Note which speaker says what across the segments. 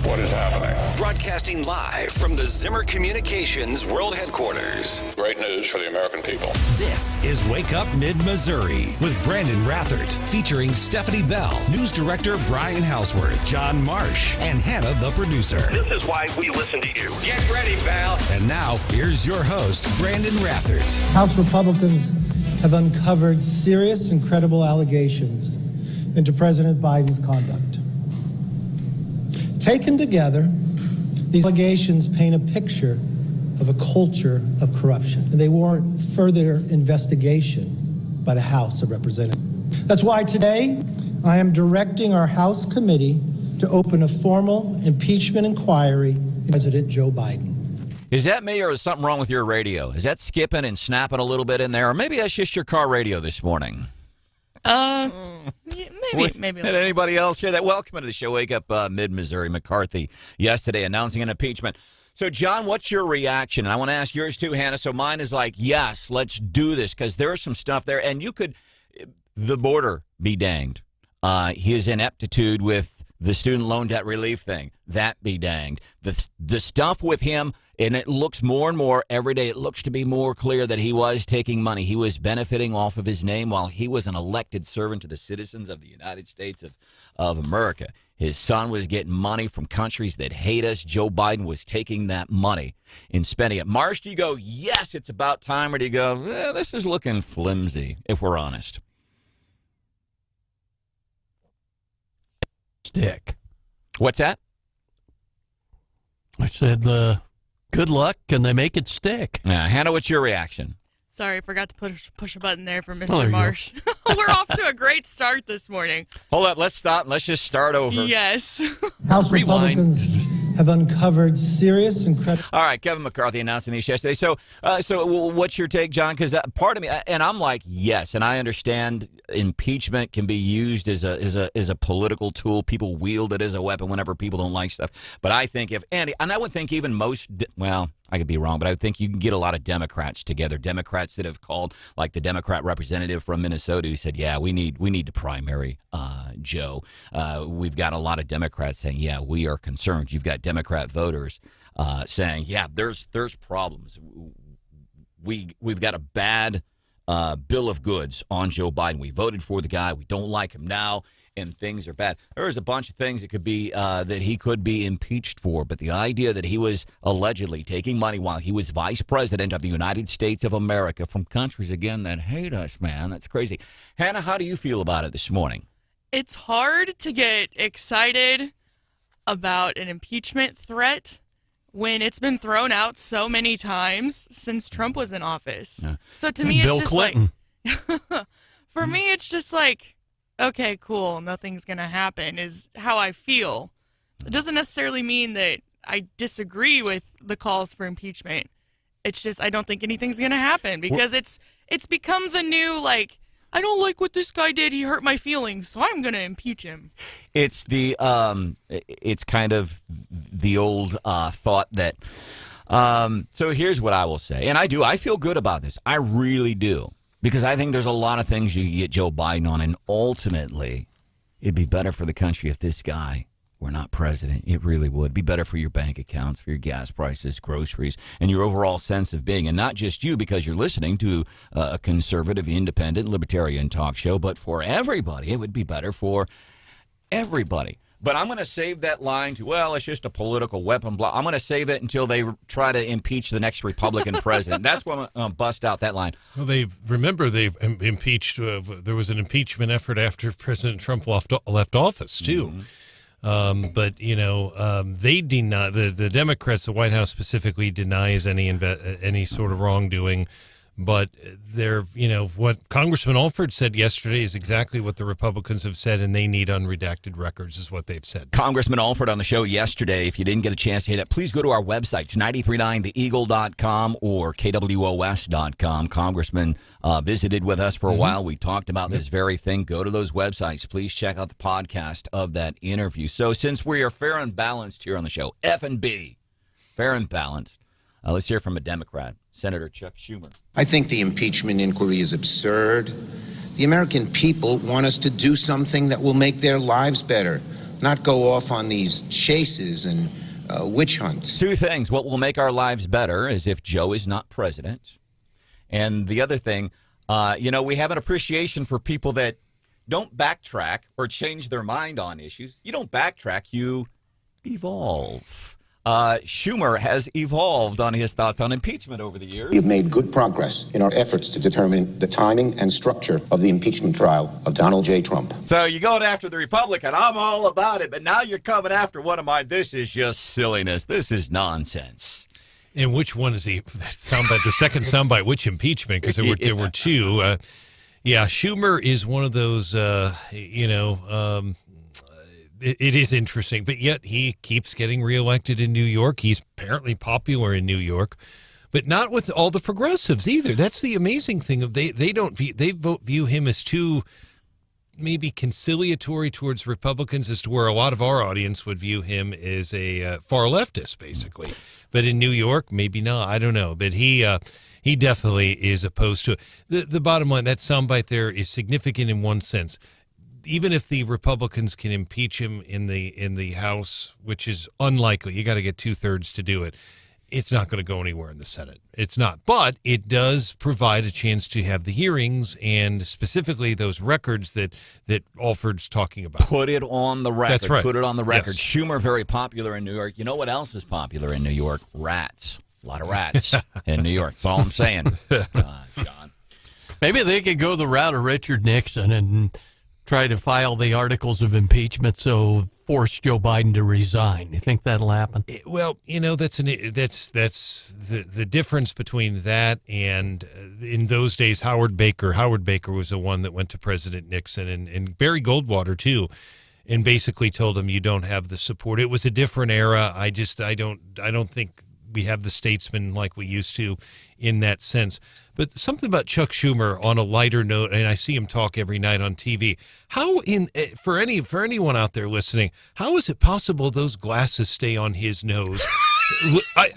Speaker 1: what is happening.
Speaker 2: Broadcasting live from the Zimmer Communications World Headquarters.
Speaker 1: Great news for the American people.
Speaker 2: This is Wake Up Mid-Missouri with Branden Rathert, featuring Stephanie Bell, News Director Brian Houseworth, John Marsh, and Hannah, the producer.
Speaker 3: This is why we listen to you.
Speaker 2: Get ready, pal. And now, here's your host, Branden Rathert.
Speaker 4: House Republicans have uncovered serious and credible allegations into President Biden's conduct. Taken together, these allegations paint a picture of a culture of corruption, and they warrant further investigation by the House of Representatives. That's why today I am directing our House committee to open a formal impeachment inquiry into President Joe Biden.
Speaker 5: Is that me, or is something wrong with your radio? Is that skipping and snapping a little bit in there? Or maybe that's just your car radio this morning.
Speaker 6: Maybe.
Speaker 5: Did anybody else hear that? Welcome to the show. Wake Up Mid-Missouri. McCarthy yesterday announcing an impeachment. So, John, what's your reaction? And I want to ask yours too, Hannah. So mine is like, yes, let's do this, because there is some stuff there. And you could, the border be danged. His ineptitude with the student loan debt relief thing, that be danged. The stuff with him, and it looks more and more every day, it looks to be more clear that he was taking money. He was benefiting off of his name while he was an elected servant to the citizens of the United States of America. His son was getting money from countries that hate us. Joe Biden was taking that money and spending it. Marsh, do you go, yes, it's about time, or do you go, this is looking flimsy, if we're honest?
Speaker 7: Stick.
Speaker 5: What's that?
Speaker 7: I said, good luck, and they make it stick.
Speaker 5: Hannah, what's your reaction?
Speaker 6: Sorry, I forgot to push a button there for Mr. Marsh. We're off to a great start this morning.
Speaker 5: Hold up, let's stop. Let's just start over.
Speaker 6: Yes.
Speaker 4: House Republicans have uncovered serious and credible.
Speaker 5: All right, Kevin McCarthy announcing these yesterday. So what's your take, John? Because part of me, and I'm like, yes, and I understand impeachment can be used as a political tool. People wield it as a weapon whenever people don't like stuff. But I think and I would think even most, well, I could be wrong, but I would think you can get a lot of Democrats together. Democrats that have called, like the Democrat representative from Minnesota who said, yeah, we need to primary Joe. We've got a lot of Democrats saying, yeah, we are concerned. You've got Democrat voters saying, yeah, there's problems. We've got a bad bill of goods on Joe Biden. We voted for the guy. We don't like him now, and things are bad. There's a bunch of things that could be that he could be impeached for, but the idea that he was allegedly taking money while he was vice president of the United States of America from countries, again, that hate us, man, that's crazy. Hannah, how do you feel about it this morning?
Speaker 6: It's hard to get excited about an impeachment threat when it's been thrown out so many times since Trump was in office. Yeah. So to me,
Speaker 7: Bill Clinton.
Speaker 6: For me, it's just like, okay, cool, nothing's going to happen is how I feel. It doesn't necessarily mean that I disagree with the calls for impeachment. It's just I don't think anything's going to happen because it's become the new, like, I don't like what this guy did. He hurt my feelings, so I'm going to impeach him.
Speaker 5: It's it's kind of the old thought that, so here's what I will say. And I feel good about this. I really do. Because I think there's a lot of things you can get Joe Biden on, and ultimately, it'd be better for the country if this guy were not president. It really would. Be better for your bank accounts, for your gas prices, groceries, and your overall sense of being. And not just you, because you're listening to a conservative, independent, libertarian talk show, but for everybody. It would be better for everybody. But I'm going to save that line to, well, it's just a political weapon. I'm going to save it until they try to impeach the next Republican president. That's when I'm going to bust out that line.
Speaker 8: Well, they've impeached. There was an impeachment effort after President Trump left office, too. Mm-hmm. But, they deny, the Democrats, the White House specifically, denies any sort of wrongdoing. But what Congressman Alford said yesterday is exactly what the Republicans have said, and they need unredacted records, is what they've said.
Speaker 5: Congressman Alford on the show yesterday. If you didn't get a chance to hear that, please go to our website. It's 939theeagle.com or kwos.com. Congressman visited with us for a while. We talked about this very thing. Go to those websites. Please check out the podcast of that interview. So since we are fair and balanced here on the show, F&B, fair and balanced, let's hear from a Democrat, Senator Chuck Schumer.
Speaker 9: I think the impeachment inquiry is absurd. The American people want us to do something that will make their lives better. not go off on these chases and witch hunts.
Speaker 5: Two things. What will make our lives better is if Joe is not president. And the other thing, we have an appreciation for people that don't backtrack or change their mind on issues. You don't backtrack, you evolve. Schumer has evolved on his thoughts on impeachment over the years.
Speaker 9: We've made good progress in our efforts to determine the timing and structure of the impeachment trial of Donald J. Trump.
Speaker 5: So you're going after the Republican. I'm all about it. But now you're coming after one of mine. This is just silliness. This is nonsense.
Speaker 8: And which one is that soundbite? The second soundbite, which impeachment? Because there were two. Schumer is one of those, it is interesting, but yet he keeps getting reelected in New York. He's apparently popular in New York, but not with all the progressives either. That's the amazing thing. They view him as too maybe conciliatory towards Republicans, as to where a lot of our audience would view him as a far leftist, basically. But in New York, maybe not. I don't know. But he definitely is opposed to it. The bottom line, that soundbite there is significant in one sense. Even if the Republicans can impeach him in the House, which is unlikely, you got to get 2/3 to do it. It's not going to go anywhere in the Senate. It's not. But it does provide a chance to have the hearings and specifically those records that Alford's talking about.
Speaker 5: Put it on the record.
Speaker 8: That's right.
Speaker 5: Put it on the record.
Speaker 8: Yes.
Speaker 5: Schumer, very popular in New York. You know what else is popular in New York? Rats. A lot of rats in New York. That's all I'm saying. John.
Speaker 7: Maybe they could go the route of Richard Nixon and try to file the articles of impeachment so force Joe Biden to resign. You think that'll happen?
Speaker 8: Well, that's the difference between that and in those days Howard Baker. Howard Baker was the one that went to President Nixon and Barry Goldwater too, and basically told him you don't have the support. It was a different era. I don't think we have the statesman like we used to in that sense. But something about Chuck Schumer on a lighter note, and I see him talk every night on TV. How for anyone out there listening, how is it possible those glasses stay on his nose? I've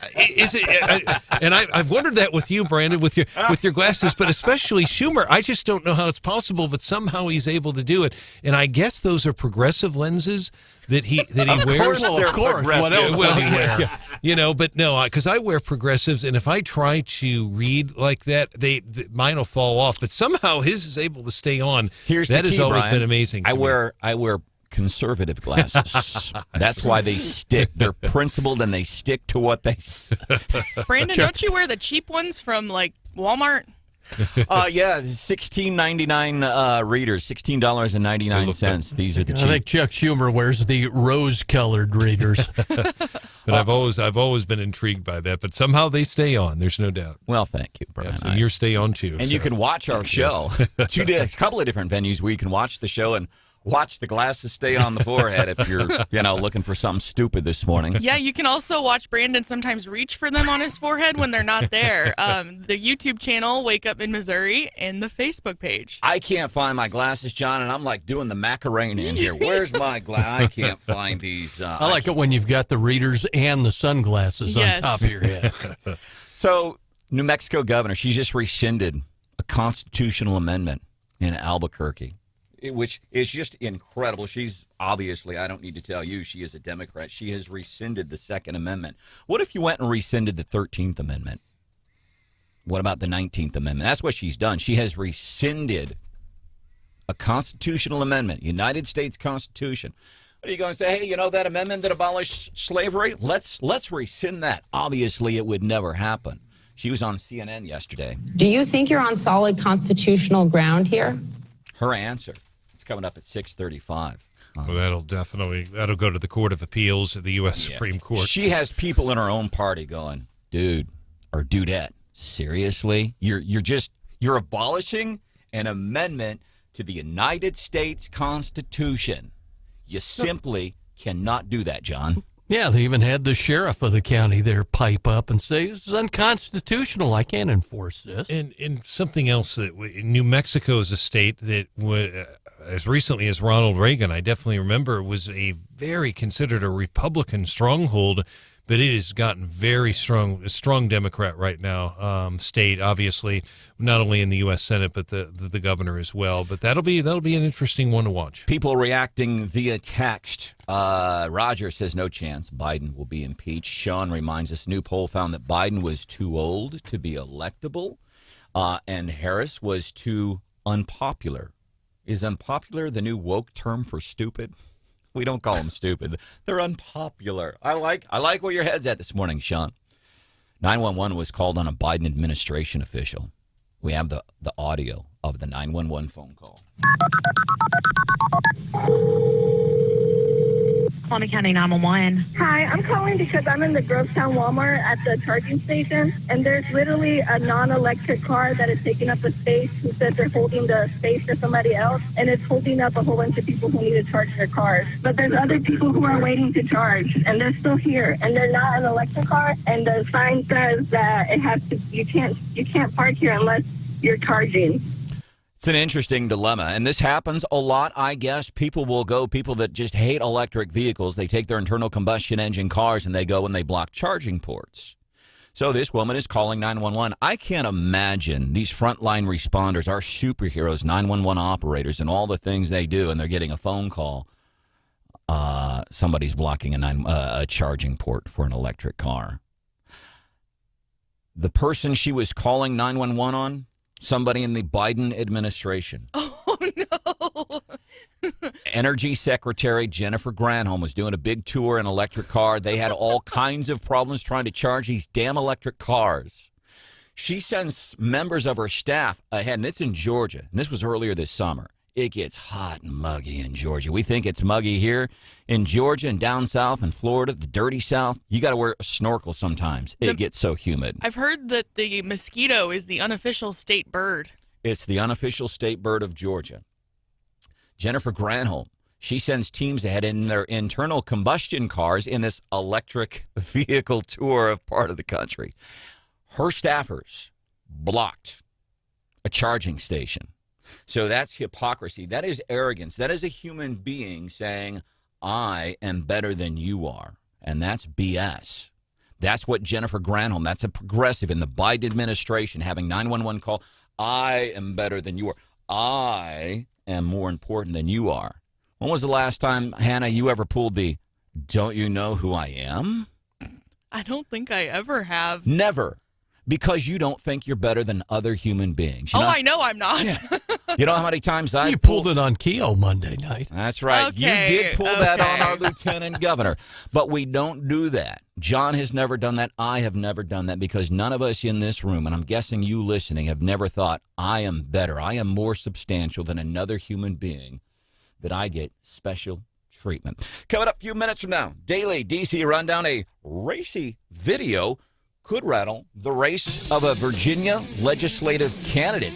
Speaker 8: wondered that with you, Brandon, with your glasses, but especially Schumer. I just don't know how it's possible, but somehow he's able to do it. And I guess those are progressive lenses that he wears.
Speaker 7: Well, of course. What else would he wear?
Speaker 8: But no, because I wear progressives, and if I try to read like that, mine will fall off. But somehow his is able to stay on. That has always been amazing.
Speaker 5: I wear conservative glasses. That's why they stick. They're principled and they stick to what they say.
Speaker 6: Brandon, don't you wear the cheap ones from like Walmart?
Speaker 5: $16.99 readers, $16.99. These are the cheap.
Speaker 7: I think Chuck Schumer wears the rose-colored readers.
Speaker 8: But I've always been intrigued by that. But somehow they stay on. There's no doubt.
Speaker 5: Well, thank you, Brian.
Speaker 8: Yes, and yours stay on too.
Speaker 5: And you can watch our show. A couple of different venues where you can watch the show and watch the glasses stay on the forehead if you're, looking for something stupid this morning.
Speaker 6: Yeah, you can also watch Brandon sometimes reach for them on his forehead when they're not there. The YouTube channel, Wake Up in Missouri, and the Facebook page.
Speaker 5: I can't find my glasses, John, and I'm like doing the Macarena in here. Where's my glass? I can't find these.
Speaker 7: I like it when you've got the readers and the sunglasses on top of your head.
Speaker 5: So, New Mexico governor, she just rescinded a constitutional amendment in Albuquerque, which is just incredible. She's obviously, I don't need to tell you, she is a Democrat. She has rescinded the Second Amendment. What if you went and rescinded the 13th Amendment? What about the 19th Amendment? That's what she's done. She has rescinded a constitutional amendment, United States Constitution. What are you going to say? Hey, that amendment that abolished slavery? Let's rescind that. Obviously, it would never happen. She was on CNN yesterday.
Speaker 1: Do you think you're on solid constitutional ground here?
Speaker 5: Her answer. It's coming up at 6:35.
Speaker 8: Well, that'll go to the Court of Appeals of the U.S. Supreme Court.
Speaker 5: She has people in her own party going, dude or dudette, seriously? You're abolishing an amendment to the United States Constitution. You simply cannot do that, John.
Speaker 7: Yeah, they even had the sheriff of the county there pipe up and say, this is unconstitutional. I can't enforce this.
Speaker 8: And something else, that New Mexico is a state that, as recently as Ronald Reagan, I definitely remember, was considered a Republican stronghold. but it has gotten very strong, a strong Democrat right now. State, obviously, not only in the U.S. Senate, but the governor as well. But that'll be an interesting one to watch.
Speaker 5: People reacting via text. Roger says no chance Biden will be impeached. Sean reminds us new poll found that Biden was too old to be electable, and Harris was too unpopular. Is unpopular the new woke term for stupid? We don't call them stupid. They're unpopular. I like where your head's at this morning, Sean. 911 was called on a Biden administration official. We have the audio of the 911 phone call.
Speaker 10: Palmer County 911.
Speaker 11: Hi, I'm calling because I'm in the Grovetown Walmart at the charging station, and there's literally a non-electric car that is taking up the space who said they're holding the space for somebody else, and it's holding up a whole bunch of people who need to charge their cars. But there's other people who are waiting to charge, and they're still here, and they're not an electric car, and the sign says that you can't park here unless you're charging.
Speaker 5: It's an interesting dilemma, and this happens a lot, I guess. People that just hate electric vehicles, they take their internal combustion engine cars and they go and they block charging ports. So this woman is calling 911. I can't imagine these frontline responders, our superheroes, 911 operators, and all the things they do, and they're getting a phone call. Somebody's blocking a charging port for an electric car. The person she was calling 911 on, somebody in the Biden administration.
Speaker 6: Oh, no.
Speaker 5: Energy Secretary Jennifer Granholm was doing a big tour in an electric car. They had all kinds of problems trying to charge these damn electric cars. She sends members of her staff ahead, and it's in Georgia. And this was earlier this summer. It gets hot and muggy in Georgia. We think it's muggy here. In Georgia and down south in Florida, the dirty south, you got to wear a snorkel sometimes. It gets so humid.
Speaker 6: I've heard that the mosquito is the unofficial state bird.
Speaker 5: It's the unofficial state bird of Georgia. Jennifer Granholm, she sends teams ahead in their internal combustion cars in this electric vehicle tour of part of the country. Her staffers blocked a charging station. So that's hypocrisy. That is arrogance. That is a human being saying, I am better than you are. And that's BS. That's what Jennifer Granholm, that's a progressive in the Biden administration, having 911 call, I am better than you are. I am more important than you are. When was the last time, Hannah, you ever pulled the, don't you know who I am?
Speaker 6: I don't think I ever have.
Speaker 5: Never. Because you don't think you're better than other human beings.
Speaker 6: I know I'm not.
Speaker 5: Yeah. You know how many times
Speaker 7: You pulled it on Keogh Monday night.
Speaker 5: That's right.
Speaker 6: Okay,
Speaker 5: You did pull that on our lieutenant governor. But we don't do that. John has never done that. I have never done that because none of us in this room, and I'm guessing you listening, have never thought, I am better. I am more substantial than another human being, that I get special treatment. Coming up a few minutes from now, Daily DC Rundown, a racy video could rattle the race of a Virginia legislative candidate.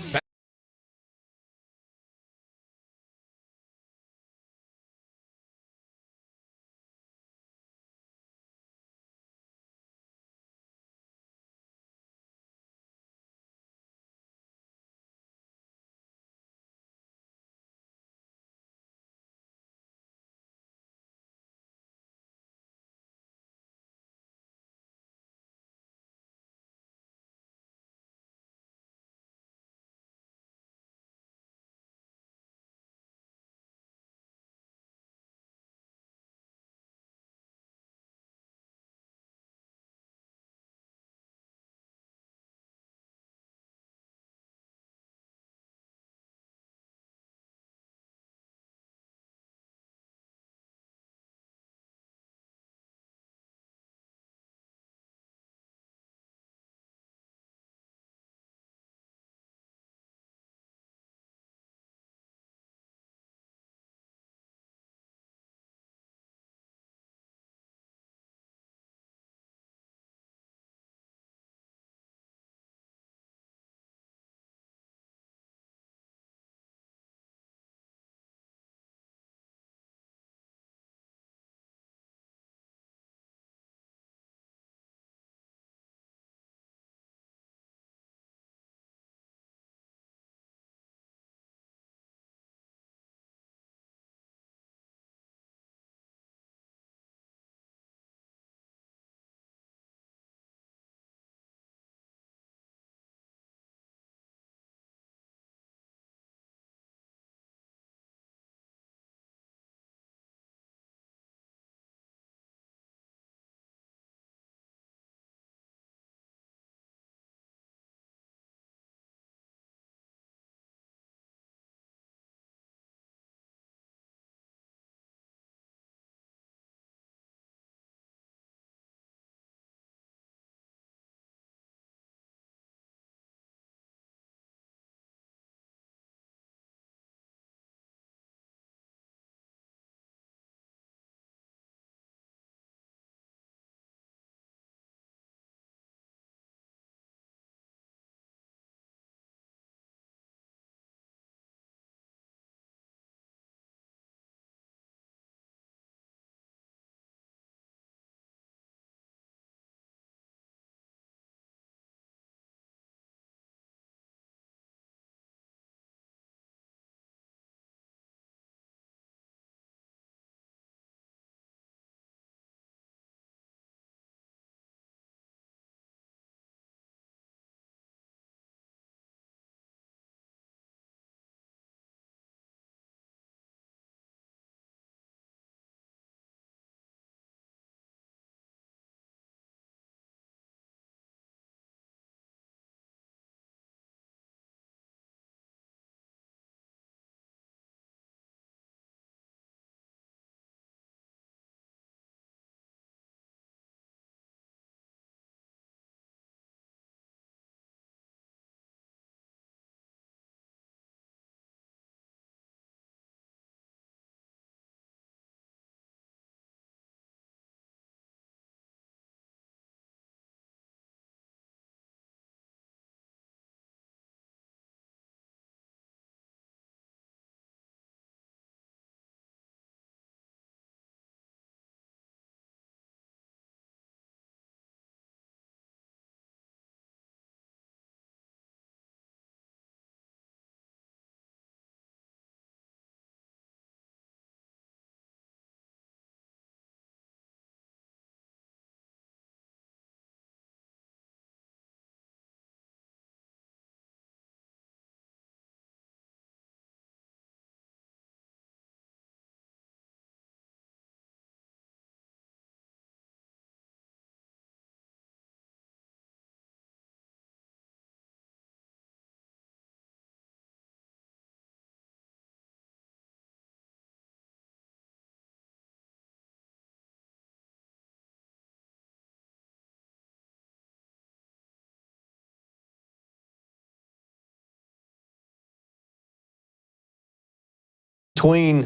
Speaker 12: between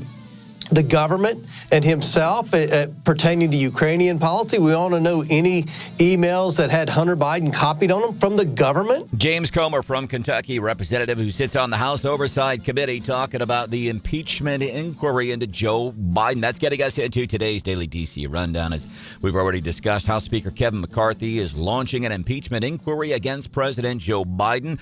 Speaker 12: the government and himself pertaining to Ukrainian policy? We want to know any emails that had Hunter Biden copied on them from the government?
Speaker 5: James Comer from Kentucky, representative who sits on the House Oversight Committee, talking about the impeachment inquiry into Joe Biden. That's getting us into today's Daily DC Rundown. As we've already discussed, House Speaker Kevin McCarthy is launching an impeachment inquiry against President Joe Biden.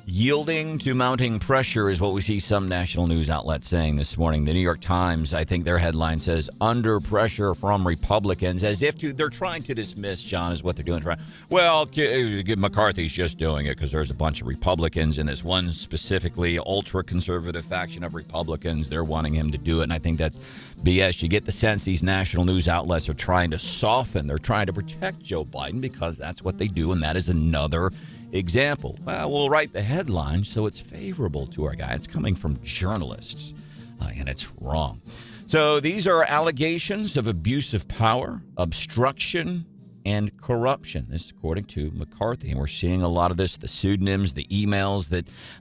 Speaker 5: Yielding to mounting pressure is what we see some national news outlets saying this morning. The New York Times, I think their headline says, under pressure from Republicans, as if they're trying to dismiss, John, is what they're doing. Well, McCarthy's just doing it because there's a bunch of Republicans in this one specifically ultra-conservative faction of Republicans. They're wanting him to do it, and I think that's BS. You get the sense these national news outlets are trying to soften. They're trying to protect Joe Biden because that's what they do, and that is another example. Well, we'll write the headline so it's favorable to our guy. It's coming from journalists, and it's wrong. So these are allegations of abuse of power, obstruction, and corruption. This, according to McCarthy. And we're seeing a lot of this, the pseudonyms, the emails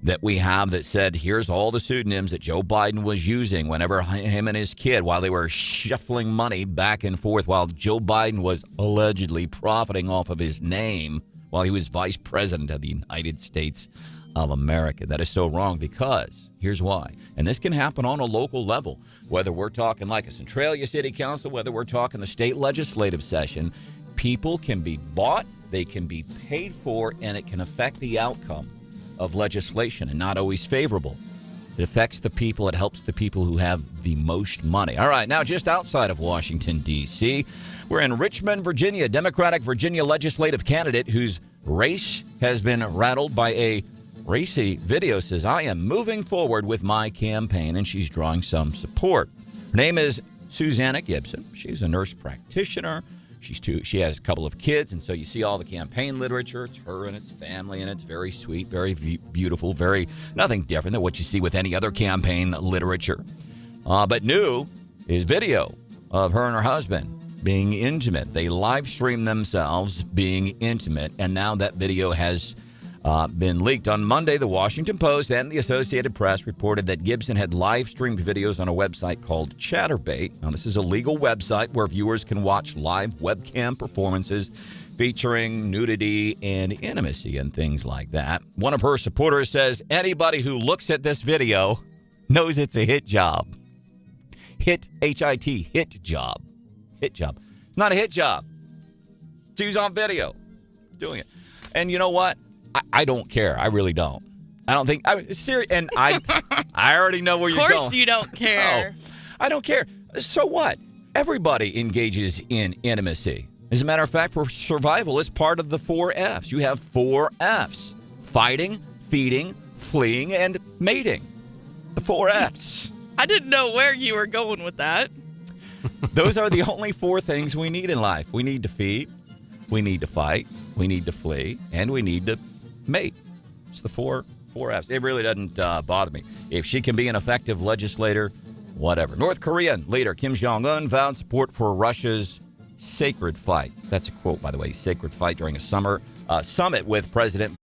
Speaker 5: that we have that said, here's all the pseudonyms that Joe Biden was using whenever him and his kid, while they were shuffling money back and forth, while Joe Biden was allegedly profiting off of his name while he was vice president of the United States of America. That is so wrong because here's why. And this can happen on a local level, whether we're talking like a Centralia City Council, whether we're talking the state legislative session. People can be bought, they can be paid for, and it can affect the outcome of legislation, and not always favorable. It affects the people. It helps the people who have the most money. All right, now just outside of Washington, D.C., we're in Richmond, Virginia. Democratic Virginia legislative candidate whose race has been rattled by a racy video says, I am moving forward with my campaign, and she's drawing some support. Her name is Susanna Gibson. She's a nurse practitioner. She has a couple of kids, and so you see all the campaign literature. It's her and it's family, and it's very sweet, very beautiful, very nothing different than what you see with any other campaign literature. But new is video of her and her husband being intimate. They live stream themselves being intimate, and now that video has been leaked. On Monday, the Washington Post and the Associated Press reported that Gibson had live streamed videos on a website called Chatterbait. Now, this is a legal website where viewers can watch live webcam performances featuring nudity and intimacy and things like that. One of her supporters says anybody who looks at this video knows it's a hit job. Hit, H-I-T, hit job. Hit job. It's not a hit job. She's on video doing it. And you know what? I don't care. I really don't. I don't think. And I already know where you're going.
Speaker 6: Of course you don't care.
Speaker 5: No, I don't care. So what? Everybody engages in intimacy. As a matter of fact, for survival, it's part of the 4 Fs. You have 4 Fs. Fighting, feeding, fleeing, and mating. The 4 Fs.
Speaker 6: I didn't know where you were going with that.
Speaker 5: Those are the only 4 things we need in life. We need to feed, we need to fight, we need to flee, and we need to mate. It's the 4 Fs. It really doesn't bother me. If she can be an effective legislator, whatever. North Korean leader Kim Jong-un vowed support for Russia's sacred fight. That's a quote, by the way, sacred fight during a summer summit with President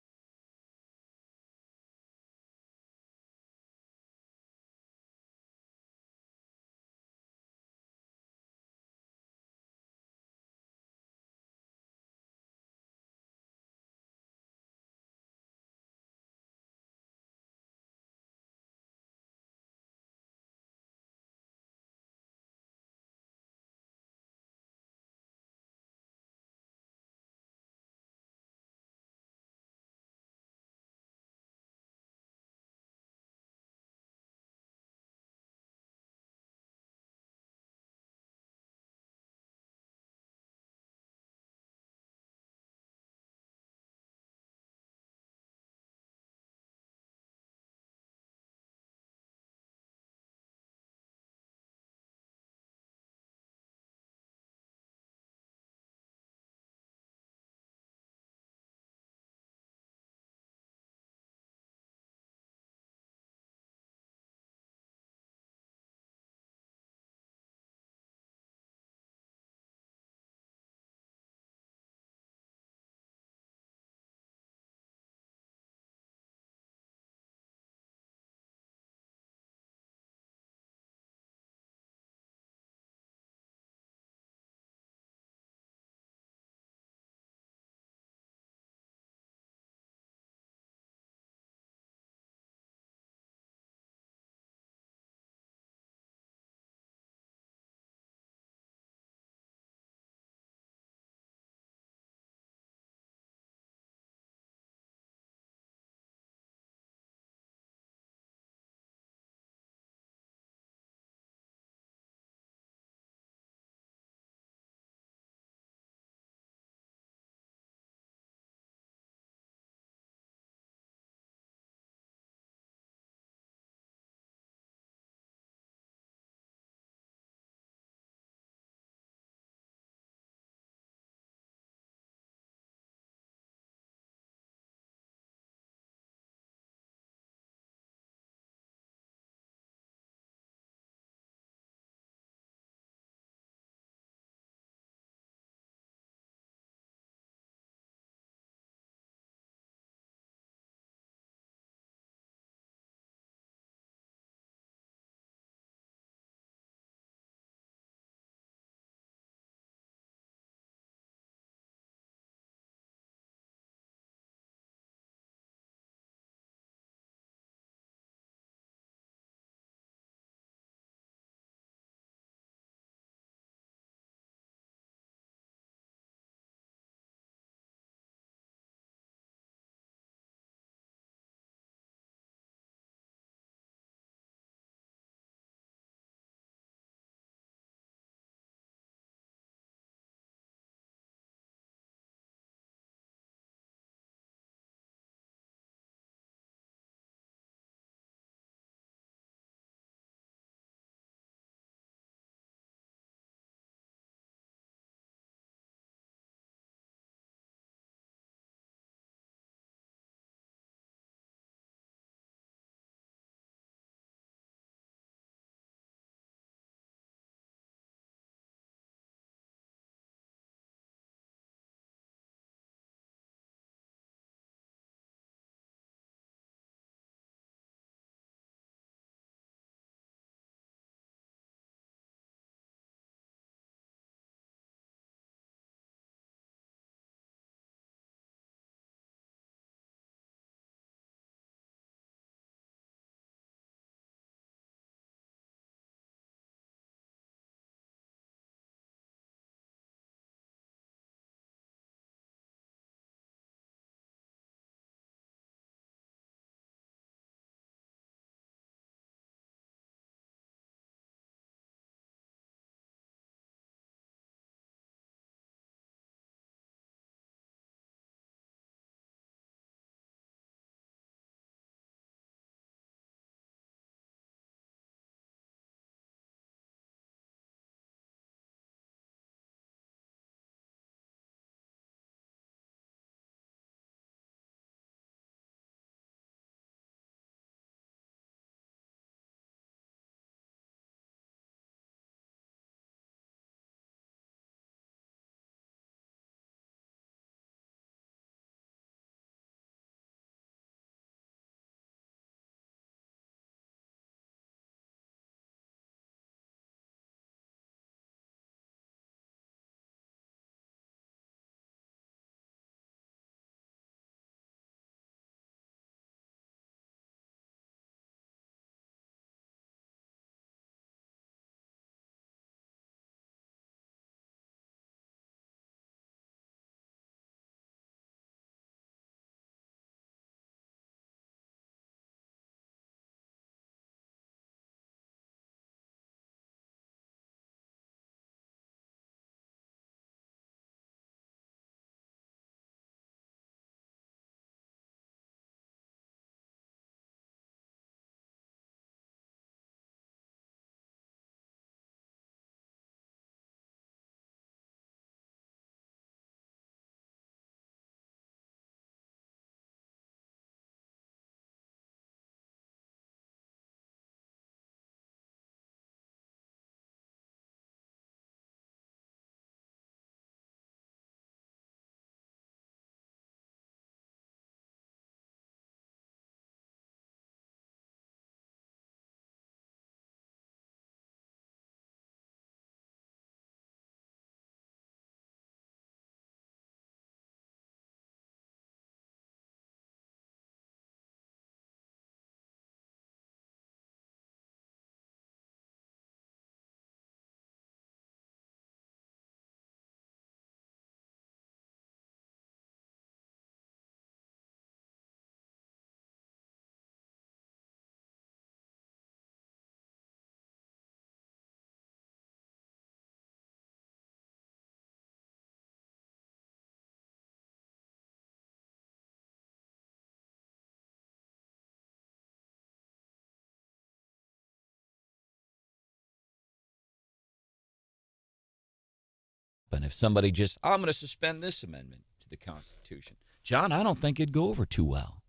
Speaker 5: happen if somebody just, I'm going to suspend this amendment to the Constitution? John, I don't think it'd go over too well.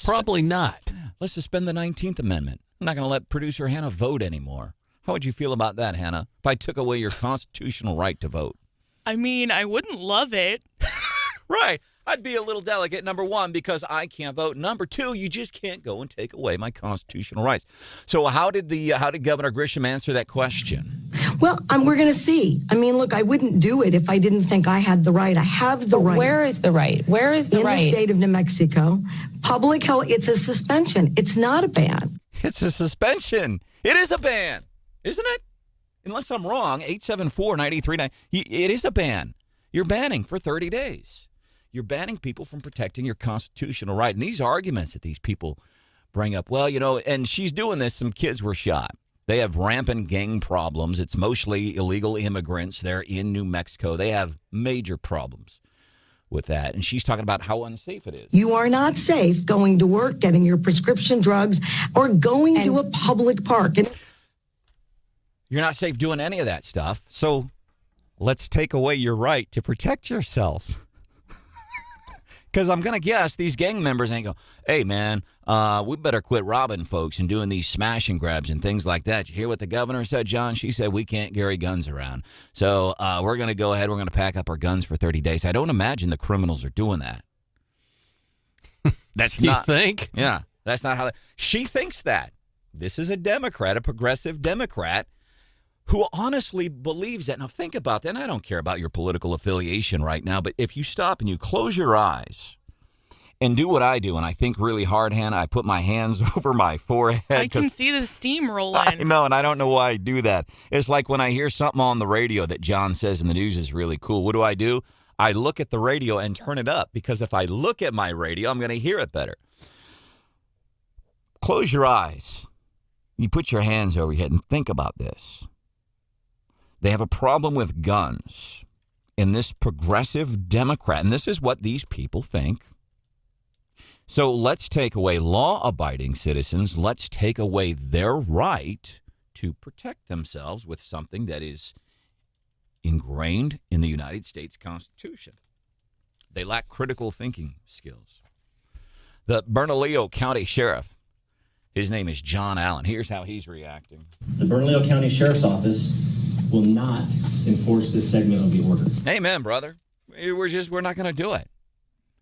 Speaker 7: Probably not.
Speaker 5: Let's suspend the 19th Amendment. I'm not going to let producer Hannah vote anymore. How would you feel about that, Hannah, if I took away your constitutional right to vote?
Speaker 6: I mean, I wouldn't love it.
Speaker 5: Right. I'd be a little delicate, number one, because I can't vote. Number two, you just can't go and take away my constitutional rights. So how did Governor Grisham answer that question?
Speaker 13: Well, we're going to see. I mean, look, I wouldn't do it if I didn't think I had the right. I have the right.
Speaker 1: Where is the right? Where is the right?
Speaker 13: In the state of New Mexico. Public health, it's a suspension. It's not a ban.
Speaker 5: It's a suspension. It is a ban, isn't it? Unless I'm wrong, 874-9339, it is a ban. You're banning for 30 days. You're banning people from protecting your constitutional right. And these arguments that these people bring up, well, and she's doing this, some kids were shot. They have rampant gang problems. It's mostly illegal immigrants. They're in New Mexico. They have major problems with that. And she's talking about how unsafe it is.
Speaker 13: You are not safe going to work, getting your prescription drugs, or going to a public park.
Speaker 5: You're not safe doing any of that stuff. So let's take away your right to protect yourself. Because I'm going to guess these gang members ain't go, hey, man, we better quit robbing folks and doing these smash and grabs and things like that. You hear what the governor said, John? She said we can't carry guns around. So we're going to go ahead. We're going to pack up our guns for 30 days. I don't imagine the criminals are doing that. That's not.
Speaker 7: You think?
Speaker 5: Yeah, that's not how. She thinks that. This is a Democrat, a progressive Democrat, who honestly believes that. Now, think about that. And I don't care about your political affiliation right now, but if you stop and you close your eyes and do what I do, and I think really hard, Hannah, I put my hands over my forehead.
Speaker 6: I can see the steam rolling.
Speaker 5: I know, and I don't know why I do that. It's like when I hear something on the radio that John says in the news is really cool. What do? I look at the radio and turn it up, because if I look at my radio, I'm going to hear it better. Close your eyes. You put your hands over your head and think about this. They have a problem with guns. And this progressive Democrat, and this is what these people think. So let's take away law-abiding citizens. Let's take away their right to protect themselves with something that is ingrained in the United States Constitution. They lack critical thinking skills. The Bernalillo County Sheriff, his name is John Allen. Here's how he's reacting.
Speaker 14: The Bernalillo County Sheriff's Office will not enforce this segment of the order.
Speaker 5: Amen, brother. We're not going to do it.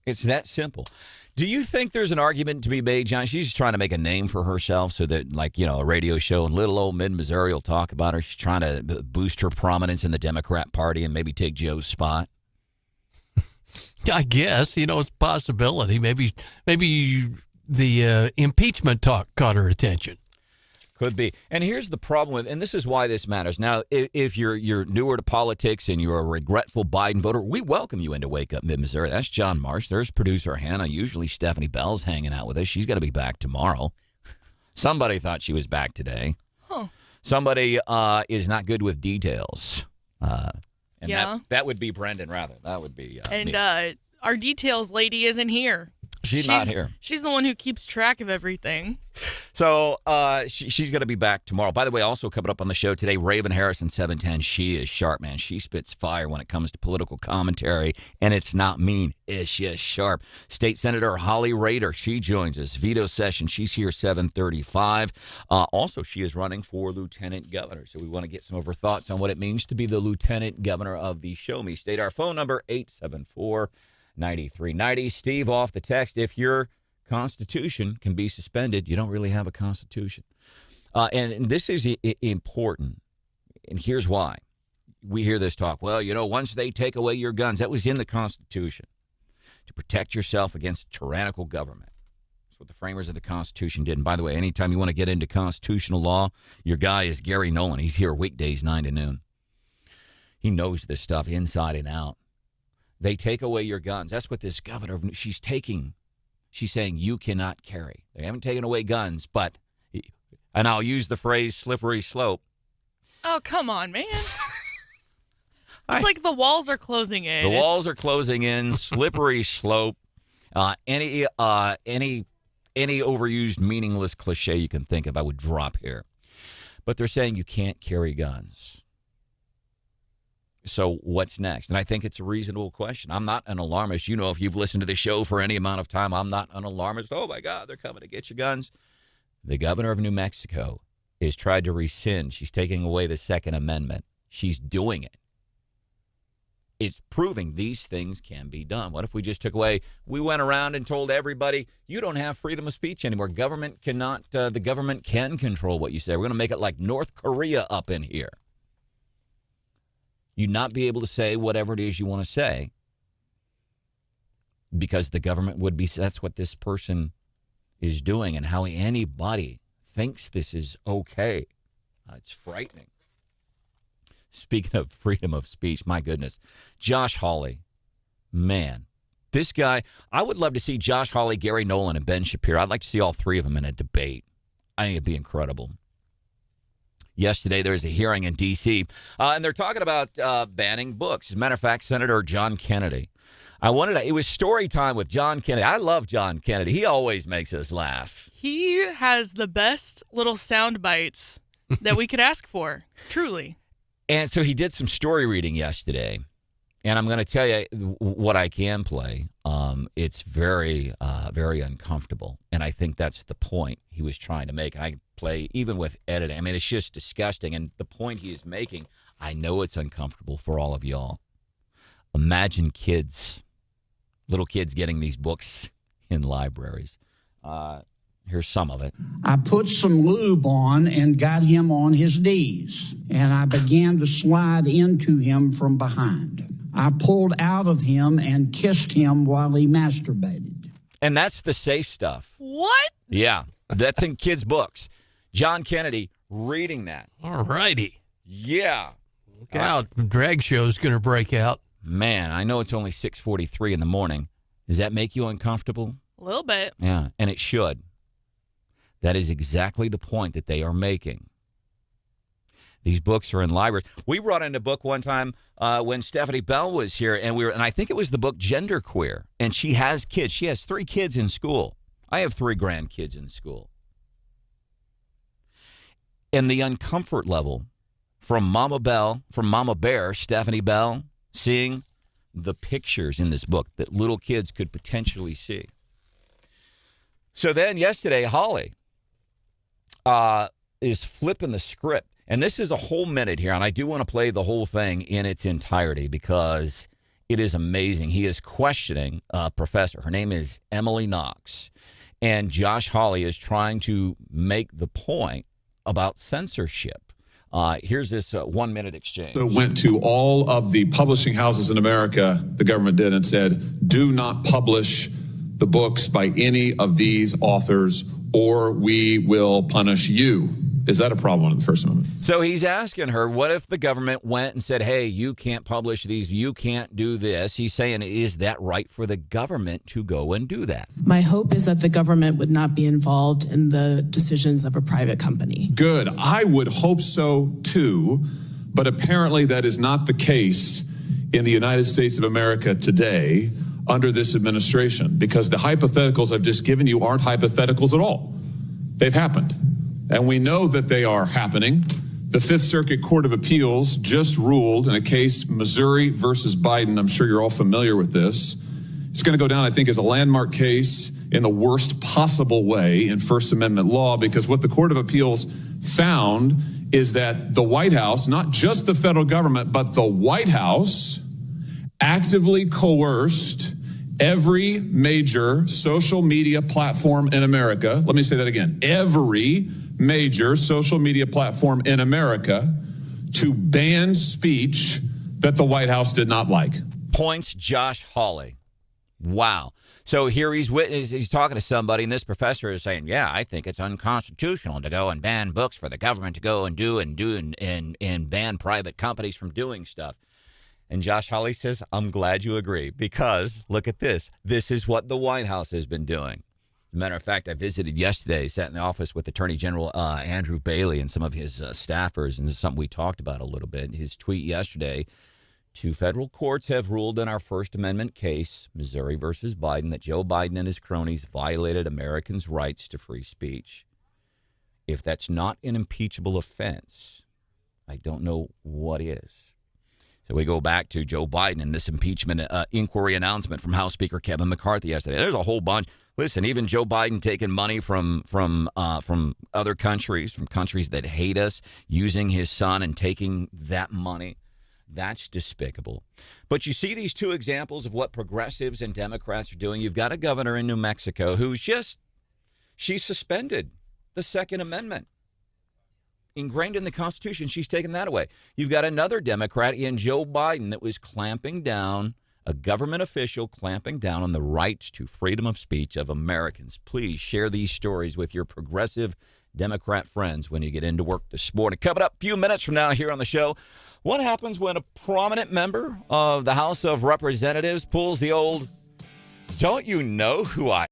Speaker 5: It's that simple. Do you think there's an argument to be made, John? She's just trying to make a name for herself so that, a radio show in little old mid-Missouri will talk about her. She's trying to boost her prominence in the Democrat Party and maybe take Joe's spot.
Speaker 7: I guess, it's a possibility. Maybe the impeachment talk caught her attention.
Speaker 5: Could be. And here's the problem with, and this is why this matters. Now, if you're newer to politics and you're a regretful Biden voter, we welcome you into Wake Up Mid-Missouri. That's John Marsh. There's producer Hannah. Usually Stephanie Bell's hanging out with us. She's going to be back tomorrow. Somebody thought she was back today.
Speaker 6: Huh.
Speaker 5: Somebody is not good with details. And
Speaker 6: yeah.
Speaker 5: That would be Branden Rathert. That would be
Speaker 6: And
Speaker 5: me.
Speaker 6: Our details lady isn't here.
Speaker 5: She's not here.
Speaker 6: She's the one who keeps track of everything.
Speaker 5: So she's going to be back tomorrow. By the way, also coming up on the show today, Raven Harrison 710. She is sharp, man. She spits fire when it comes to political commentary, and it's not mean. It's just sharp. State Senator Holly Rehder, she joins us. Veto session. She's here 7:35. Also, she is running for lieutenant governor. So we want to get some of her thoughts on what it means to be the lieutenant governor of the Show Me State. Our phone number, 874-9390. Steve off the text. If your Constitution can be suspended, you don't really have a Constitution. And this is important. And here's why. We hear this talk. Well, once they take away your guns, that was in the Constitution to protect yourself against tyrannical government. That's what the framers of the Constitution did. And by the way, anytime you want to get into constitutional law, your guy is Gary Nolan. He's here weekdays 9 to noon. He knows this stuff inside and out. They take away your guns. That's what this governor, she's saying you cannot carry. They haven't taken away guns, but, and I'll use the phrase slippery slope.
Speaker 6: Oh, come on, man. It's like the walls are closing in.
Speaker 5: The walls are closing in, slippery slope. Any overused, meaningless cliche you can think of, I would drop here. But they're saying you can't carry guns. So what's next? And I think it's a reasonable question. I'm not an alarmist. You know, if you've listened to the show for any amount of time, I'm not an alarmist. Oh, my God, they're coming to get your guns. The governor of New Mexico has tried to rescind. She's taking away the Second Amendment. She's doing it. It's proving these things can be done. What if we just took away, we went around and told everybody, you don't have freedom of speech anymore. Government cannot, the government can control what you say. We're going to make it like North Korea up in here. You'd not be able to say whatever it is you want to say because the government would be, that's what this person is doing, and how anybody thinks this is okay. It's frightening. Speaking of freedom of speech, my goodness, Josh Hawley, man, this guy, I would love to see Josh Hawley, Gary Nolan, and Ben Shapiro. I'd like to see all three of them in a debate. I think it'd be incredible. Yesterday, there was a hearing in D.C., and they're talking about banning books. As a matter of fact, Senator John Kennedy. It was story time with John Kennedy. I love John Kennedy. He always makes us laugh.
Speaker 6: He has the best little sound bites that we could ask for, truly.
Speaker 5: And so he did some story reading yesterday, and I'm going to tell you what I can play. It's very, very uncomfortable, and I think that's the point he was trying to make. And I play even with editing. I mean, it's just disgusting, and the point he is making, I know it's uncomfortable for all of y'all. Imagine little kids getting these books in libraries. Here's some of it.
Speaker 15: I put some lube on and got him on his knees, and I began to slide into him from behind. I pulled out of him and kissed him while he masturbated.
Speaker 5: And that's the safe stuff.
Speaker 6: What?
Speaker 5: Yeah, that's in kids' books. John Kennedy reading that.
Speaker 7: All righty.
Speaker 5: Yeah.
Speaker 7: Look out. Drag show's going to break out.
Speaker 5: Man, I know it's only 6:43 in the morning. Does that make you uncomfortable?
Speaker 6: A little bit.
Speaker 5: Yeah, and it should. That is exactly the point that they are making. These books are in libraries. We brought in a book one time when Stephanie Bell was here, and I think it was the book Genderqueer, and she has kids. She has 3 kids in school. I have 3 grandkids in school. And the uncomfort level from Mama Bear, Stephanie Bell, seeing the pictures in this book that little kids could potentially see. So then yesterday, Holly is flipping the script. And this is a whole minute here, and I do want to play the whole thing in its entirety because it is amazing. He is questioning a professor. Her name is Emily Knox. And Josh Hawley is trying to make the point about censorship. Here's this 1-minute exchange.
Speaker 16: So went to all of the publishing houses in America, the government did, and said, do not publish the books by any of these authors or we will punish you. Is that a problem under the First Amendment?
Speaker 5: So he's asking her, what if the government went and said, hey, you can't publish these, you can't do this? He's saying, is that right for the government to go and do that?
Speaker 17: My hope is that the government would not be involved in the decisions of a private company.
Speaker 16: Good. I would hope so, too. But apparently that is not the case in the United States of America today under this administration, because the hypotheticals I've just given you aren't hypotheticals at all. They've happened. And we know that they are happening. The Fifth Circuit Court of Appeals just ruled in a case, Missouri versus Biden. I'm sure you're all familiar with this. It's going to go down, I think, as a landmark case in the worst possible way in First Amendment law, because what the Court of Appeals found is that the White House, not just the federal government, but the White House actively coerced every major social media platform in America. Let me say that again. Every major social media platform in America to ban speech that the White House did not like.
Speaker 5: Points Josh Hawley. Wow. So here he's talking to somebody, and this professor is saying, yeah, I think it's unconstitutional to go and ban books for the government to go and do and ban private companies from doing stuff. And Josh Hawley says, I'm glad you agree, because look at this. This is what the White House has been doing. As a matter of fact, I visited yesterday, sat in the office with Attorney General Andrew Bailey and some of his staffers, and this is something we talked about a little bit. His tweet yesterday, 2 federal courts have ruled in our First Amendment case, Missouri versus Biden, that Joe Biden and his cronies violated Americans' rights to free speech. If that's not an impeachable offense, I don't know what is. So we go back to Joe Biden and this impeachment inquiry announcement from House Speaker Kevin McCarthy yesterday. There's a whole bunch. Listen, even Joe Biden taking money from other countries, from countries that hate us, using his son and taking that money. That's despicable. But you see these two examples of what progressives and Democrats are doing. You've got a governor in New Mexico who's she's suspended the Second Amendment. Ingrained in the Constitution, she's taken that away. You've got another Democrat in Joe Biden that was clamping down, a government official clamping down on the rights to freedom of speech of Americans. Please share these stories with your progressive Democrat friends when you get into work this morning. Coming up a few minutes from now here on the show, what happens when a prominent member of the House of Representatives pulls the old, don't you know who I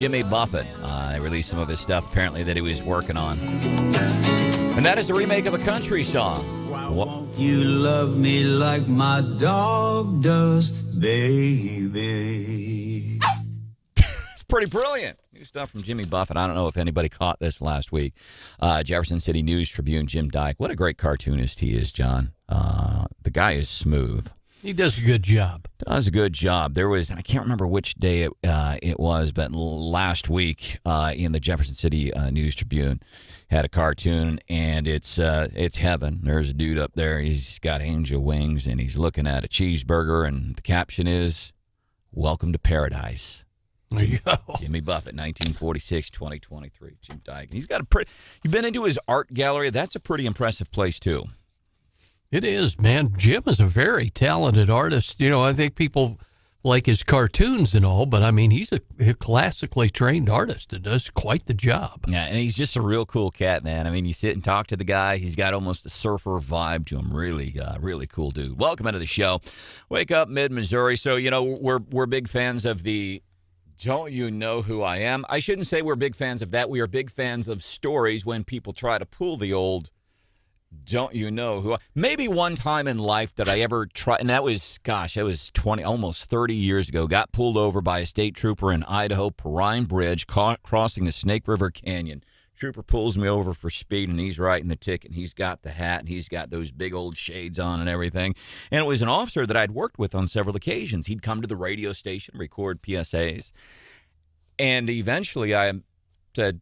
Speaker 5: Jimmy Buffett released some of his stuff, apparently, that he was working on. And that is a remake of a country song.
Speaker 18: Won't you love me like my dog does, baby?
Speaker 5: It's pretty brilliant. New stuff from Jimmy Buffett. I don't know if anybody caught this last week. Jefferson City News Tribune, Jim Dyke. What a great cartoonist he is, John. The guy is smooth.
Speaker 7: He does a good job.
Speaker 5: Does a good job. There was, I can't remember which day it was, but last week in the Jefferson City News Tribune had a cartoon, and it's heaven. There's a dude up there. He's got angel wings, and he's looking at a cheeseburger, and the caption is, "Welcome to Paradise."
Speaker 7: There you go.
Speaker 5: Jimmy Buffett, 1946, 2023. Jim Dyke. And he's got a pretty, you've been into his art gallery. That's a pretty impressive place, too.
Speaker 7: It is, man. Jim is a very talented artist. You know, I think people like his cartoons and all, but I mean, he's a classically trained artist and does quite the job.
Speaker 5: Yeah, and he's just a real cool cat, man. I mean, you sit and talk to the guy. He's got almost a surfer vibe to him. Really, really cool dude. Welcome into the show. Wake Up Mid-Missouri. So, you know, we're big fans of the Don't You Know Who I Am? I shouldn't say we're big fans of that. We are big fans of stories when people try to pull the old Don't You Know Who I... Maybe one time in life that I ever tried, and that was, gosh, that was 20, almost 30 years ago, got pulled over by a state trooper in Idaho, Perrine Bridge, crossing the Snake River Canyon. Trooper pulls me over for speed, and he's writing the ticket, and he's got the hat, and he's got those big old shades on and everything. And it was an officer that I'd worked with on several occasions. He'd come to the radio station, record PSAs, and eventually I said,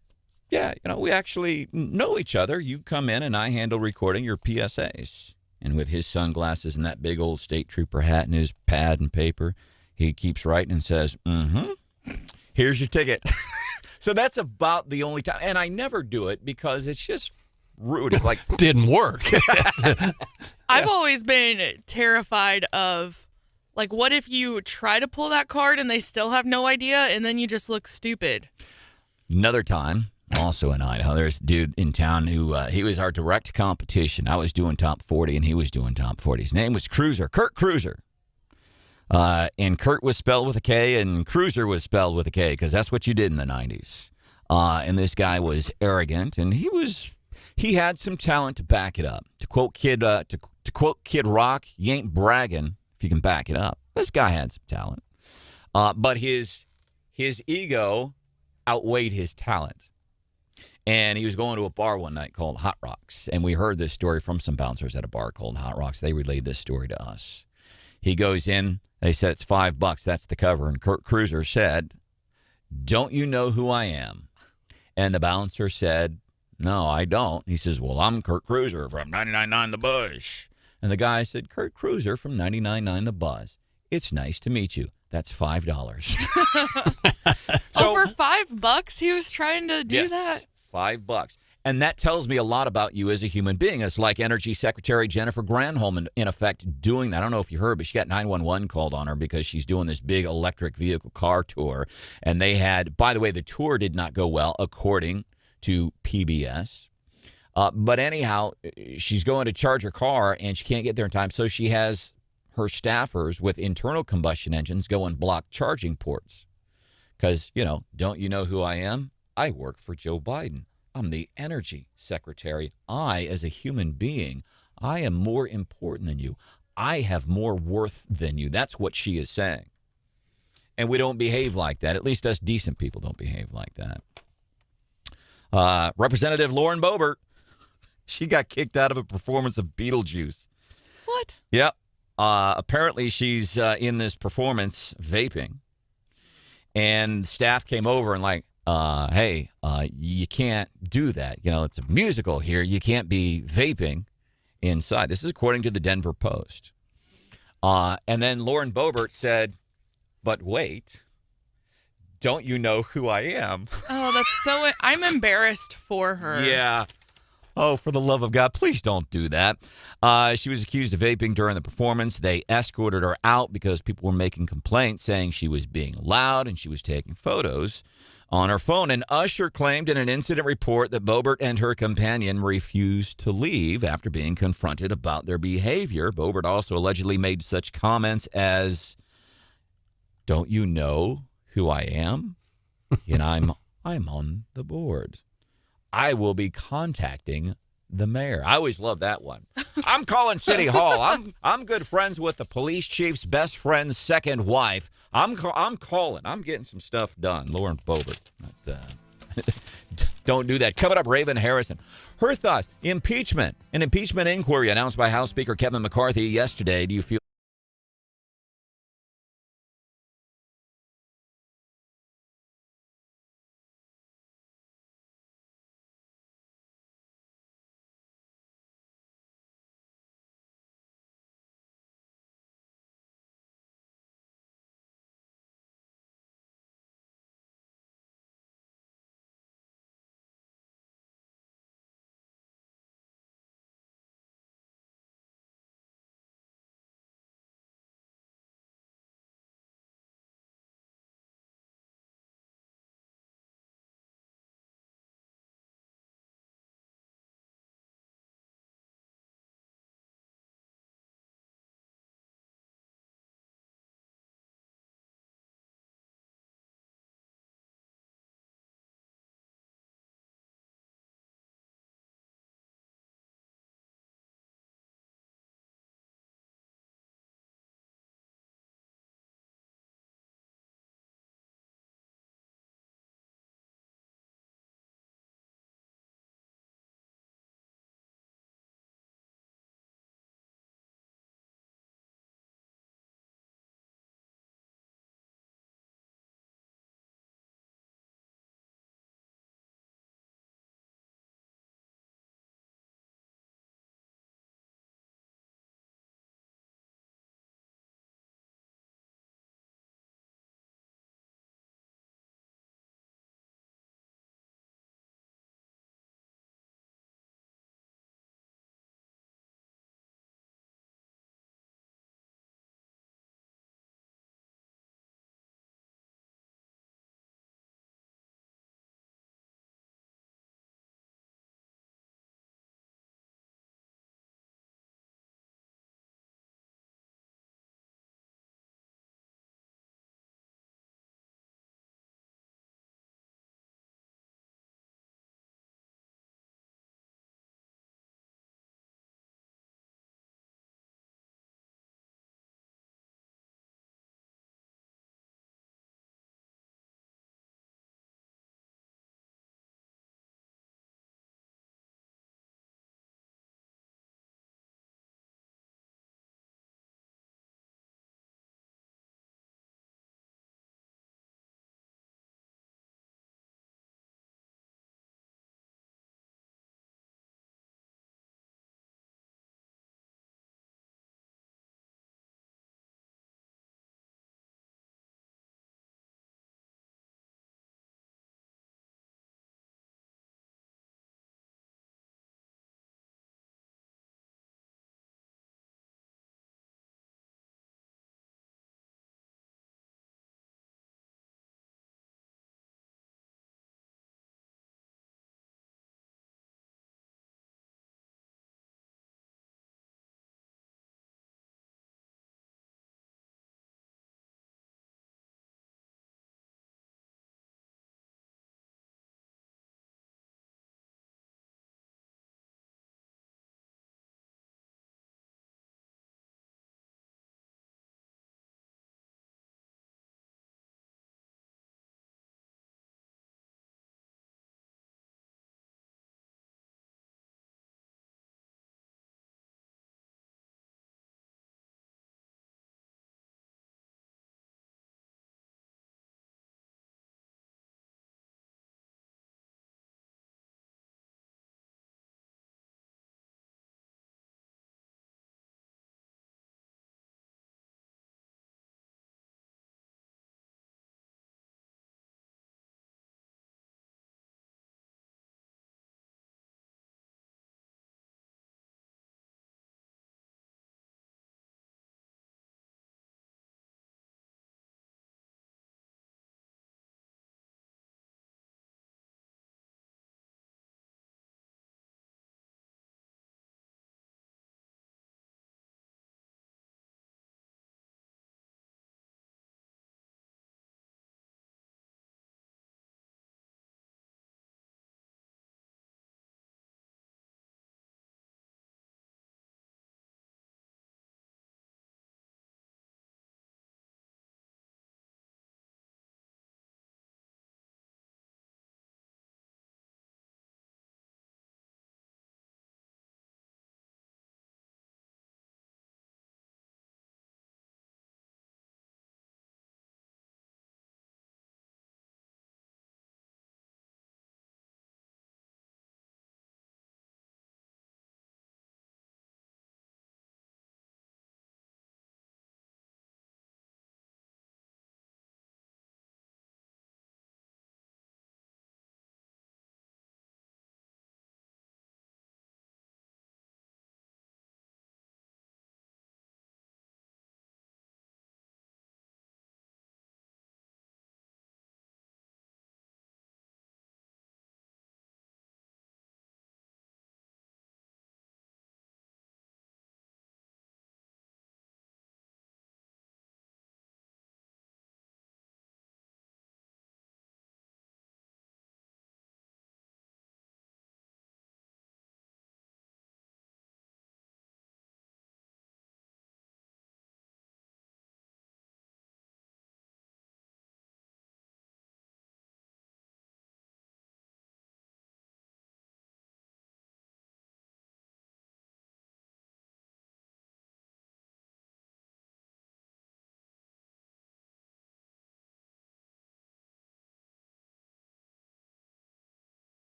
Speaker 5: yeah, you know, we actually know each other. You come in and I handle recording your PSAs. And with his sunglasses and that big old state trooper hat and his pad and paper, he keeps writing and says, here's your ticket. So that's about the only time. And I never do it because it's just rude. It's like,
Speaker 7: didn't work.
Speaker 6: I've always been terrified of, like, what if you try to pull that card and they still have no idea and then you just look stupid?
Speaker 5: Another time. Also in Idaho, there's a dude in town who, he was our direct competition. I was doing top 40 and he was doing top 40. His name was Cruiser, Kurt Cruiser. And Kurt was spelled with a K and Cruiser was spelled with a K because that's what you did in the 90s. And this guy was arrogant and he had some talent to back it up. To quote Kid Rock, you ain't bragging if you can back it up. This guy had some talent. But his ego outweighed his talent. And he was going to a bar one night called Hot Rocks. And we heard this story from some bouncers at a bar called Hot Rocks. They relayed this story to us. He goes in. They said it's $5. That's the cover. And Kurt Cruiser said, "Don't you know who I am?" And the bouncer said, "No, I don't." He says, "Well, I'm Kurt Cruiser from 99.9 The Buzz." And the guy said, "Kurt Cruiser from 99.9 The Buzz. It's nice to meet you. That's $5.
Speaker 6: So, for $5, he was trying to do that?
Speaker 5: $5. And that tells me a lot about you as a human being. It's like Energy Secretary Jennifer Granholm, in effect, doing that. I don't know if you heard, but she got 911 called on her because she's doing this big electric vehicle car tour. And they had, by the way, the tour did not go well, according to PBS. But anyhow, she's going to charge her car, and she can't get there in time. So she has her staffers with internal combustion engines go and block charging ports. Because, you know, don't you know who I am? I work for Joe Biden. I'm the energy secretary. I, as a human being, I am more important than you. I have more worth than you. That's what she is saying. And we don't behave like that. At least us decent people don't behave like that. Representative Lauren Boebert, she got kicked out of a performance of Beetlejuice.
Speaker 6: What?
Speaker 5: Yep. Apparently she's in this performance vaping. And staff came over and like, hey, you can't do that. You know, it's a musical here. You can't be vaping inside. This is according to the Denver Post. And then Lauren Boebert said, "But wait, don't you know who I am?"
Speaker 6: Oh, that's so... I'm embarrassed for her.
Speaker 5: Yeah. Oh, for the love of God, please don't do that. She was accused of vaping during the performance. They escorted her out because people were making complaints saying she was being loud and she was taking photos on her phone. An usher claimed in an incident report that Boebert and her companion refused to leave after being confronted about their behavior. Boebert also allegedly made such comments as, "Don't you know who I am?" and I'm on the board. I will be contacting the mayor. I always love that one. I'm calling City Hall. I'm good friends with the police chief's best friend's second wife. I'm calling. I'm getting some stuff done. Lauren Boebert. Don't do that. Coming up, Raven Harrison. Her thoughts. Impeachment. An impeachment inquiry announced by House Speaker Kevin McCarthy yesterday. Do you feel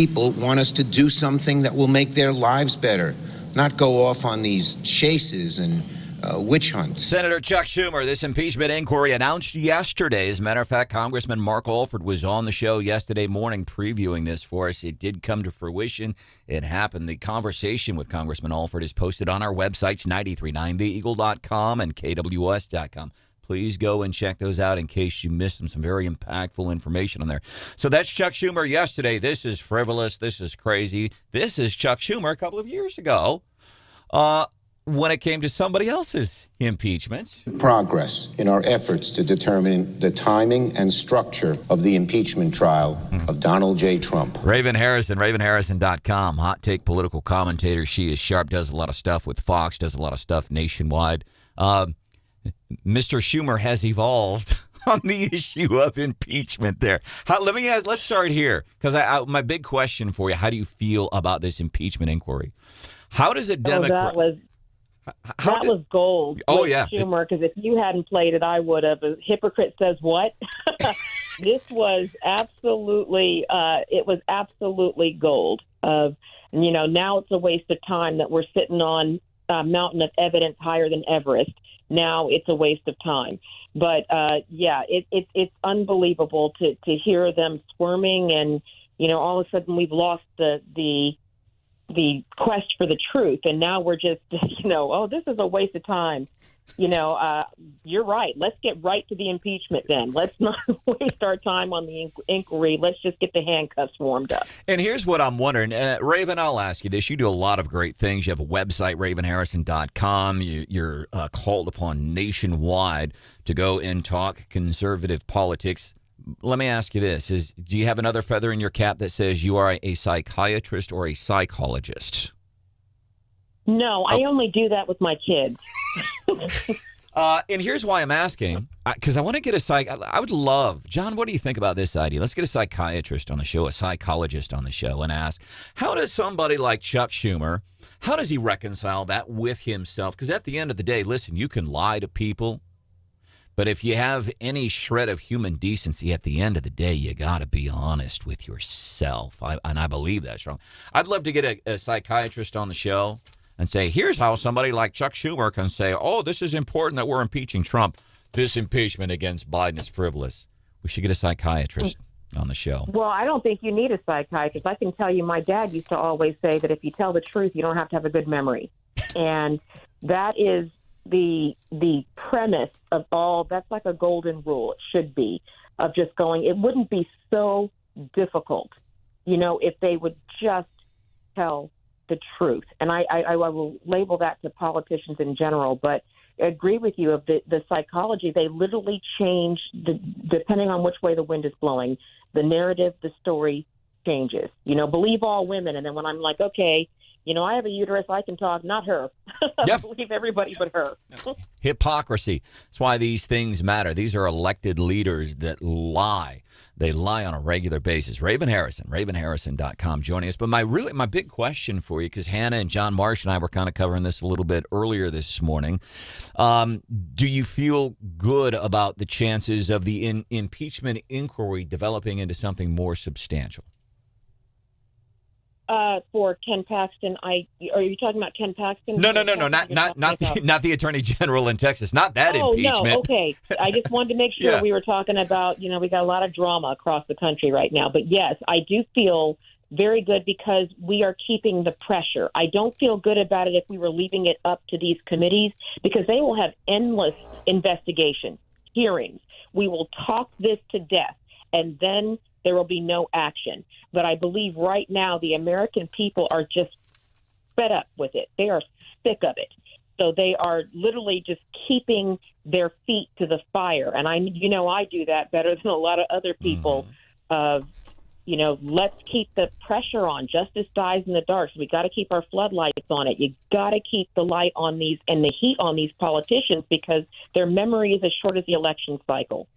Speaker 9: people want us to do something that will make their lives better, not go off on these chases and witch hunts.
Speaker 5: Senator Chuck Schumer, this impeachment inquiry announced yesterday. As a matter of fact, Congressman Mark Alford was on the show yesterday morning previewing this for us. It did come to fruition. It happened. The conversation with Congressman Alford is posted on our websites, 939theeagle.com and KWS.com. Please go and check those out in case you missed them. Some very impactful information on there. So that's Chuck Schumer yesterday. This is frivolous. This is crazy. This is Chuck Schumer a couple of years ago. When it came to somebody else's impeachment.
Speaker 9: Progress in our efforts to determine the timing and structure of the impeachment trial of Donald J. Trump.
Speaker 5: Raven Harrison, RavenHarrison.com, hot take political commentator. She is sharp, does a lot of stuff with Fox, does a lot of stuff nationwide. Mr. Schumer has evolved on the issue of impeachment there. Let's start here, because my big question for you, how do you feel about this impeachment inquiry? How does a Democrat...
Speaker 19: That was gold.
Speaker 5: Oh, yeah.
Speaker 19: Schumer, because if you hadn't played it, I would have. A hypocrite says what? This was absolutely, gold. Now it's a waste of time that we're sitting on a mountain of evidence higher than Everest. Now it's a waste of time. But, it's unbelievable to hear them squirming and, all of a sudden we've lost the quest for the truth. And now we're just, this is a waste of time. You're right. Let's get right to the impeachment then. Let's not waste our time on the inquiry. Let's just get the handcuffs warmed up.
Speaker 5: And here's what I'm wondering. Raven, I'll ask you this. You do a lot of great things. You have a website, RavenHarrison.com. You're called upon nationwide to go and talk conservative politics. Let me ask you this. Do you have another feather in your cap that says you are a psychiatrist or a psychologist?
Speaker 19: No, I only do that with my kids.
Speaker 5: And here's why I'm asking, because I want to get I would love, John, what do you think about this idea? Let's get a psychiatrist on the show, a psychologist on the show, and ask, how does somebody like Chuck Schumer, how does he reconcile that with himself? Because at the end of the day, listen, you can lie to people, but if you have any shred of human decency, at the end of the day, you got to be honest with yourself. And I believe that's wrong. I'd love to get a psychiatrist on the show and say, here's how somebody like Chuck Schumer can say, oh, this is important that we're impeaching Trump. This impeachment against Biden is frivolous. We should get a psychiatrist on the show.
Speaker 19: Well, I don't think you need a psychiatrist. I can tell you my dad used to always say that if you tell the truth, you don't have to have a good memory. And that is the premise of all. That's like a golden rule. It should be, of just going, it wouldn't be so difficult, if they would just tell the truth. And I will label that to politicians in general, but I agree with you of the psychology. They literally change depending on which way the wind is blowing, the narrative, the story changes. Believe all women. And then when I'm like, okay, I have a uterus, I can talk, not her.
Speaker 5: Yep.
Speaker 19: Believe everybody but her.
Speaker 5: Hypocrisy. That's why these things matter. These are elected leaders that lie. They lie on a regular basis. Raven Harrison, RavenHarrison.com joining us. But my big question for you, because Hannah and John Marsh and I were kind of covering this a little bit earlier this morning. Do you feel good about the chances of the impeachment inquiry developing into something more substantial?
Speaker 19: For Ken Paxton, are you talking about Ken Paxton?
Speaker 5: No, not the Attorney General in Texas, not that impeachment.
Speaker 19: No, okay. I just wanted to make sure
Speaker 5: Yeah.
Speaker 19: we were talking about, we got a lot of drama across the country right now. But yes, I do feel very good because we are keeping the pressure. I don't feel good about it if we were leaving it up to these committees, because they will have endless investigations, hearings. We will talk this to death, and then there will be no action. But I believe right now the American people are just fed up with it. They are sick of it. So they are literally just keeping their feet to the fire. And I do that better than a lot of other people. Let's keep the pressure on. Justice dies in the dark. So we got to keep our floodlights on it. You got to keep the light on these and the heat on these politicians, because their memory is as short as the election cycle.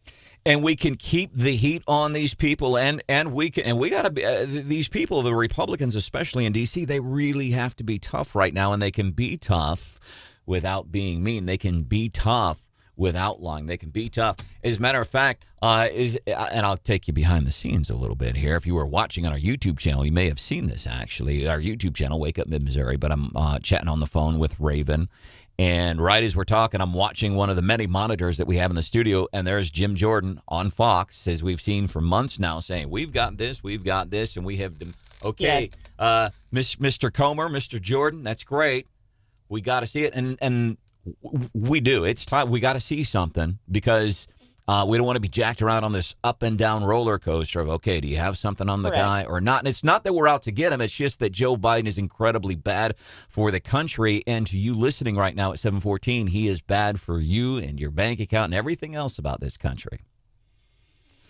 Speaker 5: And we can keep the heat on these people, and we got to be these people, the Republicans, especially in D.C. They really have to be tough right now, and they can be tough without being mean. They can be tough without lying. They can be tough. As a matter of fact, and I'll take you behind the scenes a little bit here. If you were watching on our YouTube channel, you may have seen this, actually. Our YouTube channel, Wake Up Mid-Missouri, but I'm chatting on the phone with Raven. And right as we're talking, I'm watching one of the many monitors that we have in the studio, and there's Jim Jordan on Fox, as we've seen for months now, saying, we've got this, and we have them. Okay, yes. Mr. Comer, Mr. Jordan, that's great. We got to see it, and we do. It's time. We got to see something, because we don't want to be jacked around on this up and down roller coaster of, okay, do you have something on the guy or not? And it's not that we're out to get him. It's just that Joe Biden is incredibly bad for the country. And to you listening right now at 714, he is bad for you and your bank account and everything else about this country.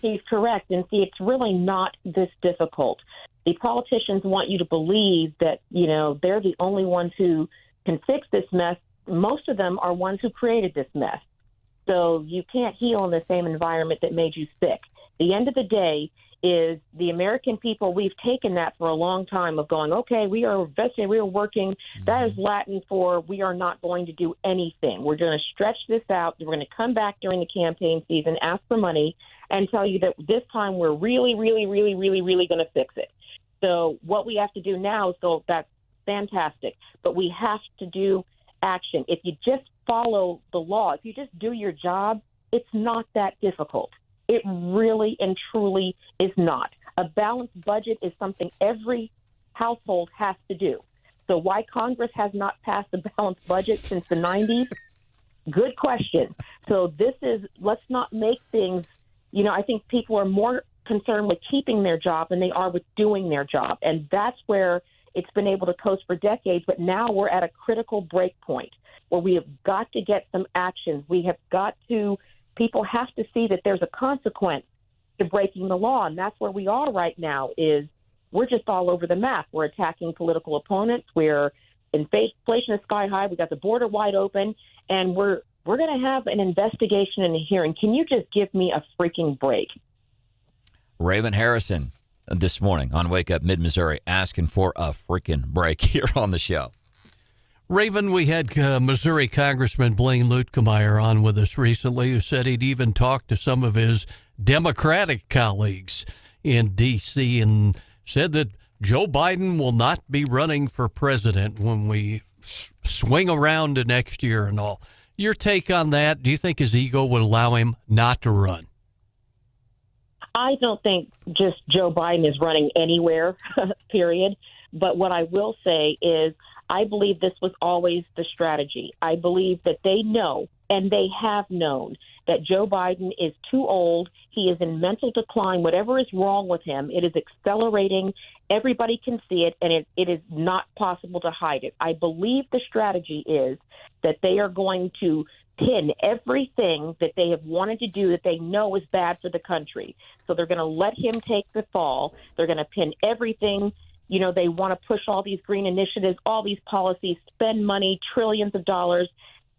Speaker 19: He's correct. And see, it's really not this difficult. The politicians want you to believe that, they're the only ones who can fix this mess. Most of them are ones who created this mess. So you can't heal in the same environment that made you sick. The end of the day is the American people, we've taken that for a long time of going, okay, we are investing, we are working. That is Latin for we are not going to do anything. We're going to stretch this out. We're going to come back during the campaign season, ask for money, and tell you that this time we're really, really, really, really, really going to fix it. So what we have to do now is go, that's fantastic, but we have to do action. If you just follow the law, if you just do your job, it's not that difficult. It really and truly is not. A balanced budget is something every household has to do. So why Congress has not passed a balanced budget since the 90s? Good question. So let's not make things, I think people are more concerned with keeping their job than they are with doing their job. And that's where it's been able to coast for decades, but now we're at a critical break point where we have got to get some actions. People have to see that there's a consequence to breaking the law, and that's where we are right now, is we're just all over the map. We're attacking political opponents. Inflation is sky high. We got the border wide open, and we're going to have an investigation and a hearing. Can you just give me a freaking break?
Speaker 5: Raven Harrison this morning on Wake Up Mid-Missouri asking for a freaking break here on the show.
Speaker 7: Raven, we had Missouri Congressman Blaine Luetkemeyer on with us recently, who said he'd even talked to some of his Democratic colleagues in D.C. and said that Joe Biden will not be running for president when we swing around to next year and all. Your take on that? Do you think his ego would allow him not to run?
Speaker 19: I don't think just Joe Biden is running anywhere, period. But what I will say is I believe this was always the strategy. I believe that they know, and they have known, that Joe Biden is too old. He is in mental decline. Whatever is wrong with him, it is accelerating. Everybody can see it, and it is not possible to hide it. I believe the strategy is that they are going to pin everything that they have wanted to do that they know is bad for the country. So they're going to let him take the fall. They're going to pin everything. They want to push all these green initiatives, all these policies, spend money, trillions of dollars,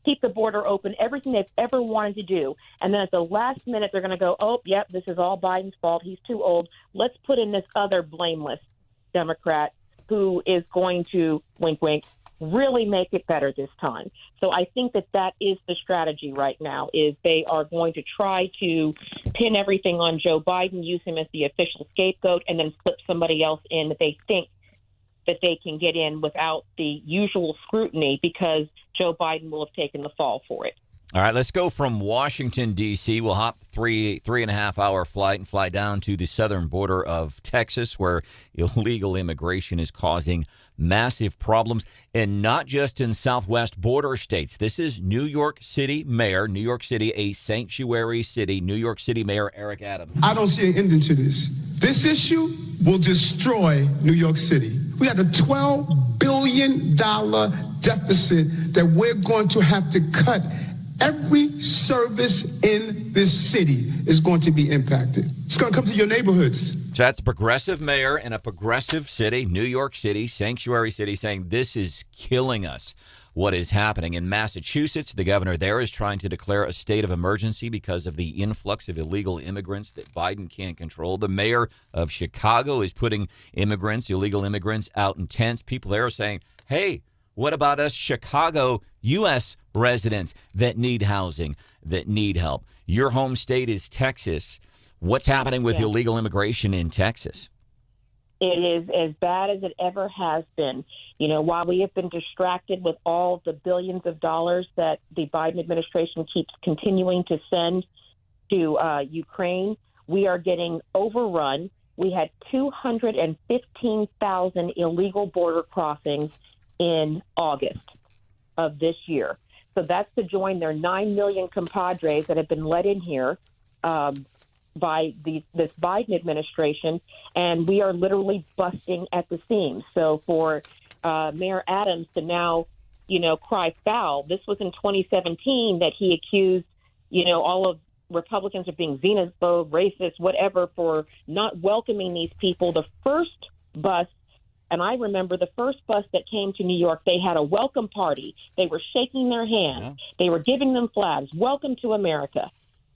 Speaker 19: keep the border open, everything they've ever wanted to do. And then at the last minute, they're going to go, oh, yep, this is all Biden's fault. He's too old. Let's put in this other blameless Democrat who is going to, wink, wink, really make it better this time. So I think that is the strategy right now, is they are going to try to pin everything on Joe Biden, use him as the official scapegoat, and then flip somebody else in that they think that they can get in without the usual scrutiny, because Joe Biden will have taken the fall for it.
Speaker 5: All right, let's go from Washington, D.C. We'll hop 3.5 hour flight and fly down to the southern border of Texas, where illegal immigration is causing massive problems, and not just in southwest border states. This is New York City Mayor, New York City, a sanctuary city, New York City Mayor Eric Adams.
Speaker 20: I don't see an ending to this. This issue will destroy New York City. We had a $12 billion deficit that we're going to have to cut. Every service in this city is going to be impacted. It's going to come to your neighborhoods.
Speaker 5: So that's a progressive mayor in a progressive city, New York City, sanctuary city, saying this is killing us. What is happening in Massachusetts? The governor there is trying to declare a state of emergency because of the influx of illegal immigrants that Biden can't control. The mayor of Chicago is putting illegal immigrants out in tents. People there are saying, hey, What about us Chicago, U.S. residents that need housing, that need help? Your home state is Texas. What's happening with illegal immigration in Texas?
Speaker 19: It is as bad as it ever has been. You know, while we have been distracted with all the billions of dollars that the Biden administration keeps continuing to send to Ukraine, we are getting overrun. We had 215,000 illegal border crossings in August of this year. So that's to join their 9 million compadres that have been let in here by this Biden administration, and we are literally busting at the seams. So for Mayor Adams to now, cry foul, this was in 2017 that he accused, all of Republicans of being xenophobe, racist, whatever, for not welcoming these people. The first bus, and I remember the first bus that came to New York, they had a welcome party. They were shaking their hands. Yeah. They were giving them flags. Welcome to America,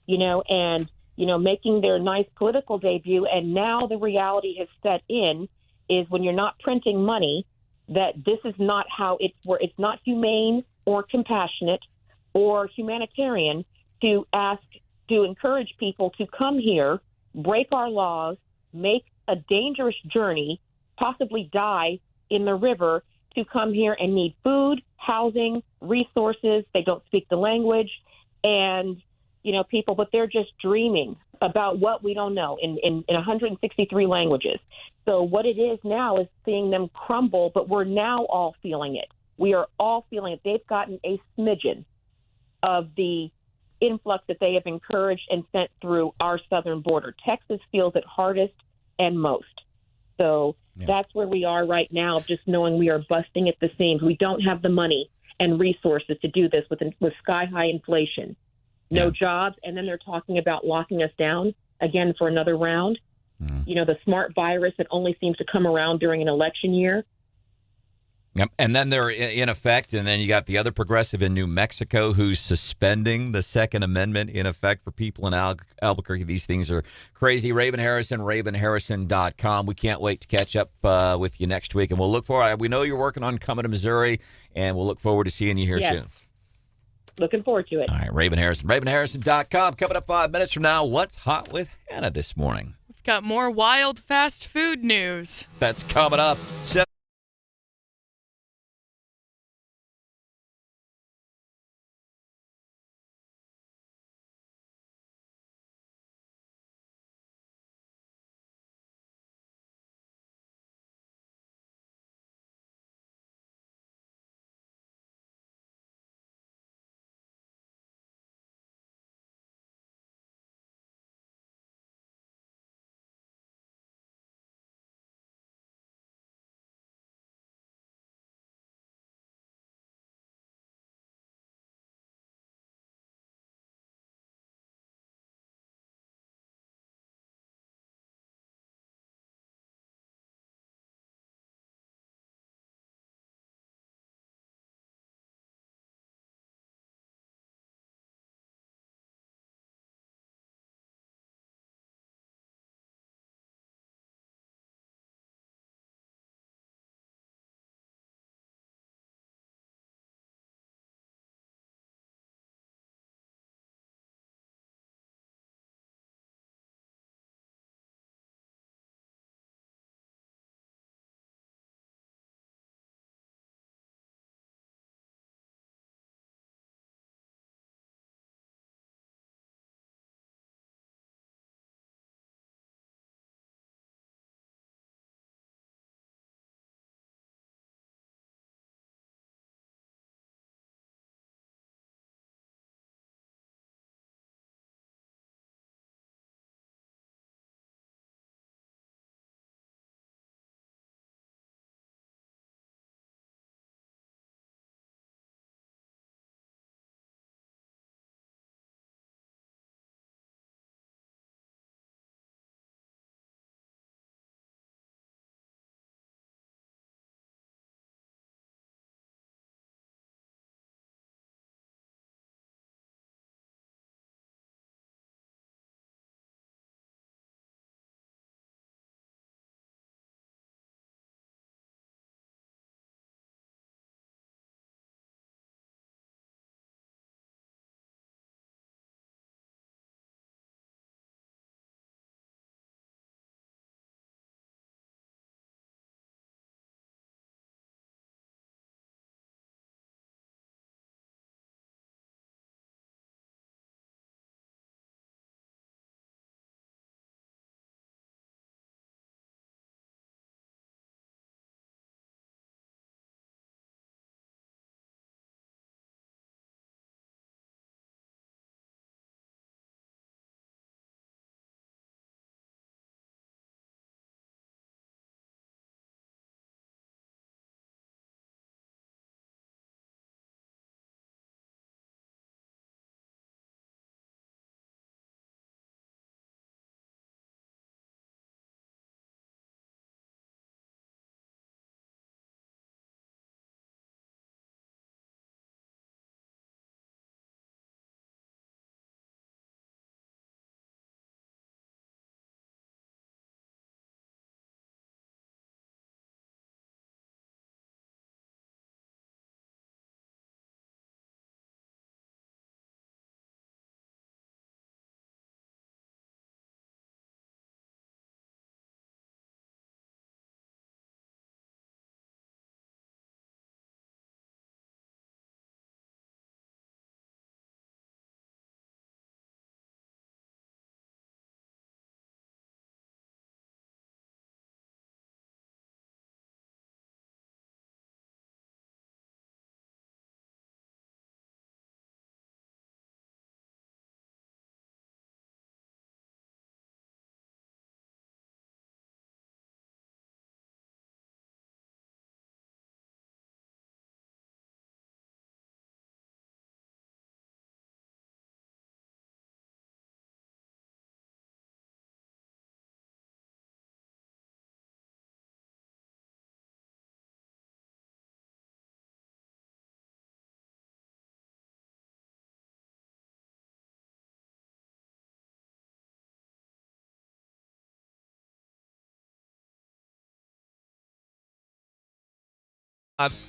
Speaker 19: and making their nice political debut. And now the reality has set in is when you're not printing money, that this is not how it's where it's not humane or compassionate or humanitarian to encourage people to come here, break our laws, make a dangerous journey, possibly die in the river to come here and need food, housing, resources. They don't speak the language. And people, but they're just dreaming about what we don't know in 163 languages. So what it is now is seeing them crumble, but we're now all feeling it. We are all feeling it. They've gotten a smidgen of the influx that they have encouraged and sent through our southern border. Texas feels it hardest and most. So that's where we are right now, just knowing we are busting at the seams. We don't have the money and resources to do this with sky-high inflation. No jobs, and then they're talking about locking us down again for another round. The smart virus that only seems to come around during an election year.
Speaker 5: Yep. And then they're in effect, and then you got the other progressive in New Mexico who's suspending the Second Amendment in effect for people in Albuquerque. These things are crazy. Raven Harrison, RavenHarrison.com. We can't wait to catch up with you next week, and we'll look forward. We know you're working on coming to Missouri, and we'll look forward to seeing you here soon.
Speaker 19: Looking forward to it.
Speaker 5: All right, Raven Harrison, RavenHarrison.com. Coming up 5 minutes from now, what's hot with Hannah this morning?
Speaker 6: We've got more wild fast food news.
Speaker 5: That's coming up.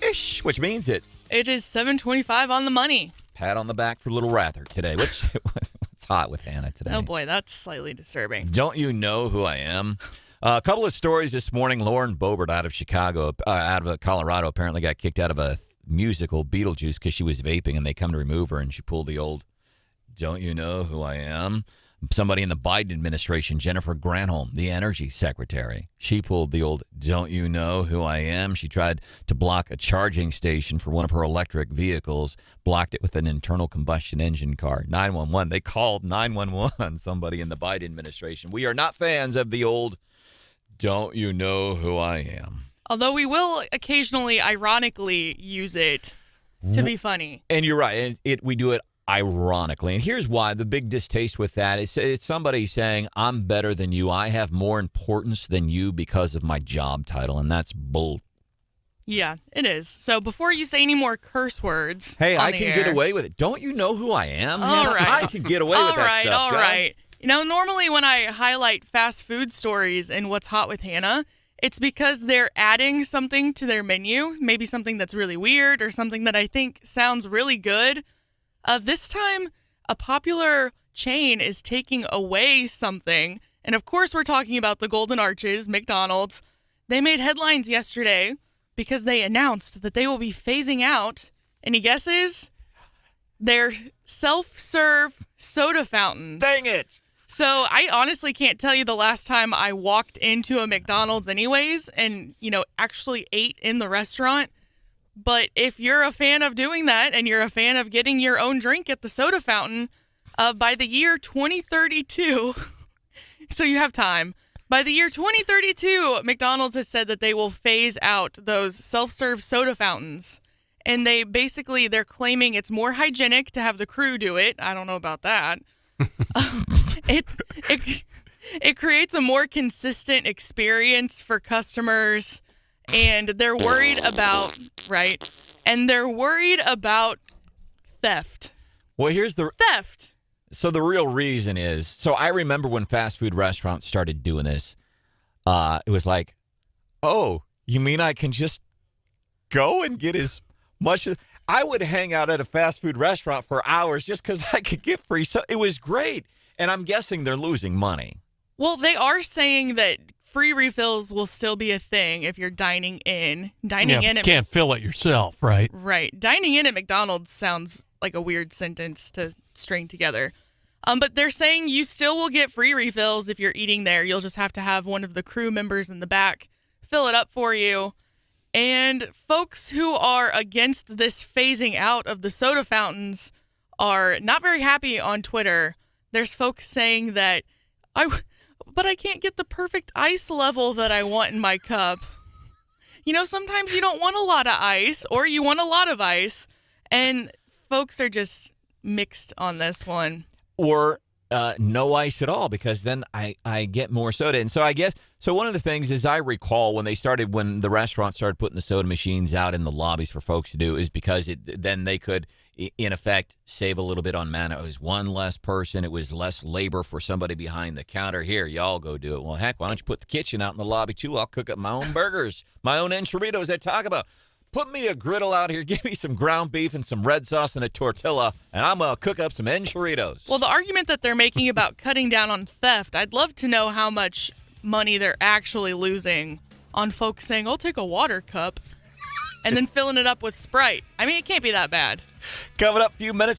Speaker 5: Ish, which means it's
Speaker 6: It is 7:25 on the money.
Speaker 5: pat on the back for little Rathert today. What's hot with Hannah today?
Speaker 6: Oh boy, that's slightly disturbing.
Speaker 5: Don't you know who I am? A couple of stories this morning. Lauren Boebert out of Colorado, apparently got kicked out of a musical, Beetlejuice, because she was vaping, and they come to remove her, and she pulled the old, don't you know who I am? Somebody in the Biden administration, Jennifer Granholm, the energy secretary, she pulled the old, don't you know who I am? She tried to block a charging station for one of her electric vehicles, blocked it with an internal combustion engine car. 911. They called 911 on somebody in the Biden administration. We are not fans of the old, don't you know who I am?
Speaker 6: Although we will occasionally, ironically, use it to be funny.
Speaker 5: And you're right. We do it ironically. And here's why. The big distaste with that is it's somebody saying, I'm better than you. I have more importance than you because of my job title. And that's bull.
Speaker 6: Yeah, it is. So before you say any more curse words,
Speaker 5: hey,
Speaker 6: on
Speaker 5: I
Speaker 6: the
Speaker 5: can
Speaker 6: air,
Speaker 5: get away with it. Don't you know who I am?
Speaker 6: All right.
Speaker 5: I can get away with that stuff.
Speaker 6: All right. You know, normally when I highlight fast food stories in What's Hot with Hannah, it's because they're adding something to their menu, maybe something that's really weird or something that I think sounds really good. This time, a popular chain is taking away something. And of course, we're talking about the Golden Arches, McDonald's. They made headlines yesterday because they announced that they will be phasing out, any guesses? Their self-serve soda fountains.
Speaker 5: Dang it!
Speaker 6: So I honestly can't tell you the last time I walked into a McDonald's anyways and, actually ate in the restaurant. But if you're a fan of doing that and you're a fan of getting your own drink at the soda fountain, by the year 2032, so you have time, by the year 2032, McDonald's has said that they will phase out those self-serve soda fountains. And they're claiming it's more hygienic to have the crew do it. I don't know about that. It creates a more consistent experience for customers. And they're worried about, and they're worried about theft.
Speaker 5: Well, here's the
Speaker 6: theft.
Speaker 5: So the real reason is, so I remember when fast food restaurants started doing this, it was like, oh, you mean I can just go and get as much as, I would hang out at a fast food restaurant for hours just because I could get free. So it was great. And I'm guessing they're losing money.
Speaker 6: Well, they are saying that free refills will still be a thing if you're dining in.
Speaker 7: You can't fill it yourself, right?
Speaker 6: Right. Dining in at McDonald's sounds like a weird sentence to string together. But they're saying you still will get free refills if you're eating there. You'll just have to have one of the crew members in the back fill it up for you. And folks who are against this phasing out of the soda fountains are not very happy on Twitter. There's folks saying that, but I can't get the perfect ice level that I want in my cup. Sometimes you don't want a lot of ice or you want a lot of ice. And folks are just mixed on this one.
Speaker 5: Or no ice at all, because then I get more soda. And so I guess, so one of the things is I recall when the restaurants started putting the soda machines out in the lobbies for folks to do is because then they could, in effect, save a little bit on manna. It was one less person. It was less labor for somebody behind the counter. Here, y'all go do it. Well, heck, why don't you put the kitchen out in the lobby, too? I'll cook up my own burgers, my own enchiladas at Taco Bell. Put me a griddle out here, give me some ground beef and some red sauce and a tortilla, and I'm going to cook up some enchiladas.
Speaker 6: Well, the argument that they're making about cutting down on theft, I'd love to know how much money they're actually losing on folks saying, I'll take a water cup, and then filling it up with Sprite. I mean, it can't be that bad.
Speaker 5: Coming up, a few minutes.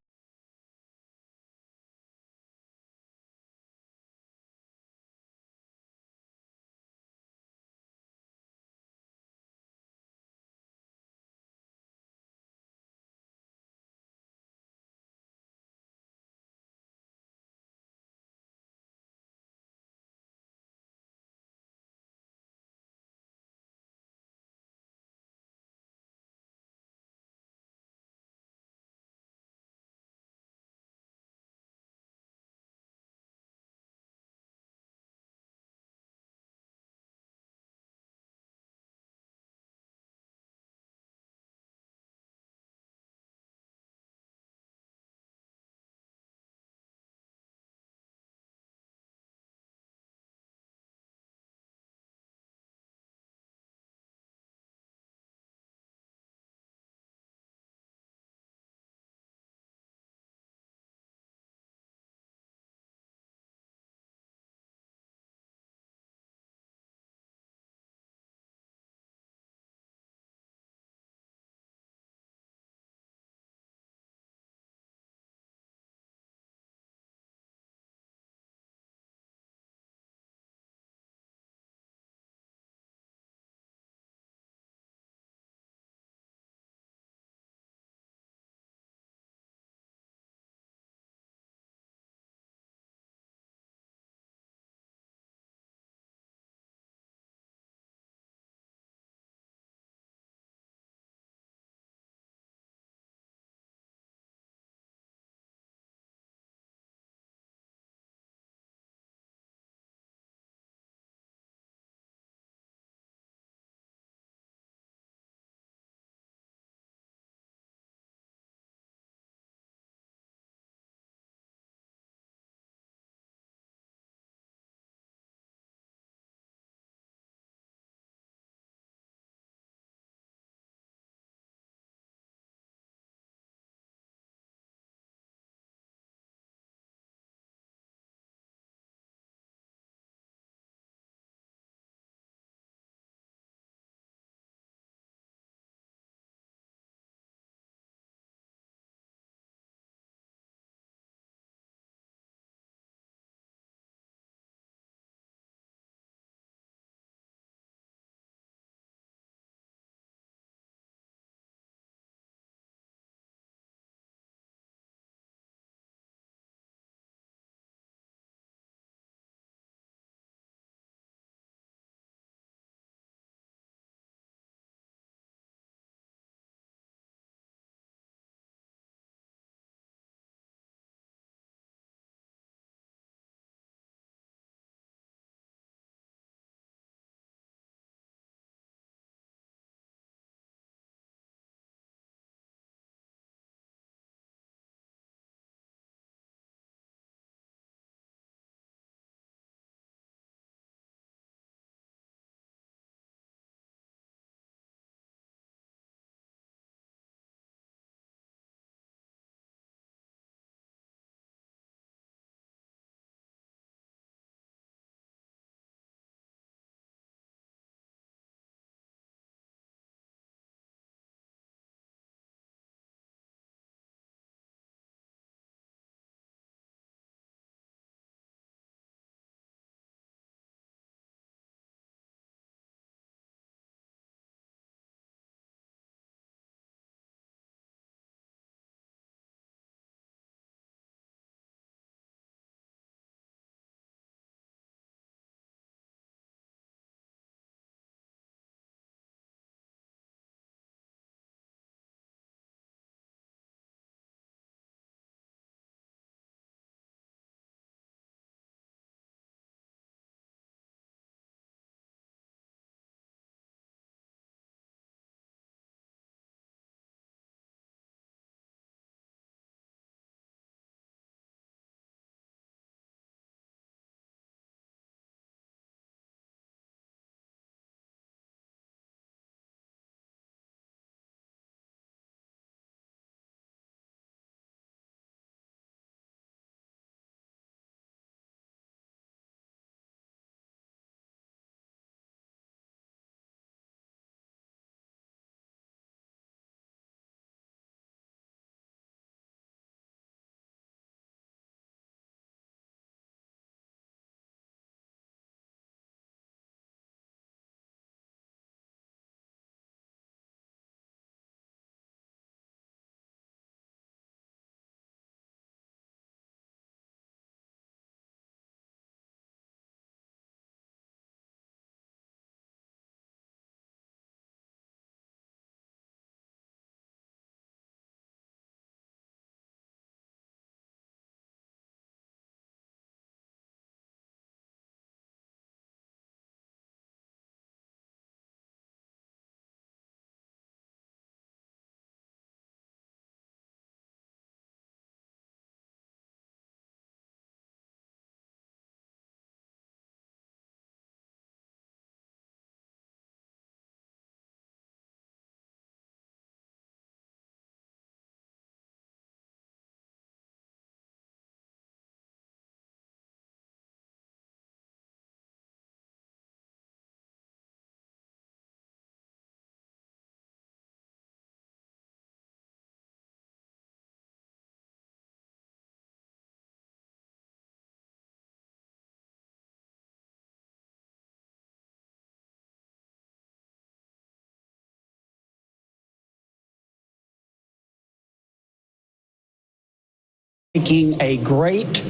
Speaker 15: Taking a Great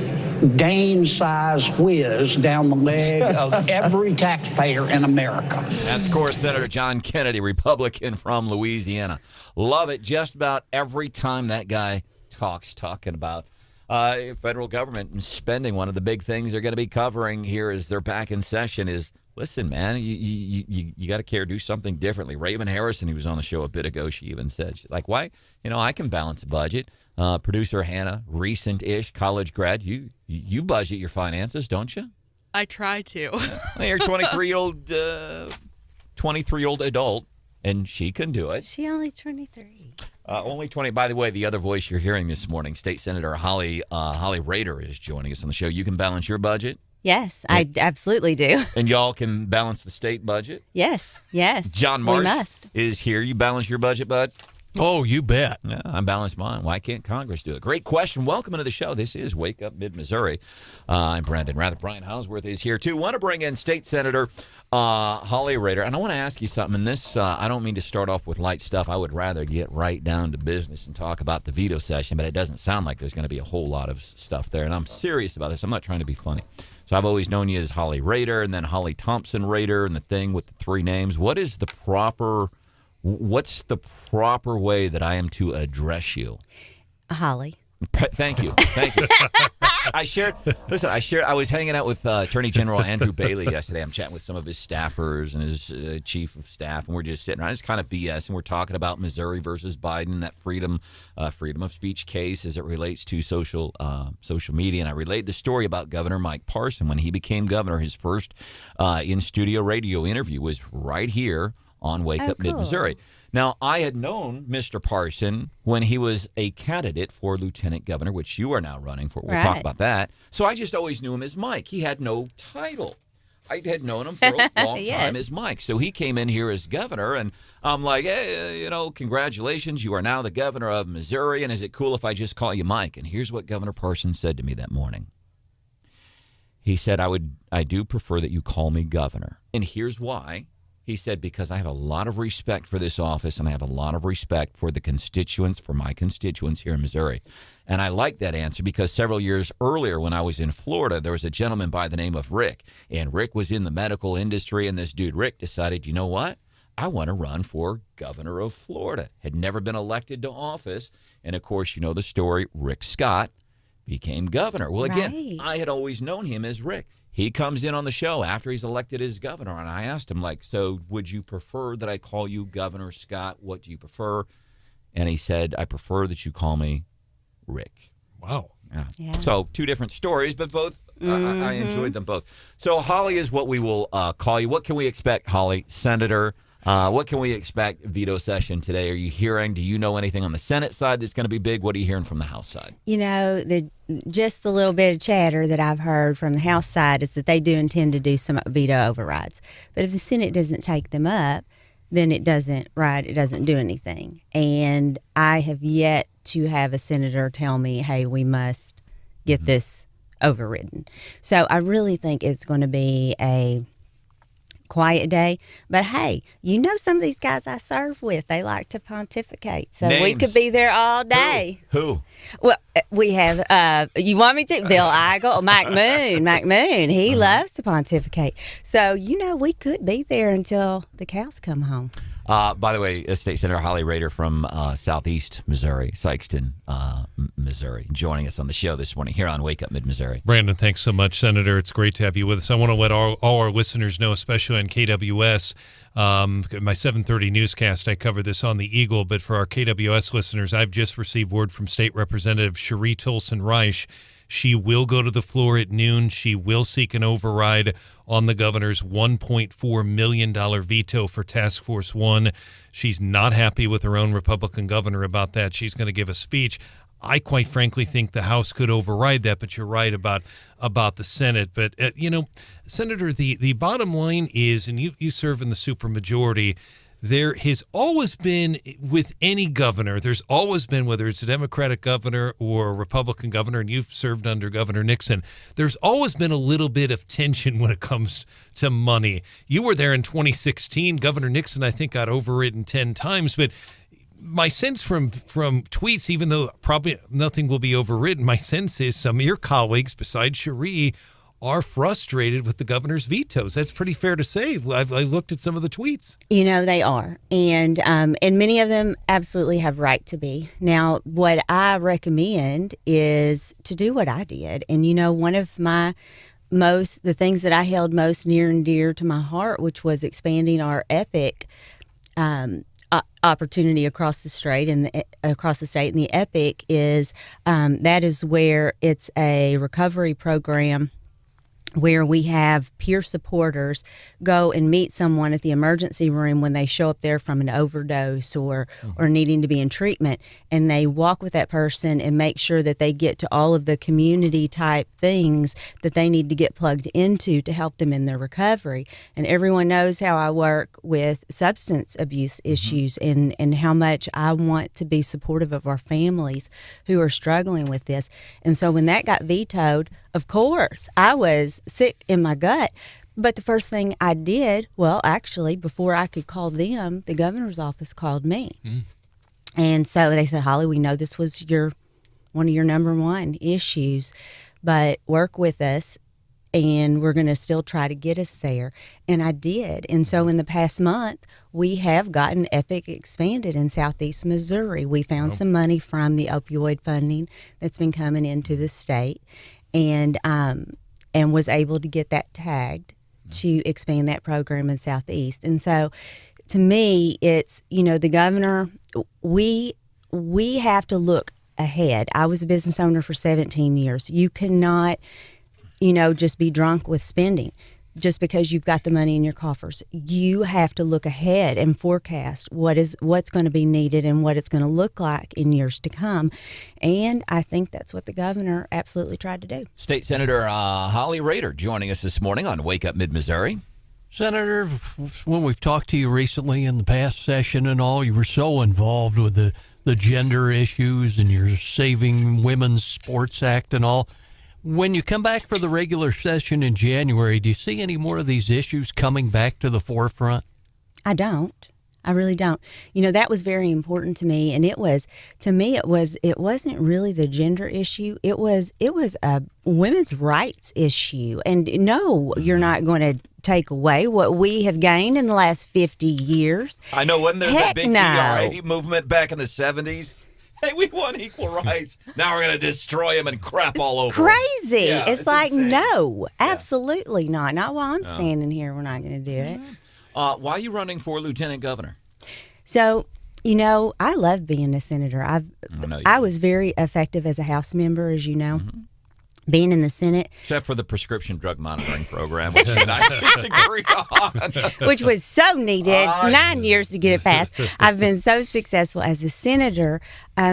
Speaker 15: Dane-sized whiz down the leg of every taxpayer in America.
Speaker 5: That's, of course, Senator John Kennedy, Republican from Louisiana. Love it just about every time that guy talking about federal government and spending. One of the big things they're going to be covering here as they're back in session is, listen, man, you got to care, do something differently. Raven Harrison, who was on the show a bit ago, she even said, she's like, why? I can balance a budget. Producer Hannah, recent-ish college grad, you budget your finances, don't you?
Speaker 6: I try to.
Speaker 5: Well, you're a 23-year-old adult, and she can do it.
Speaker 21: She only 23.
Speaker 5: Only 20. By the way, the other voice you're hearing this morning, State Senator Holly Rehder, is joining us on the show. You can balance your budget?
Speaker 21: Yes, I absolutely do.
Speaker 5: And y'all can balance the state budget?
Speaker 21: Yes.
Speaker 5: John Marsh
Speaker 21: we must.
Speaker 5: is here. You balance your budget, bud?
Speaker 7: Oh, you bet.
Speaker 5: Yeah, I balanced mine. Why can't Congress do it? Great question. Welcome into the show. This is Wake Up Mid-Missouri. I'm Branden Rathert. Brian Hausworth is here, too. Want to bring in State Senator Holly Rehder. And I want to ask you something. And this, I don't mean to start off with light stuff. I would rather get right down to business and talk about the veto session, but it doesn't sound like there's going to be a whole lot of stuff there. And I'm serious about this. I'm not trying to be funny. So I've always known you as Holly Rehder and then Holly Thompson Rehder and the thing with the three names. What's the proper way that I am to address you?
Speaker 21: Holly.
Speaker 5: Thank you. I was hanging out with Attorney General Andrew Bailey yesterday. I'm chatting with some of his staffers and his chief of staff, and we're just sitting around. It's kind of BS, and we're talking about Missouri versus Biden, that freedom of speech case as it relates to social media. And I relayed the story about Governor Mike Parson. When he became governor, his first in-studio radio interview was right here on Wake Up Mid-Missouri. Now, I had known Mr. Parson when he was a candidate for lieutenant governor, which you are now running for. We'll talk about that. So I just always knew him as Mike. He had no title. I had known him for a long time as Mike. So he came in here as governor, and I'm like, hey, congratulations. You are now the governor of Missouri, and is it cool if I just call you Mike? And here's what Governor Parson said to me that morning. He said, I do prefer that you call me governor. And here's why. He said, because I have a lot of respect for this office and I have a lot of respect for my constituents here in Missouri. And I like that answer because several years earlier when I was in Florida, there was a gentleman by the name of Rick. And Rick was in the medical industry, and this dude, Rick, decided, you know what? I want to run for governor of Florida. Had never been elected to office. And, of course, you know the story, Rick Scott became governor. Well, again, I had always known him as Rick. He comes in on the show after he's elected as governor, and I asked him, so would you prefer that I call you Governor Scott? What do you prefer? And he said, I prefer that you call me Rick.
Speaker 8: Wow.
Speaker 5: Yeah. So two different stories, but both, I enjoyed them both. So Holly is what we will call you. What can we expect, Holly? Senator, what can we expect veto session today? Do you know anything on the Senate side that's going to be big? What are you hearing from the House side?
Speaker 21: Just the little bit of chatter that I've heard from the House side is that they do intend to do some veto overrides. But if the Senate doesn't take them up, then it doesn't do anything. And I have yet to have a senator tell me, hey, we must get this overridden. So I really think it's going to be a quiet day. But hey, some of these guys I serve with, they like to pontificate. So we could be there all day.
Speaker 5: Who?
Speaker 21: Well, we have, you want me to? Bill Eigel, Mike Moon. He loves to pontificate. So, we could be there until the cows come home.
Speaker 5: By the way, State Senator Holly Rehder from Southeast Missouri, Sikeston, Missouri, joining us on the show this morning here on Wake Up Mid-Missouri.
Speaker 8: Branden, thanks so much, Senator. It's great to have you with us. I want to let all our listeners know, especially on KWS, my 7:30 newscast, I cover this on the Eagle, but for our KWS listeners, I've just received word from State Representative Cherie Tolson-Reich. She will go to the floor at noon. She will seek an override on the governor's $1.4 million veto for Task Force 1. She's not happy with her own Republican governor about that. She's going to give a speech. I quite frankly think the House could override that, but you're right about the Senate. But, Senator, the bottom line is, and you serve in the supermajority, there has always been, with any governor, there's always been, whether it's a Democratic governor or a Republican governor, and you've served under Governor Nixon, there's always been a little bit of tension when it comes to money. You were there in 2016. Governor Nixon, I think, got overridden 10 times, but my sense from tweets, even though probably nothing will be overridden, my sense is some of your colleagues, besides Cherie, are frustrated with the governor's vetoes. That's pretty fair to say. I looked at some of the tweets.
Speaker 21: They are, and many of them absolutely have right to be. Now, what I recommend is to do what I did, and one of the things that I held most near and dear to my heart, which was expanding our EPIC opportunity across the state, and the EPIC is that is where it's a recovery program where we have peer supporters go and meet someone at the emergency room when they show up there from an overdose or needing to be in treatment, and they walk with that person and make sure that they get to all of the community type things that they need to get plugged into to help them in their recovery. And everyone knows how I work with substance abuse issues and how much I want to be supportive of our families who are struggling with this. And so when that got vetoed, of course, I was sick in my gut. But the first thing I did, actually, before I could call them, the governor's office called me. And so they said, Holly, we know this was one of your number one issues, but work with us and we're going to still try to get us there. And I did. And so in the past month, we have gotten EPIC expanded in Southeast Missouri. We found some money from the opioid funding that's been coming into the state, and was able to get that tagged to expand that program in Southeast. And so to me, it's, the governor, we have to look ahead. I was a business owner for 17 years. You cannot, just be drunk with spending just because you've got the money in your coffers. You have to look ahead and forecast what's going to be needed and what it's going to look like in years to come. And I think that's what the governor absolutely tried to do.
Speaker 5: State Senator Holly Rehder joining us this morning on Wake Up Mid-Missouri.
Speaker 7: Senator, when we've talked to you recently in the past session and all, you were so involved with the gender issues and your Saving Women's Sports Act and all. When you come back for the regular session in January, do you see any more of these issues coming back to the forefront?
Speaker 21: I don't. I really don't. That was very important to me, and it wasn't really the gender issue. It was a women's rights issue. And no, you're not going to take away what we have gained in the last 50 years.
Speaker 5: I know, wasn't there
Speaker 21: Heck
Speaker 5: the big ERA movement back in the 70s? Hey, we won equal rights. Now we're going to destroy them and crap all over
Speaker 21: crazy.
Speaker 5: Yeah,
Speaker 21: it's like,
Speaker 5: insane.
Speaker 21: No, absolutely not. Not while I'm standing here. We're not going to do it.
Speaker 5: Why are you running for lieutenant governor?
Speaker 21: So, I love being a senator. I was very effective as a House member, as you know. Being in the Senate.
Speaker 5: Except for the prescription drug monitoring program, which you and I disagree on.
Speaker 21: Which was so needed. 9 years to get it passed. I've been so successful as a senator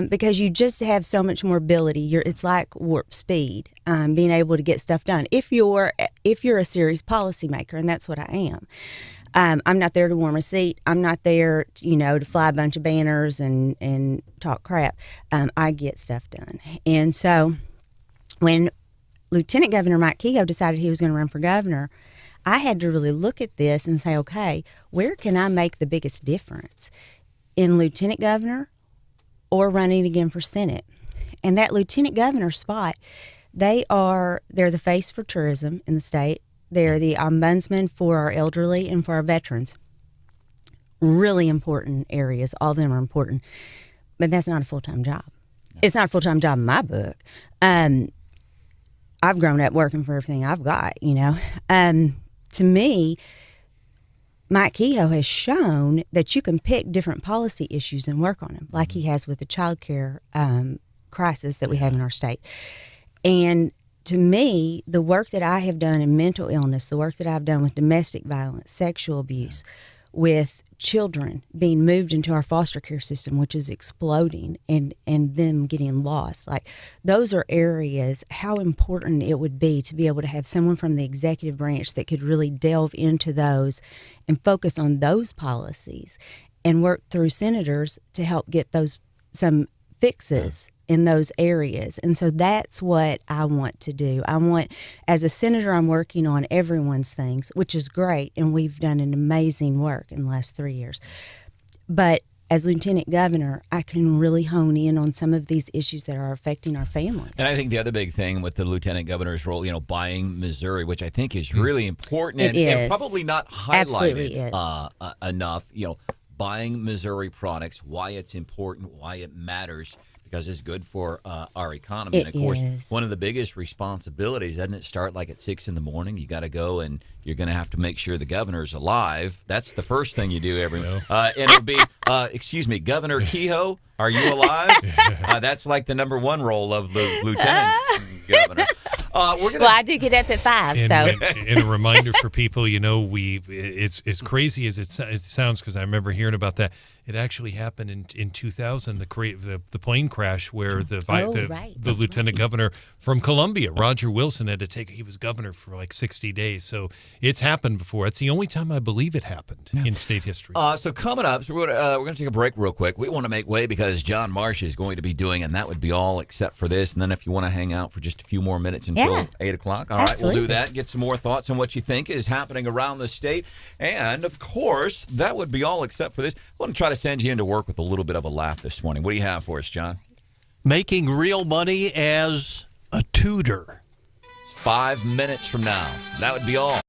Speaker 21: because you just have so much more ability. It's like warp speed, being able to get stuff done. If you're a serious policymaker, and that's what I am. I'm not there to warm a seat. I'm not there, to fly a bunch of banners and talk crap. I get stuff done. And so when Lieutenant Governor Mike Kehoe decided he was going to run for governor, I had to really look at this and say, okay, where can I make the biggest difference? In lieutenant governor or running again for Senate? And that lieutenant governor spot, they're the face for tourism in the state. They're the ombudsman for our elderly and for our veterans. Really important areas. All of them are important. But that's not a full-time job. It's not a full-time job in my book. I've grown up working for everything I've got, To me, Mike Kehoe has shown that you can pick different policy issues and work on them, like he has with the child care crisis that we have in our state. And to me, the work that I have done in mental illness, the work that I've done with domestic violence, sexual abuse, with children being moved into our foster care system, which is exploding, and them getting lost. Like, those are areas, how important it would be to be able to have someone from the executive branch that could really delve into those and focus on those policies and work through senators to help get some fixes in those areas. And so that's what I want to do. As a senator, I'm working on everyone's things, which is great. And we've done an amazing work in the last 3 years. But as lieutenant governor, I can really hone in on some of these issues that are affecting our families.
Speaker 5: And I think the other big thing with the lieutenant governor's role, buying Missouri, which I think is really important and probably not highlighted enough, buying Missouri products, why it's important, why it matters, because it's good for our economy. And, of course, one of the biggest responsibilities, doesn't it start like at 6 in the morning? You got to go and you're going to have to make sure the governor's alive. That's the first thing you do and it'll be, excuse me, Governor Kehoe, are you alive? That's like the number one role of the lieutenant governor.
Speaker 21: I do get up at 5.
Speaker 8: And a reminder for people, it's as crazy as it sounds, because I remember hearing about that. It actually happened in 2000, the plane crash where the lieutenant governor from Columbia, Roger Wilson, he was governor for like 60 days. So it's happened before. It's the only time I believe it happened in state history.
Speaker 5: So coming up, we're going to take a break real quick. We want to make way because John Marsh is going to be doing, and that would be all except for this. And then if you want to hang out for just a few more minutes until 8 o'clock, all right, we'll do that. Get some more thoughts on what you think is happening around the state. And, of course, that would be all except for this. I want to try to send you into work with a little bit of a laugh this morning. What do you have for us, John?
Speaker 7: Making real money as a tutor.
Speaker 5: 5 minutes from now. That would be all.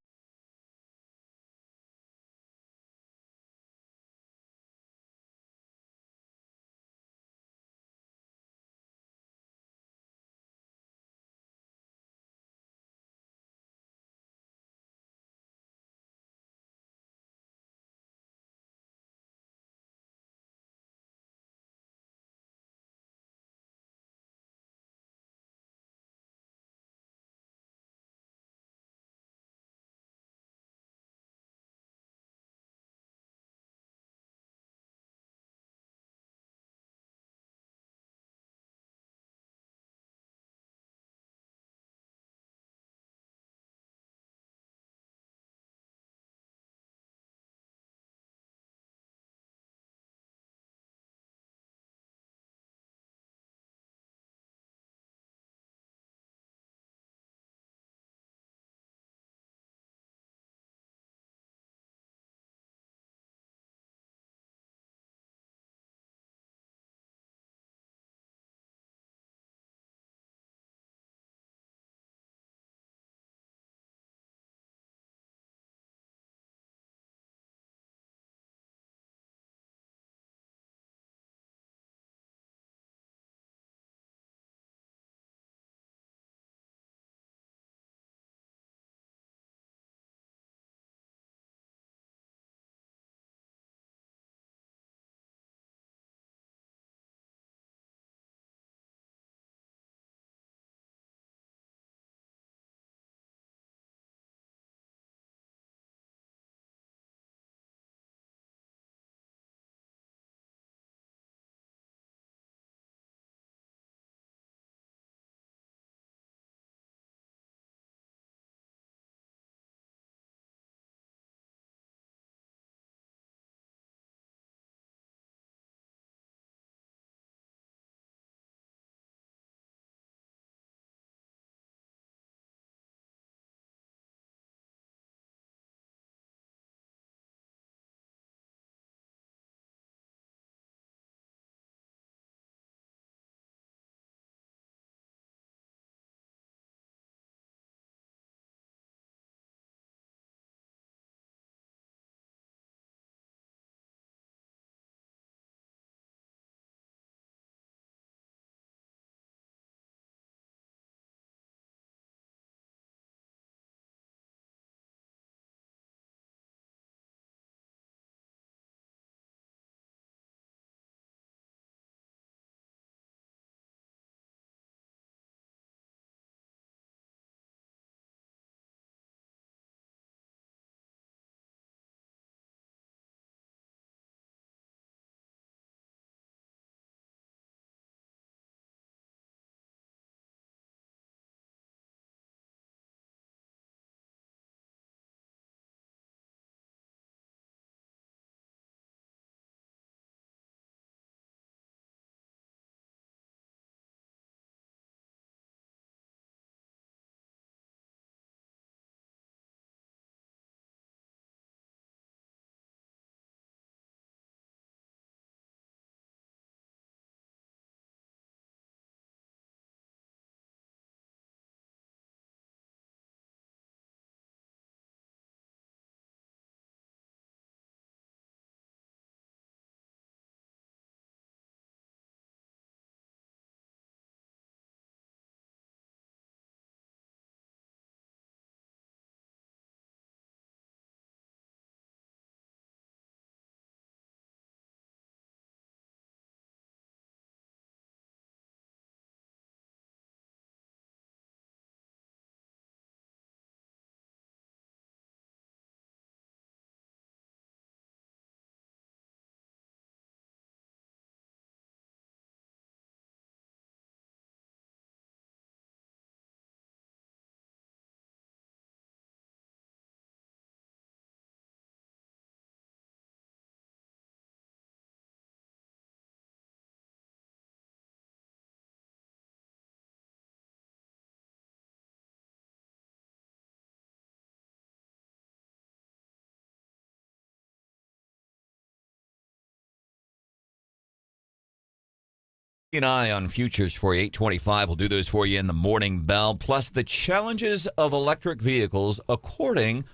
Speaker 5: An eye on futures for you. 825. We'll do those for you in the morning bell. Plus the challenges of electric vehicles according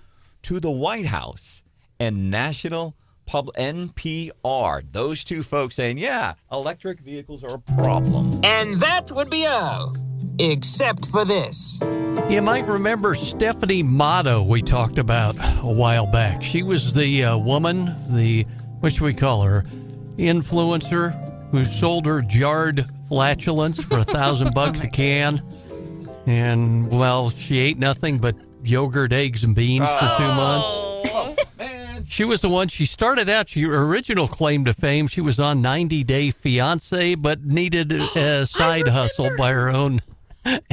Speaker 5: to the White House and National NPR. Those two folks saying, yeah, electric vehicles are a problem.
Speaker 3: And that would be all, except for this.
Speaker 7: You might remember Stephanie Motto we talked about a while back. She was the woman, what should we call her, influencer who sold her jarred flatulence for $1,000 a can. And, well, she ate nothing but yogurt, eggs, and beans for 2 months.
Speaker 5: Man.
Speaker 7: She was the one, she started out, her original claim to fame, she was on 90 Day Fiance, but needed a side hustle by her own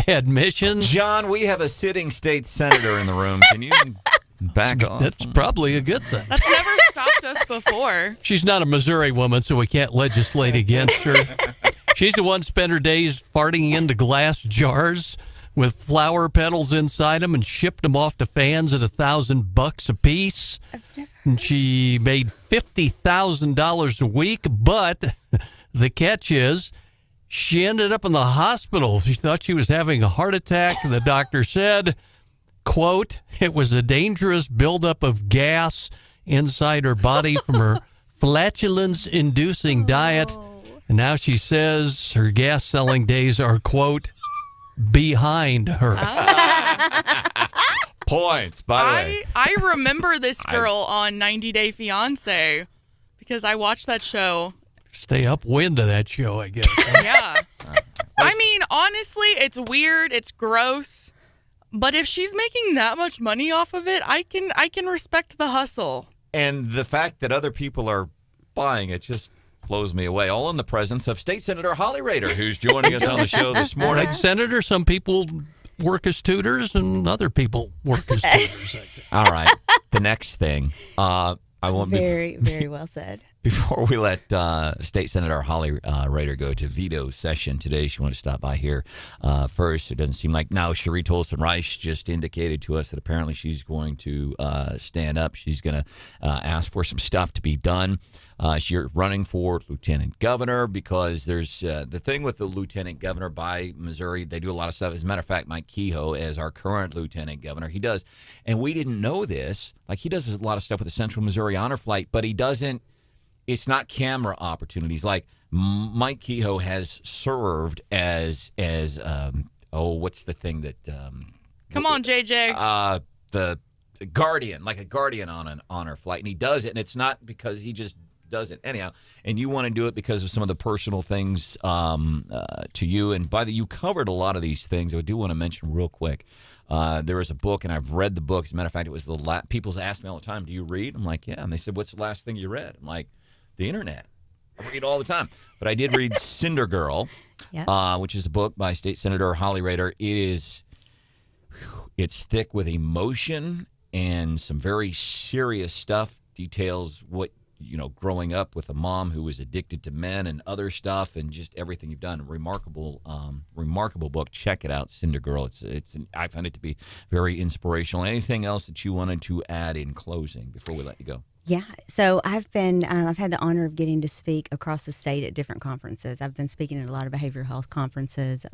Speaker 7: admission.
Speaker 5: John, we have a sitting state senator in the room. Can you back off?
Speaker 7: That's probably a good thing.
Speaker 6: That's never stopped us before.
Speaker 7: She's not a Missouri woman, so we can't legislate against her. She's the one spent her days farting into glass jars with flower petals inside them and shipped them off to fans at $1,000 a piece. And she made $50,000 a week, but the catch is she ended up in the hospital. She thought she was having a heart attack. The doctor said, quote, it was a dangerous buildup of gas inside her body from her flatulence-inducing diet. And now she says her gas-selling days are, quote, behind her.
Speaker 5: Points, by the way.
Speaker 6: I remember this girl on 90 Day Fiance because I watched that show.
Speaker 7: Stay upwind of that show, I guess.
Speaker 6: Yeah. I mean, honestly, it's weird. It's gross. But if she's making that much money off of it, I can respect the hustle.
Speaker 5: And the fact that other people are buying it just blows me away. All in the presence of State Senator Holly Rehder, who's joining us on the show this morning.
Speaker 7: Right, Senator, some people work as tutors and other people work as tutors.
Speaker 5: All right. The next thing, I won't
Speaker 21: very well said.
Speaker 5: Before we let State Senator Holly Rehder go to veto session today, she wanted to stop by here first. It doesn't seem like now. Cherie Tolson-Rice just indicated to us that apparently she's going to stand up. She's going to ask for some stuff to be done. She's running for lieutenant governor because there's the thing with the lieutenant governor by Missouri. They do a lot of stuff. As a matter of fact, Mike Kehoe, as our current lieutenant governor, he does, and we didn't know this. Like he does a lot of stuff with the Central Missouri Honor Flight, but he doesn't. It's not camera opportunities. Like Mike Kehoe has served as what's the thing that?
Speaker 6: Come on, JJ.
Speaker 5: The guardian, like a guardian on an honor flight, and he does it, and it's not because he just does it anyhow. And you want to do it because of some of the personal things to you. And you covered a lot of these things. I do want to mention real quick. There was a book, and I've read the book. As a matter of fact, it was people ask me all the time, "Do you read?" I'm like, "Yeah." And they said, "What's the last thing you read?" I'm like, "The internet." I read all the time. But I did read Cinder Girl, which is a book by State Senator Holly Rehder. It's thick with emotion and some very serious stuff. Details what growing up with a mom who was addicted to men and other stuff, and just everything you've done. Remarkable book. Check it out, Cinder Girl. I find it to be very inspirational. Anything else that you wanted to add in closing before we let you go?
Speaker 21: Yeah, so I've had the honor of getting to speak across the state at different conferences. I've been speaking at a lot of behavioral health conferences.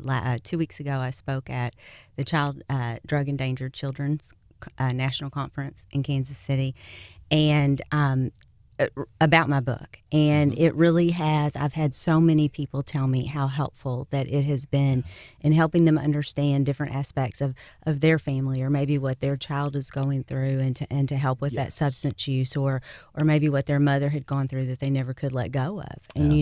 Speaker 21: 2 weeks ago, I spoke at the Child Drug Endangered Children's National Conference in Kansas City, and about my book. And it really has. I've had so many people tell me how helpful that it has been in helping them understand different aspects of their family, or maybe what their child is going through, and to help with that substance use, or maybe what their mother had gone through that they never could let go of. And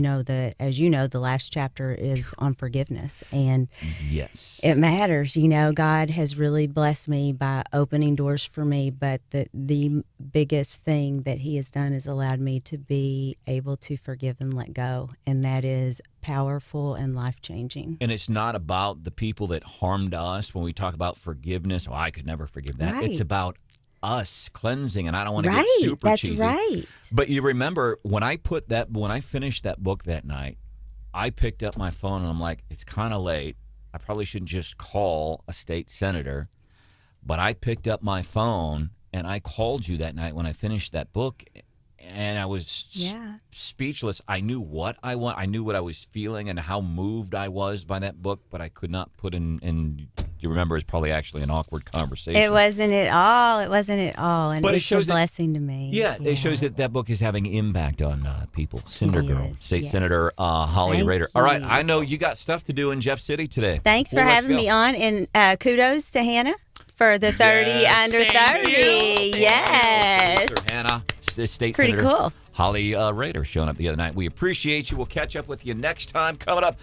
Speaker 21: as you know, the last chapter is on forgiveness, and
Speaker 5: yes,
Speaker 21: it matters. God has really blessed me by opening doors for me, but the biggest thing that He has done is allowed me to be able to forgive and let go, and that is powerful and life-changing.
Speaker 5: And it's not about the people that harmed us. When we talk about forgiveness, I could never forgive that.
Speaker 21: Right.
Speaker 5: It's about us cleansing, and I don't want to
Speaker 21: right.
Speaker 5: get super
Speaker 21: That's
Speaker 5: cheesy.
Speaker 21: Right.
Speaker 5: But you remember when I finished that book that night, I picked up my phone and I'm like, it's kind of late. I probably shouldn't just call a state senator, but I picked up my phone and I called you that night when I finished that book. and I was speechless. I knew what I want. I knew what I was feeling and how moved I was by that book, but I could not put in. You remember, it's probably actually an awkward conversation.
Speaker 21: It wasn't at all. It wasn't at all, and
Speaker 5: But
Speaker 21: it's a blessing to me.
Speaker 5: Yeah, it shows that book is having impact on people. Cinder Girl, State Senator Holly Rehder. All right, I know you got stuff to do in Jeff City today.
Speaker 21: Thanks for having me on, and kudos to Hannah for the 30 under 30. Yes.
Speaker 5: Hannah, State
Speaker 21: Pretty
Speaker 5: Senator
Speaker 21: cool.
Speaker 5: Holly Rehder showing up the other night. We appreciate you. We'll catch up with you next time. Coming up.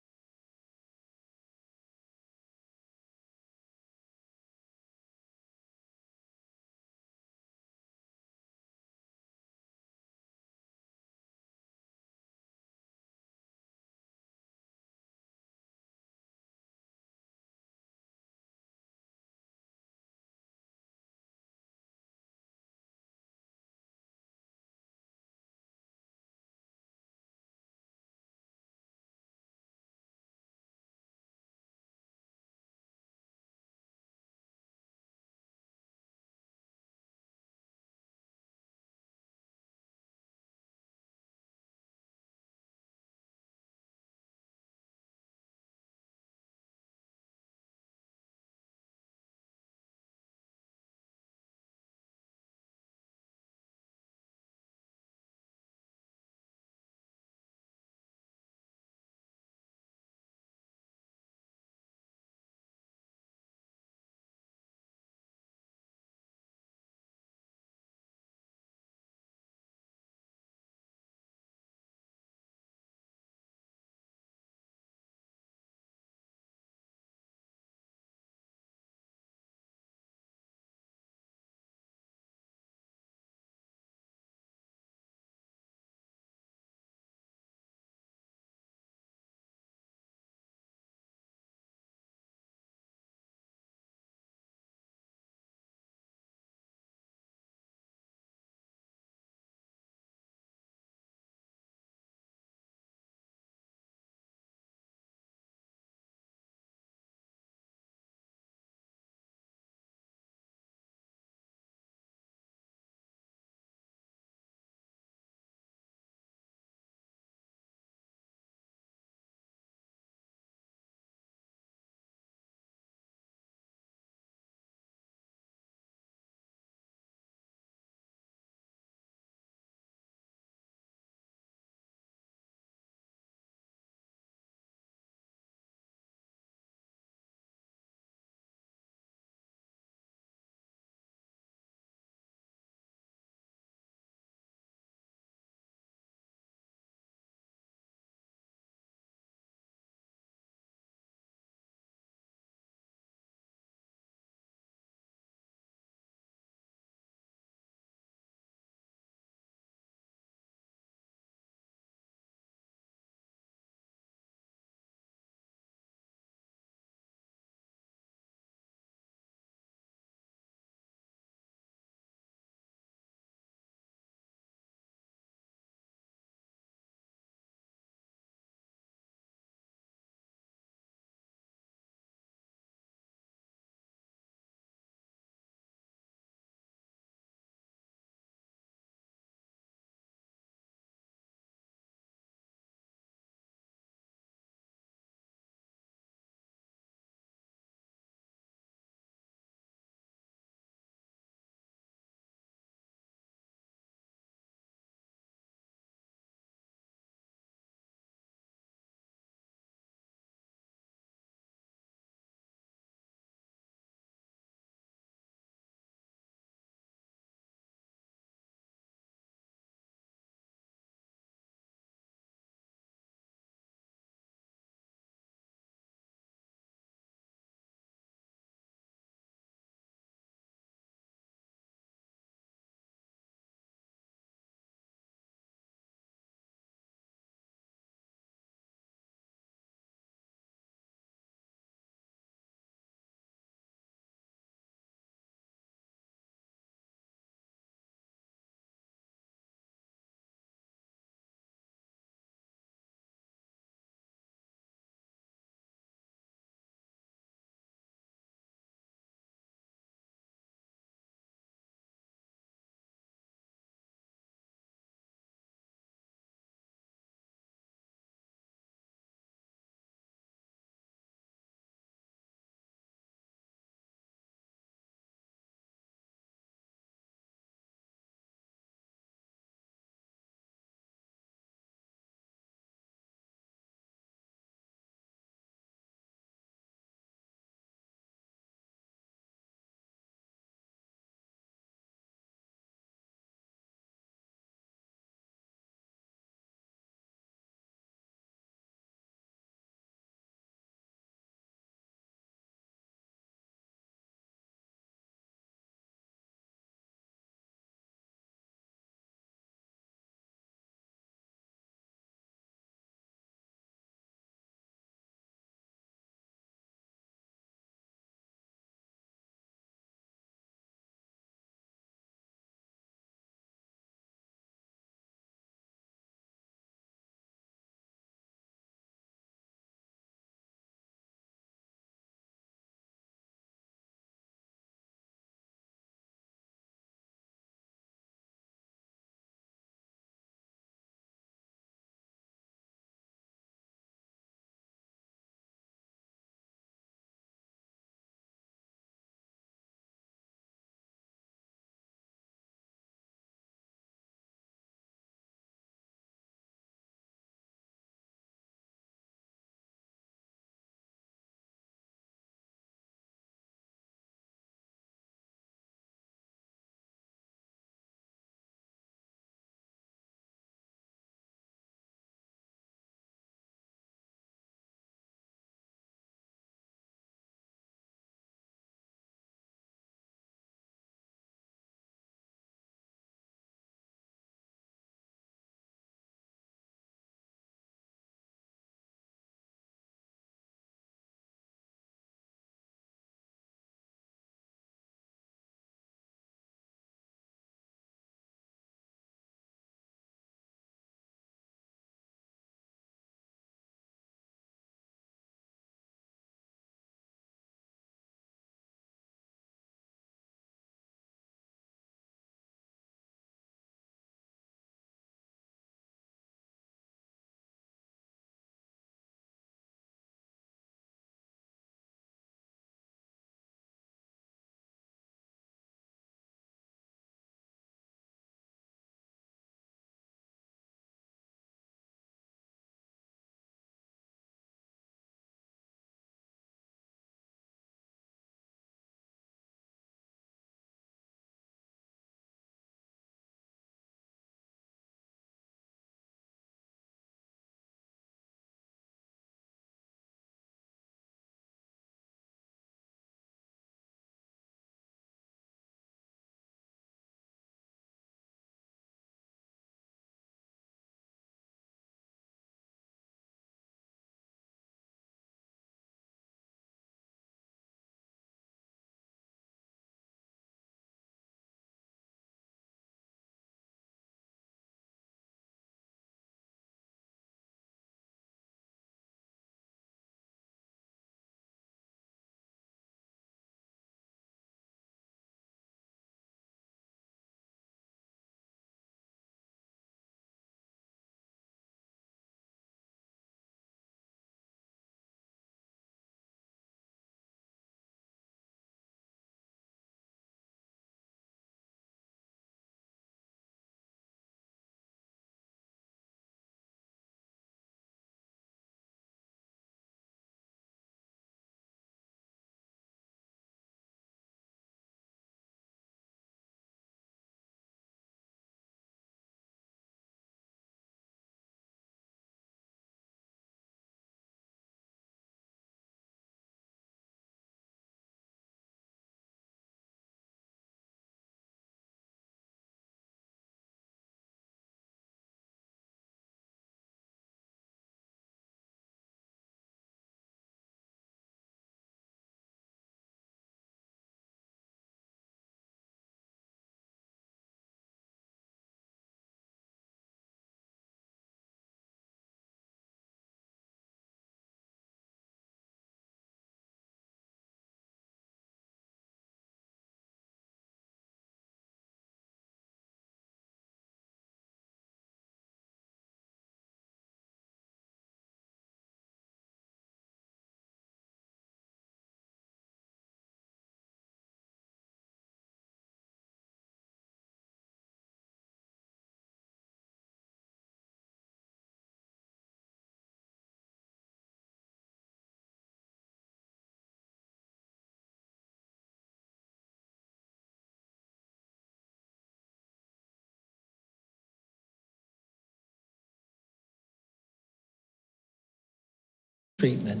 Speaker 4: treatment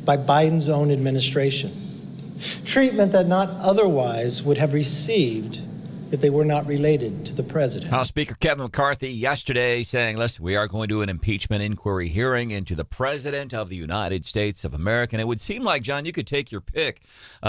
Speaker 4: by Biden's own administration. Treatment that not otherwise would have received if they were not related to the president.
Speaker 5: House Speaker Kevin McCarthy yesterday saying, listen, we are going to do an impeachment inquiry hearing into the president of the United States of America. And it would seem like, John, you could take your pick.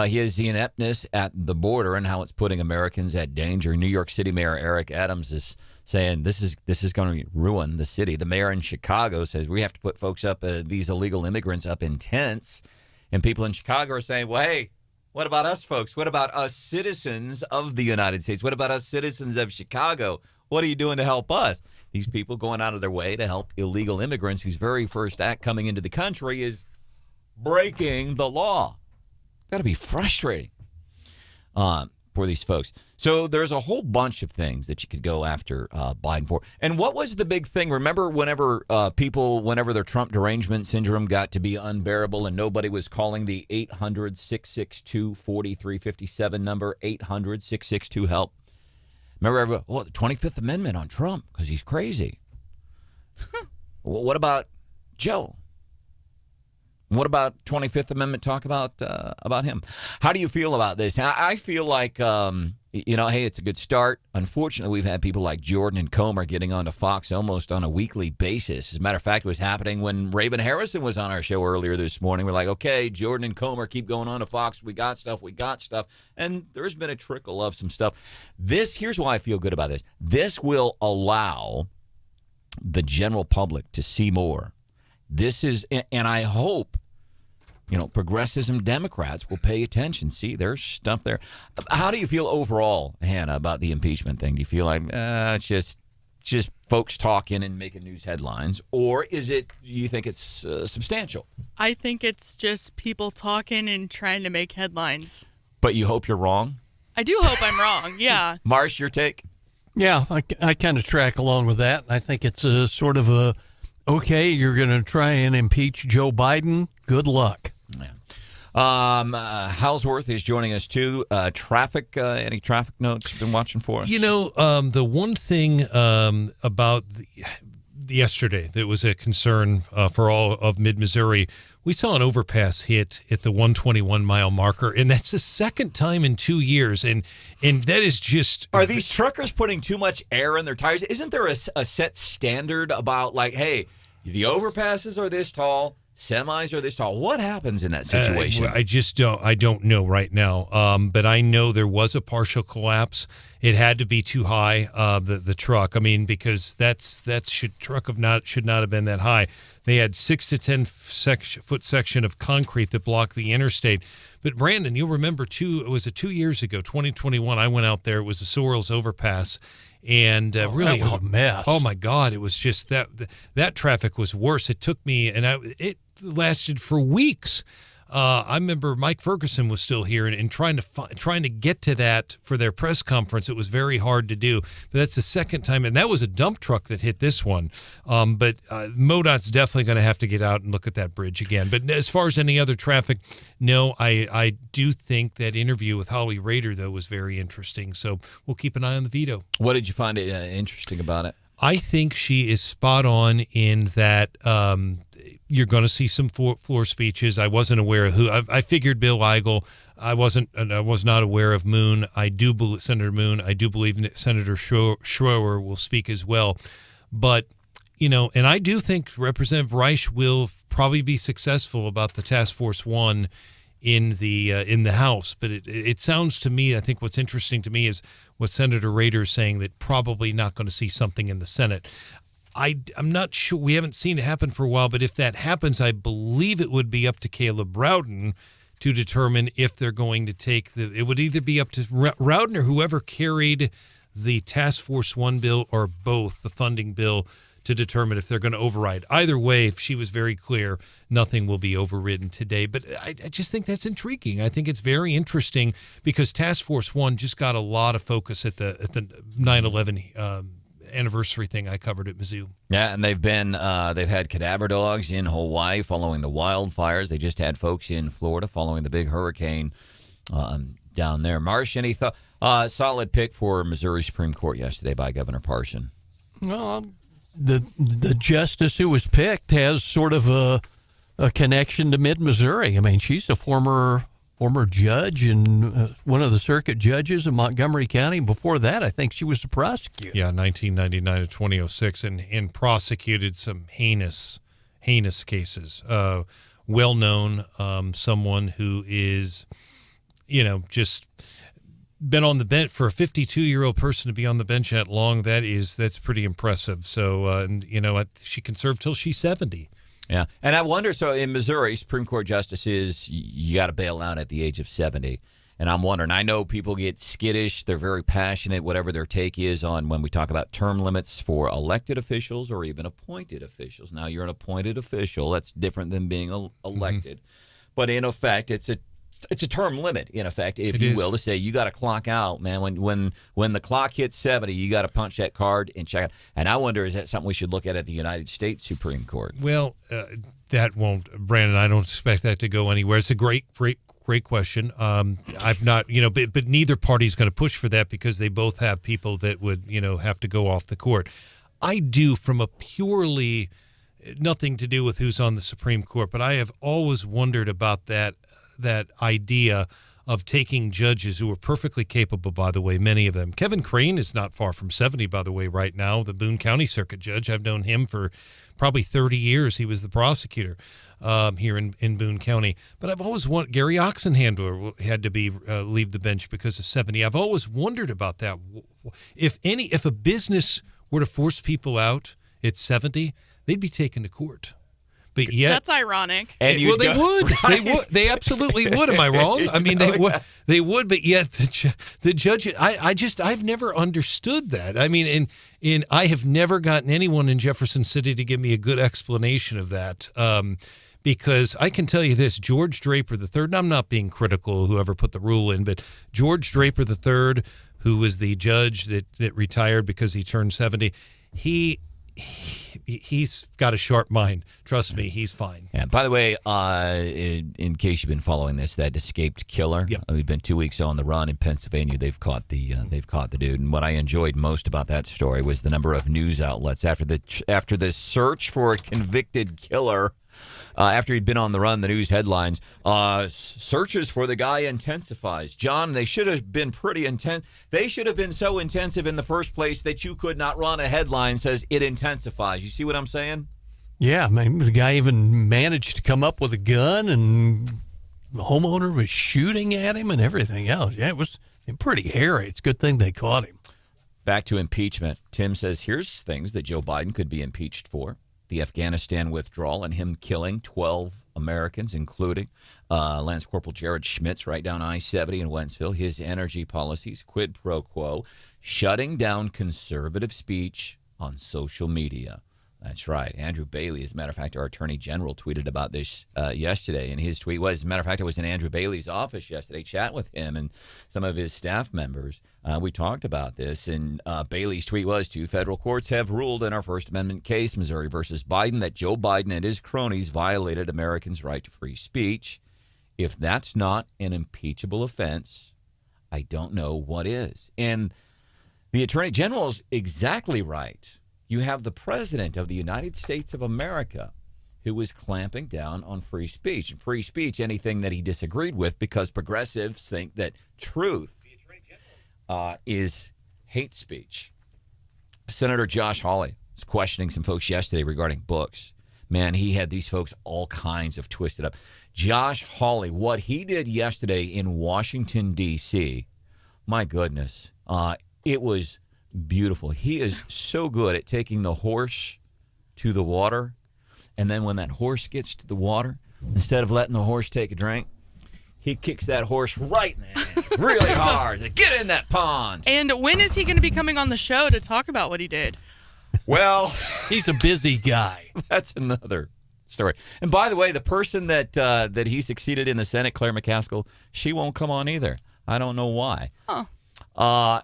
Speaker 5: He has the ineptness at the border and how it's putting Americans at danger. New York City Mayor Eric Adams is saying this is going to ruin the city. The mayor in Chicago says we have to put folks up, these illegal immigrants up in tents. And people in Chicago are saying, well, hey, what about us folks? What about us citizens of the United States? What about us citizens of Chicago? What are you doing to help us? These people going out of their way to help illegal immigrants whose very first act coming into the country is breaking the law. Got to be frustrating for these folks. So there's a whole bunch of things that you could go after Biden for. And what was the big thing? Remember whenever their Trump derangement syndrome got to be unbearable and nobody was calling the 800-662-4357 number, 800-662-HELP. Remember everyone, the 25th Amendment on Trump because he's crazy. What about Joe? What about 25th Amendment talk about him? How do you feel about this? I feel like, hey, it's a good start. Unfortunately, we've had people like Jordan and Comer getting onto Fox almost on a weekly basis. As a matter of fact, it was happening when Raven Harrison was on our show earlier this morning. We're like, okay, Jordan and Comer keep going on to Fox. We got stuff. And there's been a trickle of some stuff. Here's why I feel good about this. This will allow the general public to see more. And I hope, progressives and Democrats will pay attention. See, there's stuff there. How do you feel overall, Hannah, about the impeachment thing? Do you feel like it's just folks talking and making news headlines, or do you think it's substantial?
Speaker 6: I think it's just people talking and trying to make headlines.
Speaker 5: But you hope you're wrong?
Speaker 6: I do hope I'm wrong, yeah.
Speaker 5: Marsh, your take?
Speaker 7: Yeah, I kind of track along with that. I think it's a sort of okay, you're going to try and impeach Joe Biden. Good luck.
Speaker 5: Yeah. Halsworth is joining us too. Traffic, any traffic notes you've been watching for us?
Speaker 8: The one thing about yesterday that was a concern for all of mid-Missouri, we saw an overpass hit at the 121-mile marker, and that's the second time in 2 years, and that is just...
Speaker 5: Are these truckers putting too much air in their tires? Isn't there a set standard about, like, hey, the overpasses are this tall, semis are this tall? What happens in that situation?
Speaker 8: I don't know right now, but I know there was a partial collapse. It had to be too high, the truck. I mean, because should not have been that high. They had 6 to 10 foot section of concrete that blocked the interstate. But Branden, you'll remember it was 2 years ago, 2021. I went out there. It was the Sorrells overpass. And really,
Speaker 7: that was a mess.
Speaker 8: Oh my God! It was just that traffic was worse. It took me, and it lasted for weeks. I remember Mike Ferguson was still here and trying to get to that for their press conference. It was very hard to do. But that's the second time, and that was a dump truck that hit this one. But MoDOT's definitely going to have to get out and look at that bridge again. But as far as any other traffic, no, I do think that interview with Holly Rehder, though, was very interesting. So we'll keep an eye on the veto.
Speaker 5: What did you find interesting about it?
Speaker 8: I think she is spot on in that you're going to see some floor speeches. I wasn't aware of who. I figured Bill Eigel. I was not aware of Moon. I do believe Senator Moon. I do believe Senator Schroer will speak as well. But and I do think Representative Reich will probably be successful about the Task Force 1 in the House. But it sounds to me, I think what's interesting to me is what Senator Rehder is saying, that probably not going to see something in the Senate. I'm not sure. We haven't seen it happen for a while, but if that happens, I believe it would be up to Caleb Rowden to determine if they're going to take it would either be up to Rowden or whoever carried the Task Force 1 bill or both, the funding bill, to determine if they're going to override. Either way, if she was very clear, nothing will be overridden today. But I just think that's intriguing. I think it's very interesting because Task Force 1 just got a lot of focus at the 9/11 anniversary thing I covered at Mizzou.
Speaker 5: Yeah, and they've had cadaver dogs in Hawaii following the wildfires. They just had folks in Florida following the big hurricane down there. Marsh, any solid pick for Missouri Supreme Court yesterday by Governor Parson?
Speaker 7: Well, the justice who was picked has sort of a a connection to Mid-Missouri. I mean, she's a former judge and one of the circuit judges in Montgomery County. Before that, I think she was the prosecutor.
Speaker 8: Yeah, 1999 to 2006, and prosecuted some heinous cases. Well-known, someone who is, just been on the bench for a 52-year-old person to be on the bench that long. That's pretty impressive. So, she can serve till she's 70.
Speaker 5: Yeah, and I wonder, so in Missouri, Supreme Court justices, you got to bail out at the age of 70. And I'm wondering, I know people get skittish, they're very passionate, whatever their take is on when we talk about term limits for elected officials or even appointed officials. Now, you're an appointed official. That's different than being elected. Mm-hmm. But in effect, it's a term limit, in effect, if you will, to say you got to clock out, man. When the clock hits 70, you got to punch that card and check out. And I wonder, is that something we should look at the United States Supreme Court?
Speaker 8: Well, that won't, Brandon. I don't expect that to go anywhere. It's a great question. I've not, but neither party's going to push for that because they both have people that would, have to go off the court. I do, from a purely nothing to do with who's on the Supreme Court, but I have always wondered about that idea of taking judges who are perfectly capable, by the way, many of them. Kevin Crane is not far from 70, by the way, right now, the Boone County Circuit Judge. I've known him for probably 30 years. He was the prosecutor here in Boone County. But I've always wanted, Gary Oxenhandler had to be leave the bench because of 70. I've always wondered about that. If a business were to force people out at 70, they'd be taken to court. But yet,
Speaker 6: that's ironic.
Speaker 8: And they would. Right? They would. They absolutely would. Am I wrong? I mean, they would. They would. But yet, the judge. I've never understood that. I mean, I have never gotten anyone in Jefferson City to give me a good explanation of that. Because I can tell you this: George Draper III. And I'm not being critical of whoever put the rule in, but George Draper III, who was the judge that retired because he turned 70, he's got a sharp mind. Trust me, he's fine.
Speaker 5: Yeah. By the way, in case you've been following this, that escaped killer.
Speaker 8: Yep.
Speaker 5: We've been 2 weeks on the run in Pennsylvania. They've caught the dude. And what I enjoyed most about that story was the number of news outlets after the search for a convicted killer. After he'd been on the run, the news headlines, searches for the guy intensifies. John, they should have been pretty intense. They should have been so intensive in the first place that you could not run a headline says it intensifies. You see what I'm saying?
Speaker 7: Yeah, man, the guy even managed to come up with a gun, and the homeowner was shooting at him and everything else. Yeah, it was pretty hairy. It's a good thing they caught him.
Speaker 5: Back to impeachment. Tim says, here's things that Joe Biden could be impeached for. The Afghanistan withdrawal and him killing 12 Americans, including Lance Corporal Jared Schmitz right down I-70 in Wentzville. His energy policies, quid pro quo, shutting down conservative speech on social media. That's right. Andrew Bailey, as a matter of fact, our Attorney General tweeted about this yesterday. And his tweet was, as a matter of fact, I was in Andrew Bailey's office yesterday chatting with him and some of his staff members. We talked about this. And Bailey's tweet was, 2 federal courts have ruled in our First Amendment case, Missouri versus Biden, that Joe Biden and his cronies violated Americans' right to free speech. If that's not an impeachable offense, I don't know what is. And the Attorney General is exactly right. You have the President of the United States of America who was clamping down on free speech. And free speech, anything that he disagreed with, because progressives think that truth is hate speech. Senator Josh Hawley was questioning some folks yesterday regarding books. Man, he had these folks all kinds of twisted up. Josh Hawley, what he did yesterday in Washington, D.C., my goodness, it was beautiful. He is so good at taking the horse to the water, and then when that horse gets to the water, instead of letting the horse take a drink, he kicks that horse right in the hand really hard. Get in that pond.
Speaker 6: And when is he going to be coming on the show to talk about what he did?
Speaker 5: Well,
Speaker 7: he's a busy guy.
Speaker 5: That's another story. And by the way, the person that he succeeded in the Senate, Claire McCaskill, she won't come on either. I don't know why.
Speaker 6: Huh.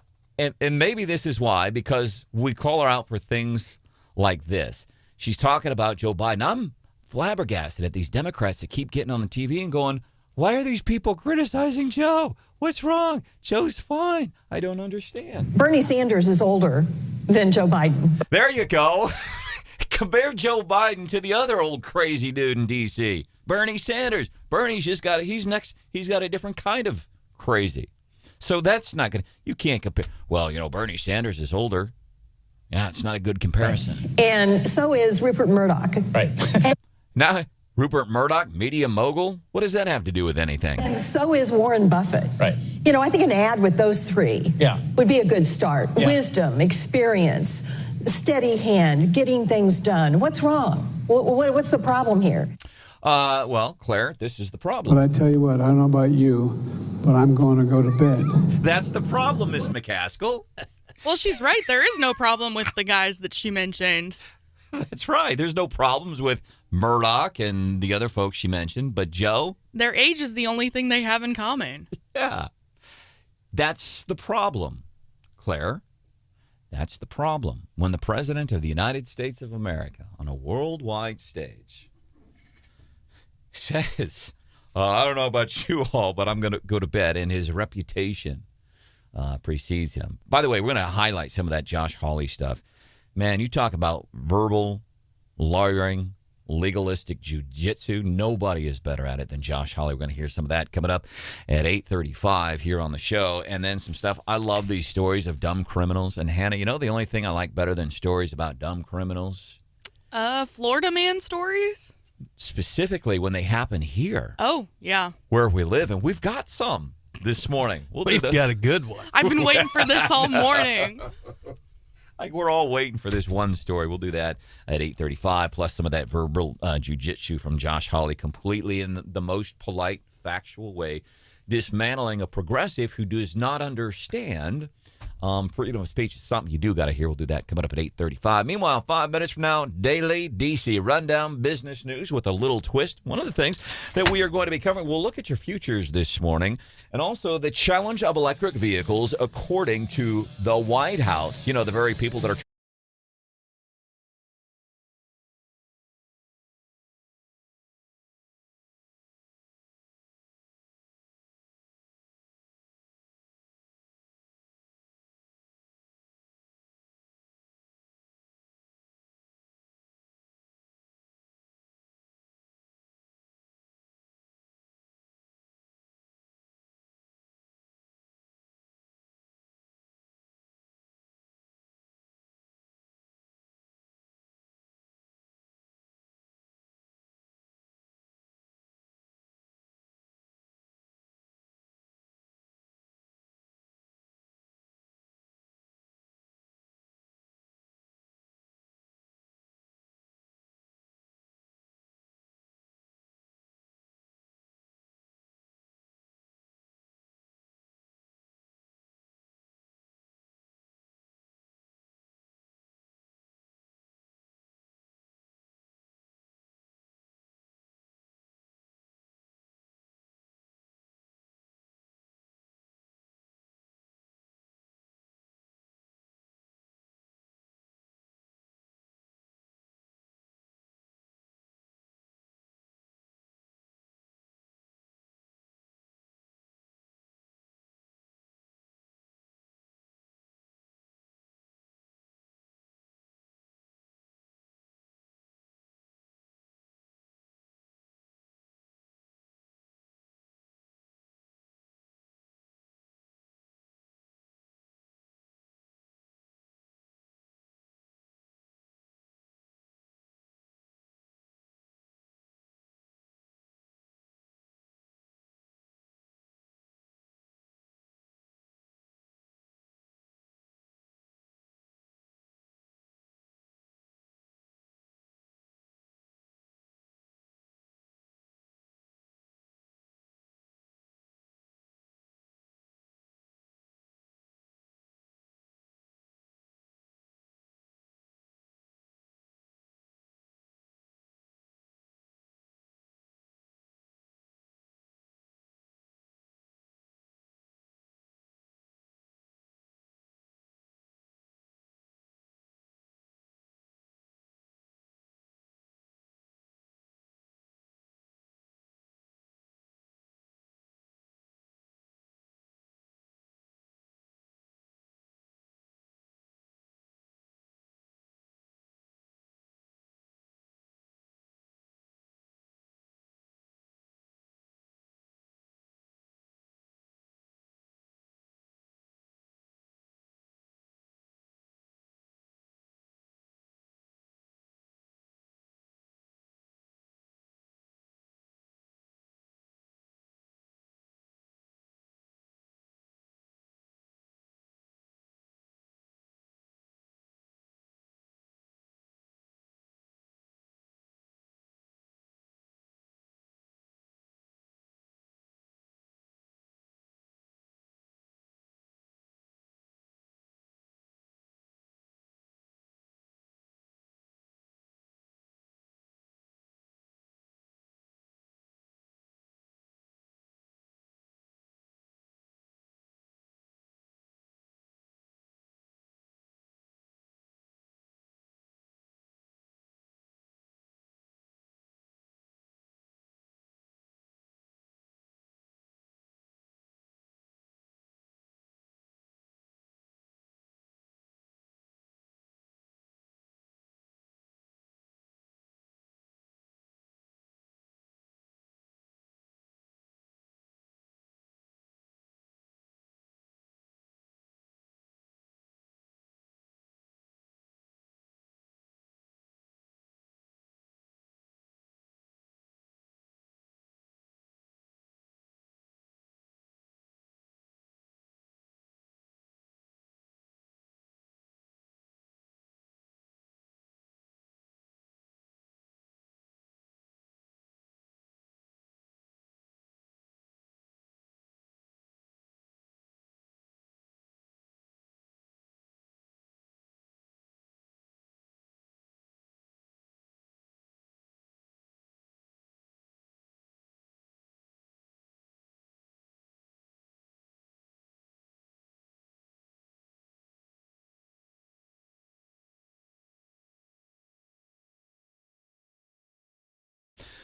Speaker 5: And maybe this is why, because we call her out for things like this. She's talking about Joe Biden. I'm flabbergasted at these Democrats that keep getting on the TV and going, why are these people criticizing Joe? What's wrong? Joe's fine. I don't understand.
Speaker 2: Bernie Sanders is older than Joe Biden.
Speaker 5: There you go. Compare Joe Biden to the other old crazy dude in D.C., Bernie Sanders. Bernie's just got he's got a different kind of crazy. So that's not going to, you can't compare. Well, Bernie Sanders is older. Yeah, it's not a good comparison.
Speaker 2: Right. And so is Rupert Murdoch.
Speaker 5: Right. Now, Rupert Murdoch, media mogul, what does that have to do with anything?
Speaker 2: And so is Warren Buffett.
Speaker 5: Right.
Speaker 2: I think an ad with those three would be a good start.
Speaker 5: Yeah.
Speaker 2: Wisdom, experience, steady hand, getting things done. What's wrong? What's the problem here?
Speaker 5: Well, Claire, this is the problem.
Speaker 22: But I tell you what, I don't know about you, but I'm going to go to bed.
Speaker 5: That's the problem, Miss McCaskill.
Speaker 6: Well, she's right. There is no problem with the guys that she mentioned.
Speaker 5: That's right. There's no problems with Murdoch and the other folks she mentioned, but Joe?
Speaker 6: Their age is the only thing they have in common.
Speaker 5: Yeah. That's the problem, Claire. That's the problem. When the President of the United States of America on a worldwide stage says, I don't know about you all, but I'm going to go to bed, and his reputation precedes him. By the way, we're going to highlight some of that Josh Hawley stuff. Man, you talk about verbal lawyering, legalistic jujitsu. Nobody is better at it than Josh Hawley. We're going to hear some of that coming up at 8:35 here on the show. And then some stuff. I love these stories of dumb criminals. And Hannah, the only thing I like better than stories about dumb criminals?
Speaker 6: Florida man stories?
Speaker 5: Specifically when they happen here.
Speaker 6: Oh, yeah.
Speaker 5: Where we live. And we've got some this morning.
Speaker 7: We've got a good one.
Speaker 6: I've been waiting for this all morning.
Speaker 5: We're all waiting for this one story. We'll do that at 8:35, plus some of that verbal jujitsu from Josh Hawley, completely in the most polite, factual way, dismantling a progressive who does not understand freedom of speech is something you do got to hear. We'll do that coming up at 8:35. Meanwhile, 5 minutes from now, daily DC rundown business news with a little twist. One of the things that we are going to be covering, we'll look at your futures this morning, and also the challenge of electric vehicles according to the White House. The very people that are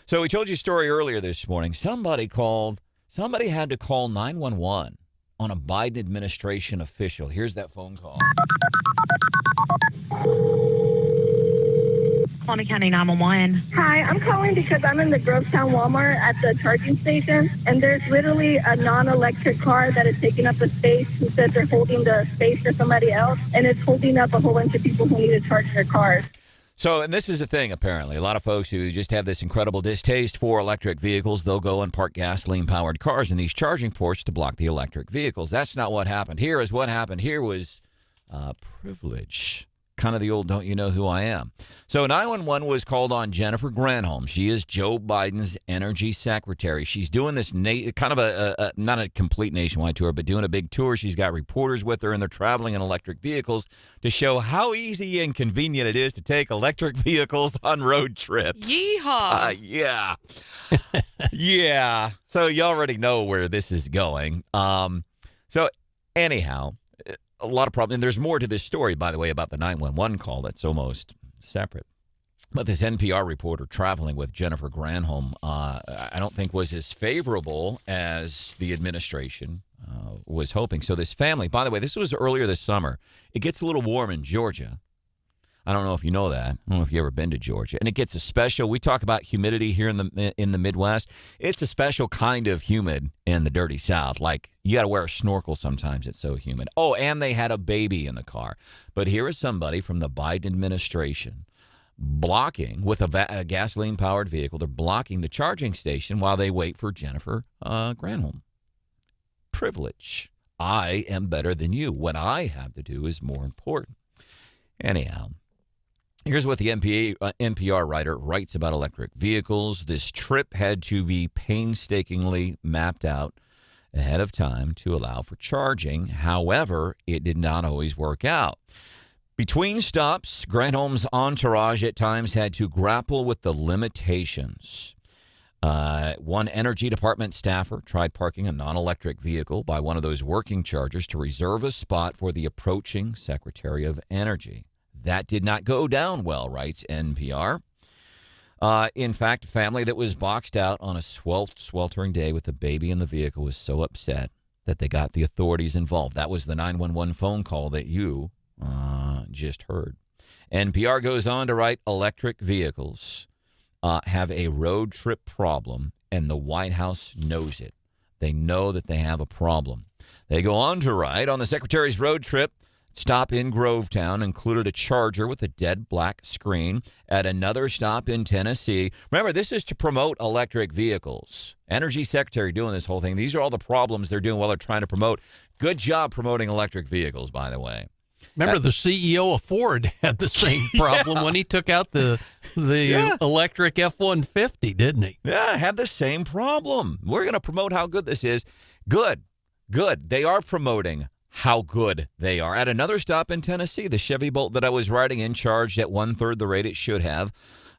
Speaker 5: So we told you a story earlier this morning. Somebody had to call 911 on a Biden administration official. Here's that phone call.
Speaker 10: Columbia County 911. Hi, I'm calling because I'm in the Grovetown Walmart at the charging station, and there's literally a non-electric car that is taking up the space who said they're holding the space for somebody else, and it's holding up a whole bunch of people who need to charge their cars.
Speaker 5: So, and this is the thing, apparently. A lot of folks who just have this incredible distaste for electric vehicles, they'll go and park gasoline-powered cars in these charging ports to block the electric vehicles. That's not what happened here. What happened here was privilege. Kind of the old don't you know who I am. So 911 was called on Jennifer Granholm. She is Joe Biden's energy secretary. She's doing this kind of a not a complete nationwide tour, but doing a big tour. She's got reporters with her, and they're traveling in electric vehicles to show how easy and convenient it is to take electric vehicles on road trips.
Speaker 6: Yeehaw.
Speaker 5: Yeah. Yeah. So you already know where this is going. So anyhow, a lot of problems. And there's more to this story, by the way, about the 911 call that's almost separate. But this NPR reporter traveling with Jennifer Granholm, I don't think was as favorable as the administration was hoping. So this family, by the way, this was earlier this summer. It gets a little warm in Georgia. I don't know if you know that. I don't know if you've ever been to Georgia. And it gets a special, we talk about humidity here in the Midwest. It's a special kind of humid in the dirty South. Like, you got to wear a snorkel sometimes. It's so humid. Oh, and they had a baby in the car. But here is somebody from the Biden administration blocking, with a gasoline-powered vehicle, they're blocking the charging station while they wait for Jennifer Granholm. Privilege. I am better than you. What I have to do is more important. Anyhow. Here's what the NPR writer writes about electric vehicles. This trip had to be painstakingly mapped out ahead of time to allow for charging. However, it did not always work out. Between stops, Granholm's entourage at times had to grapple with the limitations. One energy department staffer tried parking a non-electric vehicle by one of those working chargers to reserve a spot for the approaching Secretary of Energy. That did not go down well, writes NPR. In fact, a family that was boxed out on a sweltering day with a baby in the vehicle was so upset that they got the authorities involved. That was the 911 phone call that you just heard. NPR goes on to write, electric vehicles have a road trip problem, and the White House knows it. They know that they have a problem. They go on to write, on the Secretary's road trip, stop in Grovetown included a charger with a dead black screen. At another stop in Tennessee, remember, this is to promote electric vehicles. Energy Secretary doing this whole thing. These are all the problems they're doing while they're trying to promote. Good job promoting electric vehicles, by the way.
Speaker 7: Remember, the CEO of Ford had the same problem when he took out the electric F-150, didn't he?
Speaker 5: Yeah, had the same problem. We're going to promote how good this is. Good. They are promoting how good they are. At another stop in Tennessee, the Chevy Bolt that I was riding in charged at 1/3 the rate it should have.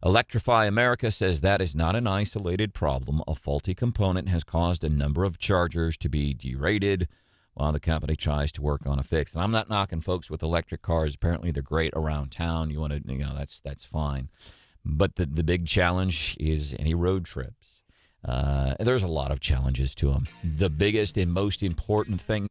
Speaker 5: Electrify America says that is not an isolated problem. A faulty component has caused a number of chargers to be derated while the company tries to work on a fix. And I'm not knocking folks with electric cars. Apparently, they're great around town. You want to, that's fine. But the big challenge is any road trips. There's a lot of challenges to them. The biggest and most important thing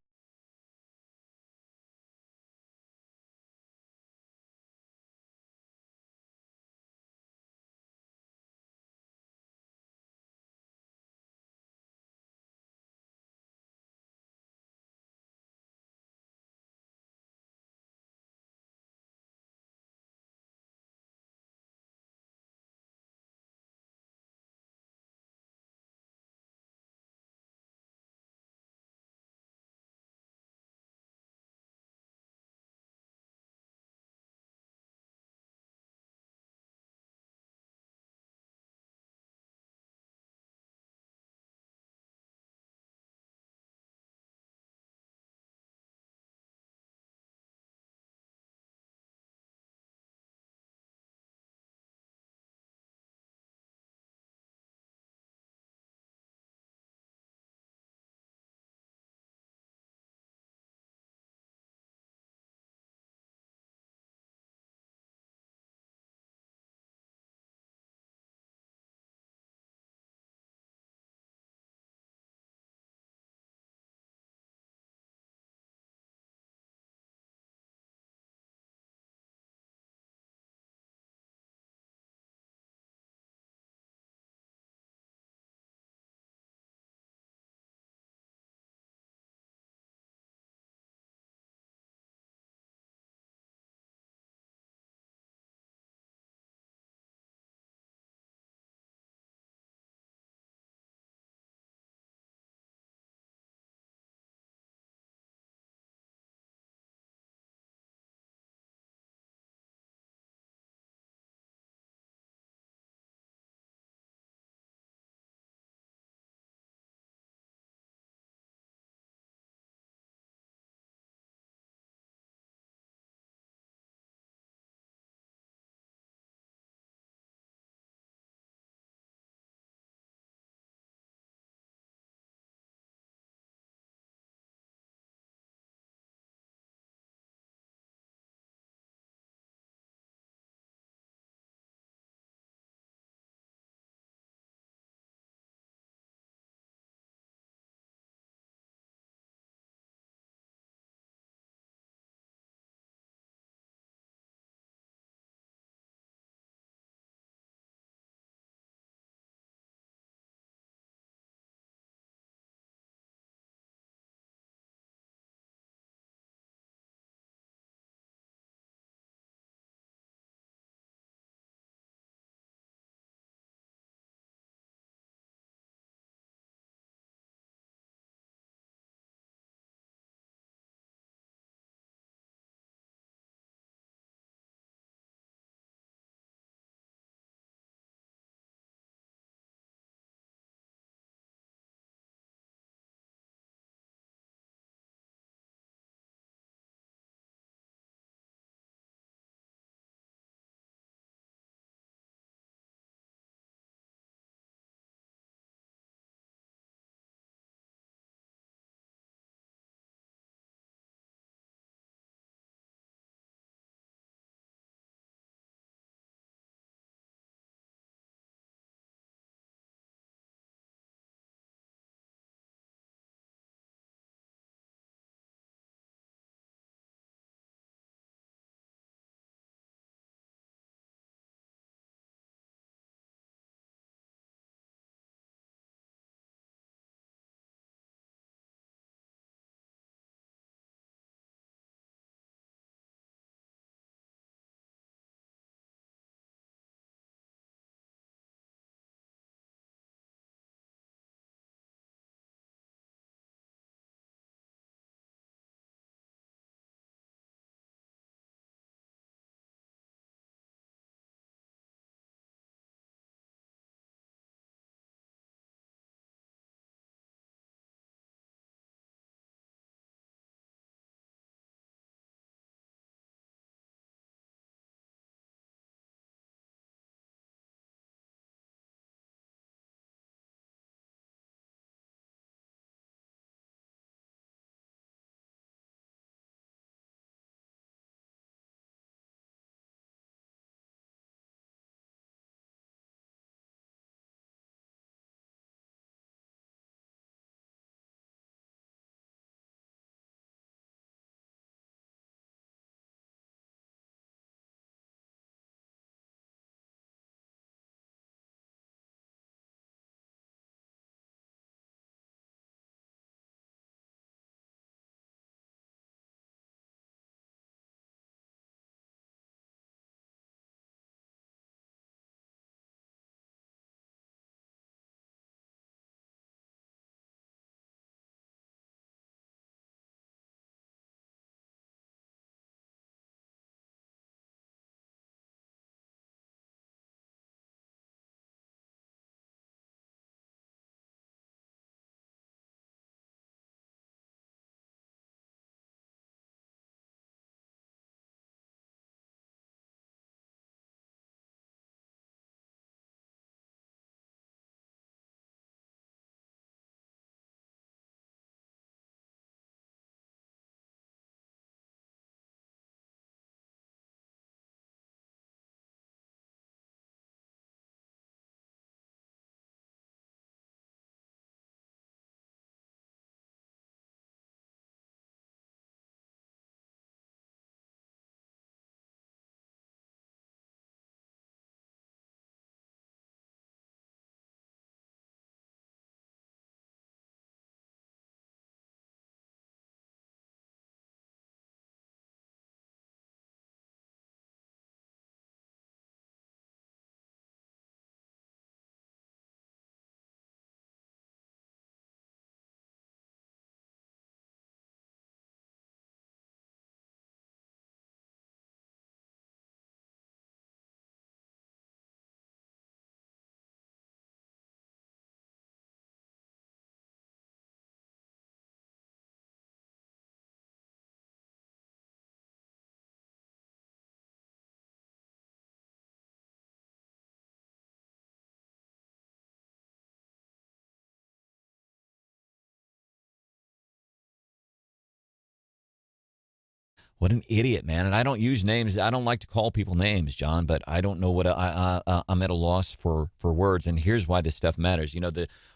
Speaker 5: What an idiot, man. And I don't use names. I don't like to call people names, John, but I don't know what I'm at a loss for words. And here's why this stuff matters. You know,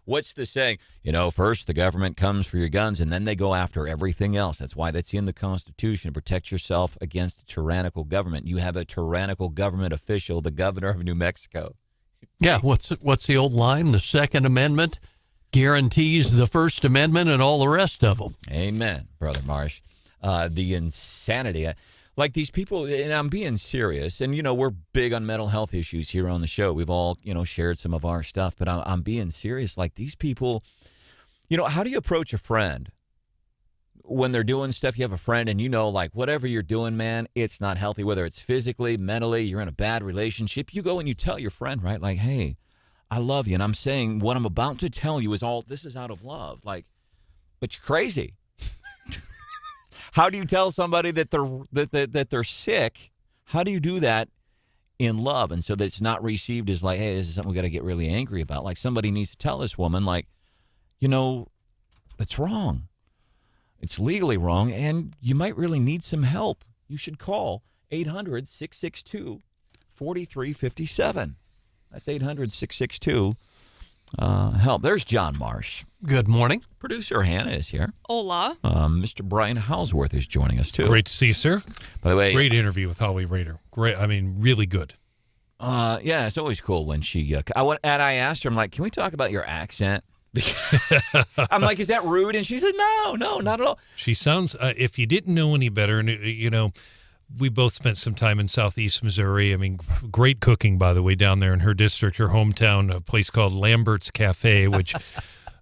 Speaker 5: what's the saying? You know, first the government comes for your guns and then they go after everything else. That's why that's in the Constitution. Protect yourself against a tyrannical government. You have a tyrannical government official, the governor of New Mexico.
Speaker 7: Yeah, what's the old line? The Second Amendment guarantees the First Amendment and all the rest of them.
Speaker 5: Amen, Brother Marsh. The insanity. Like these people, and I'm being serious, and, you know, we're big on mental health issues here on the show. We've all, you know, shared some of our stuff, but I'm being serious. Like these people, you know, how do you approach a friend when they're doing stuff? You have a friend and, you know, like whatever you're doing, man, it's not healthy, whether it's physically, mentally, you're in a bad relationship. You go and you tell your friend, right? Like, hey, I love you. And I'm saying what I'm about to tell you this is out of love. Like, but you're crazy. How do you tell somebody that they're sick? How do you do that in love? And so that it's not received as like, hey, this is something we got to get really angry about. Like somebody needs to tell this woman, like, you know, it's wrong. It's legally wrong, and you might really need some help. You should call 800-662-4357. That's 800-662 help. There's John Marsh.
Speaker 7: Good morning.
Speaker 5: Producer Hannah is here.
Speaker 6: Hola.
Speaker 5: Mr. Brian Houseworth is joining us, too.
Speaker 8: Great to see you, sir.
Speaker 5: By the way,
Speaker 8: great interview with Holly Rehder. Great. I mean, really good.
Speaker 5: Yeah, it's always cool when she. I asked her, I'm like, can we talk about your accent? I'm like, is that rude? And she said, no, not at all.
Speaker 8: She sounds. If you didn't know any better, and you know, we both spent some time in Southeast Missouri. I mean, great cooking, by the way, down there in her district, her hometown, a place called Lambert's Cafe, which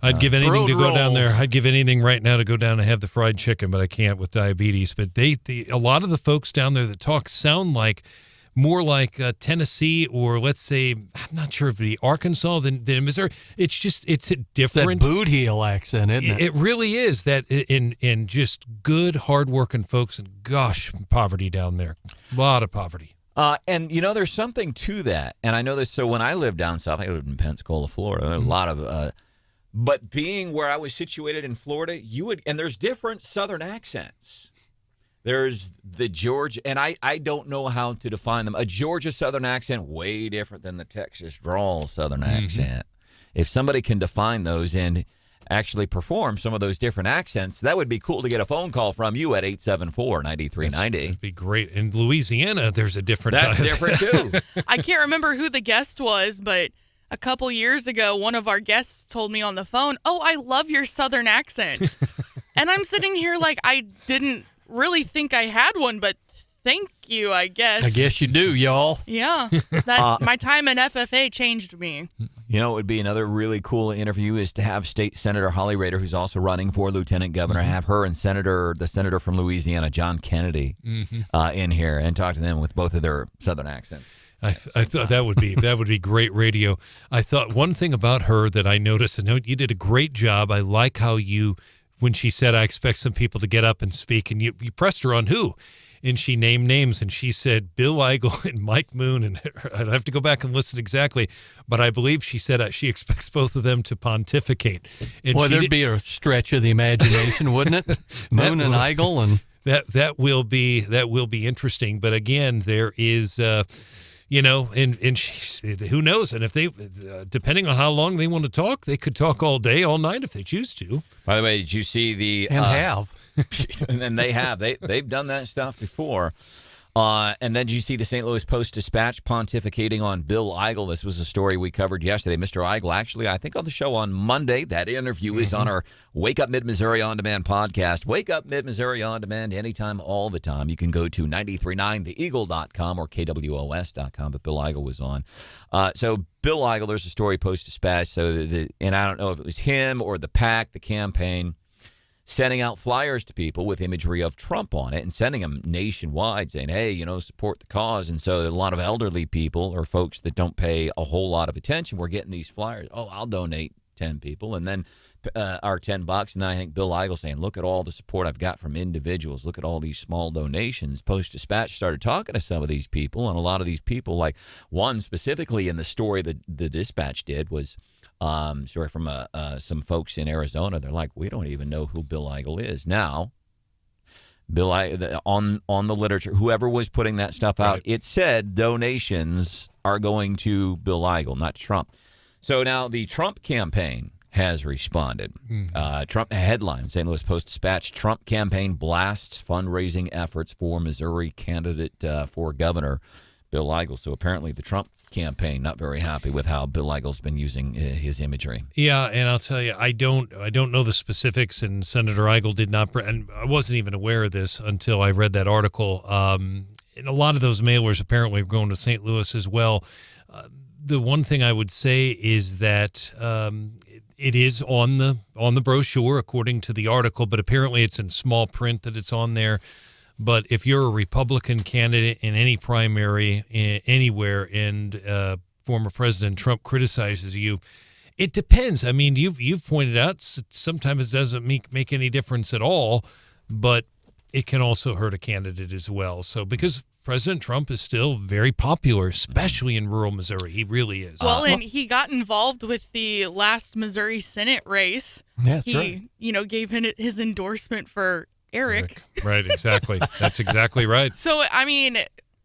Speaker 8: I'd give anything to go down there. I'd give anything right now to go down and have the fried chicken, but I can't with diabetes. But a lot of the folks down there that talk sound like more like Tennessee, or let's say, I'm not sure if it'd be Arkansas than Missouri. It's a different.
Speaker 7: That boot heel accent, isn't it?
Speaker 8: It really is. That in just good, hardworking folks, and gosh, poverty down there. A lot of poverty.
Speaker 5: And, you know, there's something to that. And I know this. So when I lived down south, I lived in Pensacola, Florida. A lot of, but being where I was situated in Florida, and there's different Southern accents. There's the Georgia, and I don't know how to define them. A Georgia Southern accent, way different than the Texas drawl Southern accent. If somebody can define those and actually perform some of those different accents, that would be cool to get a phone call from you at 874-9390.
Speaker 8: That'd be great. In Louisiana, there's a different.
Speaker 5: That's different, too.
Speaker 6: I can't remember who the guest was, but a couple years ago, one of our guests told me on the phone, "Oh, I love your Southern accent." And I'm sitting here like I didn't really think I had one, but thank you, I guess.
Speaker 7: I guess you do, y'all.
Speaker 6: Yeah. My time in FFA changed me.
Speaker 5: You know, it would be another really cool interview is to have State Senator Holly Rehder, who's also running for lieutenant governor, have her and the senator from Louisiana, John Kennedy, in here and talk to them with both of their Southern accents.
Speaker 8: I thought that would be great radio. I thought one thing about her that I noticed, and you did a great job. I like how when she said, I expect some people to get up and speak, and you pressed her on who, and she named names, and she said Bill Eigel and Mike Moon, and I'd have to go back and listen exactly, but I believe she said she expects both of them to pontificate. And
Speaker 7: well, there'd be a stretch of the imagination, wouldn't it? Moon and Eigel, and
Speaker 8: that will be interesting. But again, there is. You know, and who knows? And if they, depending on how long they want to talk, they could talk all day, all night if they choose to.
Speaker 5: By the way, did you see and they have. They've done that stuff before. And then did you see the St. Louis Post-Dispatch pontificating on Bill Eigel? This was a story we covered yesterday. Mr. Eigel, actually, I think on the show on Monday. That interview is on our Wake Up Mid-Missouri On Demand podcast. Wake Up Mid-Missouri On Demand anytime, all the time. You can go to 939theeagle.com or kwos.com, but Bill Eigel was on. So Bill Eigel, there's a story Post-Dispatch. And I don't know if it was him or the PAC, the campaign, sending out flyers to people with imagery of Trump on it and sending them nationwide saying, hey, you know, support the cause. And so a lot of elderly people or folks that don't pay a whole lot of attention were getting these flyers. Oh, I'll donate 10 people and then our $10. And then I think Bill Eigel saying, look at all the support I've got from individuals. Look at all these small donations. Post-Dispatch started talking to some of these people, and a lot of these people, like one specifically in the story that the Dispatch did was story from some folks in Arizona. They're like, we don't even know who Bill Eigel is. Now, on the literature, whoever was putting that stuff out, it said donations are going to Bill Eigel, not Trump. So now the Trump campaign has responded. Trump headline, St. Louis Post-Dispatch, Trump campaign blasts fundraising efforts for Missouri candidate for governor Bill Eigel. So apparently the Trump campaign not very happy with how Bill Eigel's been using his imagery.
Speaker 8: Yeah, and I'll tell you, I don't know the specifics, and Senator Eigel did not, and I wasn't even aware of this until I read that article. And a lot of those mailers apparently are going to St. Louis as well. The one thing I would say is that it is on the brochure according to the article, but apparently it's in small print that it's on there. But if you're a Republican candidate in any primary anywhere and former President Trump criticizes you, it depends. I mean, you've pointed out sometimes it doesn't make any difference at all, but it can also hurt a candidate as well. So because President Trump is still very popular, especially in rural Missouri. He really is.
Speaker 6: Well, and he got involved with the last Missouri Senate race.
Speaker 8: Yeah,
Speaker 6: he, gave his endorsement for Eric.
Speaker 8: Right, exactly. That's exactly right.
Speaker 6: So, I mean,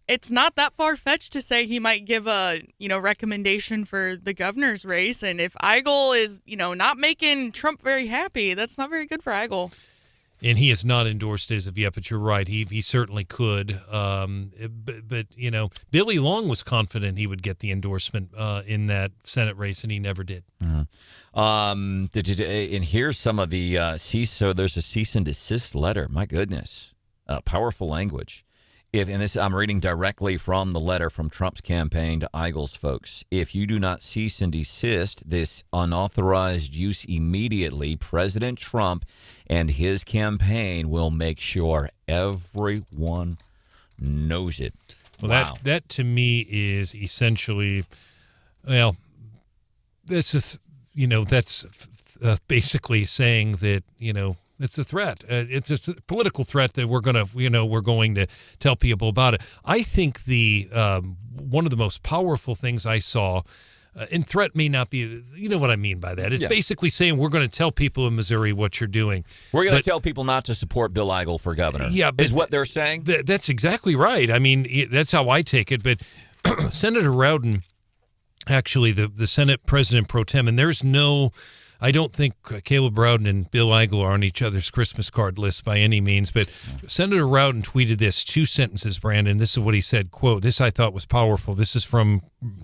Speaker 6: it's not that far-fetched to say he might give a, recommendation for the governor's race. And if Eigel is, not making Trump very happy, that's not very good for Eigel.
Speaker 8: And he has not endorsed as of yet, but you're right. He certainly could. But Billy Long was confident he would get the endorsement in that Senate race, and he never did.
Speaker 5: And here's some of the so there's a cease and desist letter. My goodness, powerful language. I'm reading directly from the letter from Trump's campaign to Eigel's folks. If you do not cease and desist this unauthorized use immediately, President Trump and his campaign will make sure everyone knows it.
Speaker 8: Well,
Speaker 5: wow.
Speaker 8: that to me is essentially, well, that's basically saying that it's a threat. It's a political threat that we're going to tell people about it. I think the one of the most powerful things I saw, and threat may not be, what I mean by that. It's basically saying we're going to tell people in Missouri what you're doing.
Speaker 5: We're going to tell people not to support Bill Eigel for governor.
Speaker 8: Yeah,
Speaker 5: is what they're saying.
Speaker 8: That's exactly right. I mean, that's how I take it. But Senator Rowden, actually, the Senate President pro tem, and I don't think Caleb Rowden and Bill Eigel are on each other's Christmas card list by any means, but Senator Rowden tweeted this, 2 sentences, Brandon. This is what he said, quote, this I thought was powerful. This is from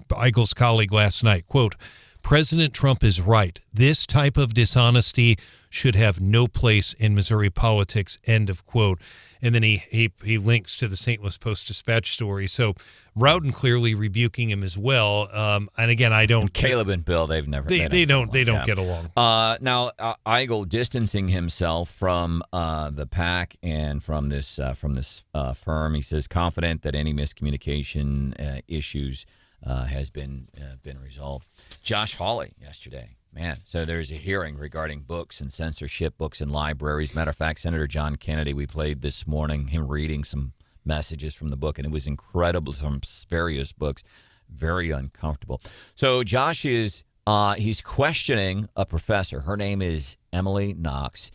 Speaker 8: Eigel's colleague last night, quote, President Trump is right. This type of dishonesty should have no place in Missouri politics, end of quote. And then he links to the St. Louis Post-Dispatch story. So Rowden clearly rebuking him as well. And again,
Speaker 5: Caleb and Bill, they don't
Speaker 8: get along.
Speaker 5: Now Eigel distancing himself from the PAC and from this firm. He says confident that any miscommunication issues has been resolved. Josh Hawley yesterday. Man, so there's a hearing regarding books and censorship, books and libraries. Matter of fact, Senator John Kennedy, we played this morning, him reading some messages from the book, and it was incredible from various books, very uncomfortable. So Josh is he's questioning a professor. Her name is Emily Knox,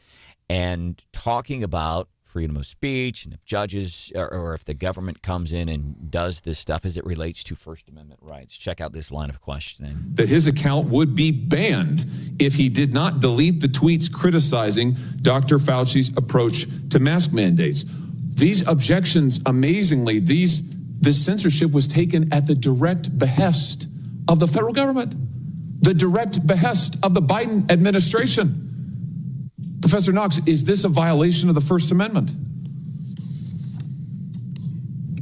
Speaker 5: and talking about freedom of speech and if judges or if the government comes in and does this stuff as it relates to First Amendment rights. Check out this line of questioning.
Speaker 16: That his account would be banned if he did not delete the tweets criticizing Dr. Fauci's approach to mask mandates. These objections, amazingly, this censorship was taken at the direct behest of the federal government, the direct behest of the Biden administration. Professor Knox, is this a violation of the First Amendment?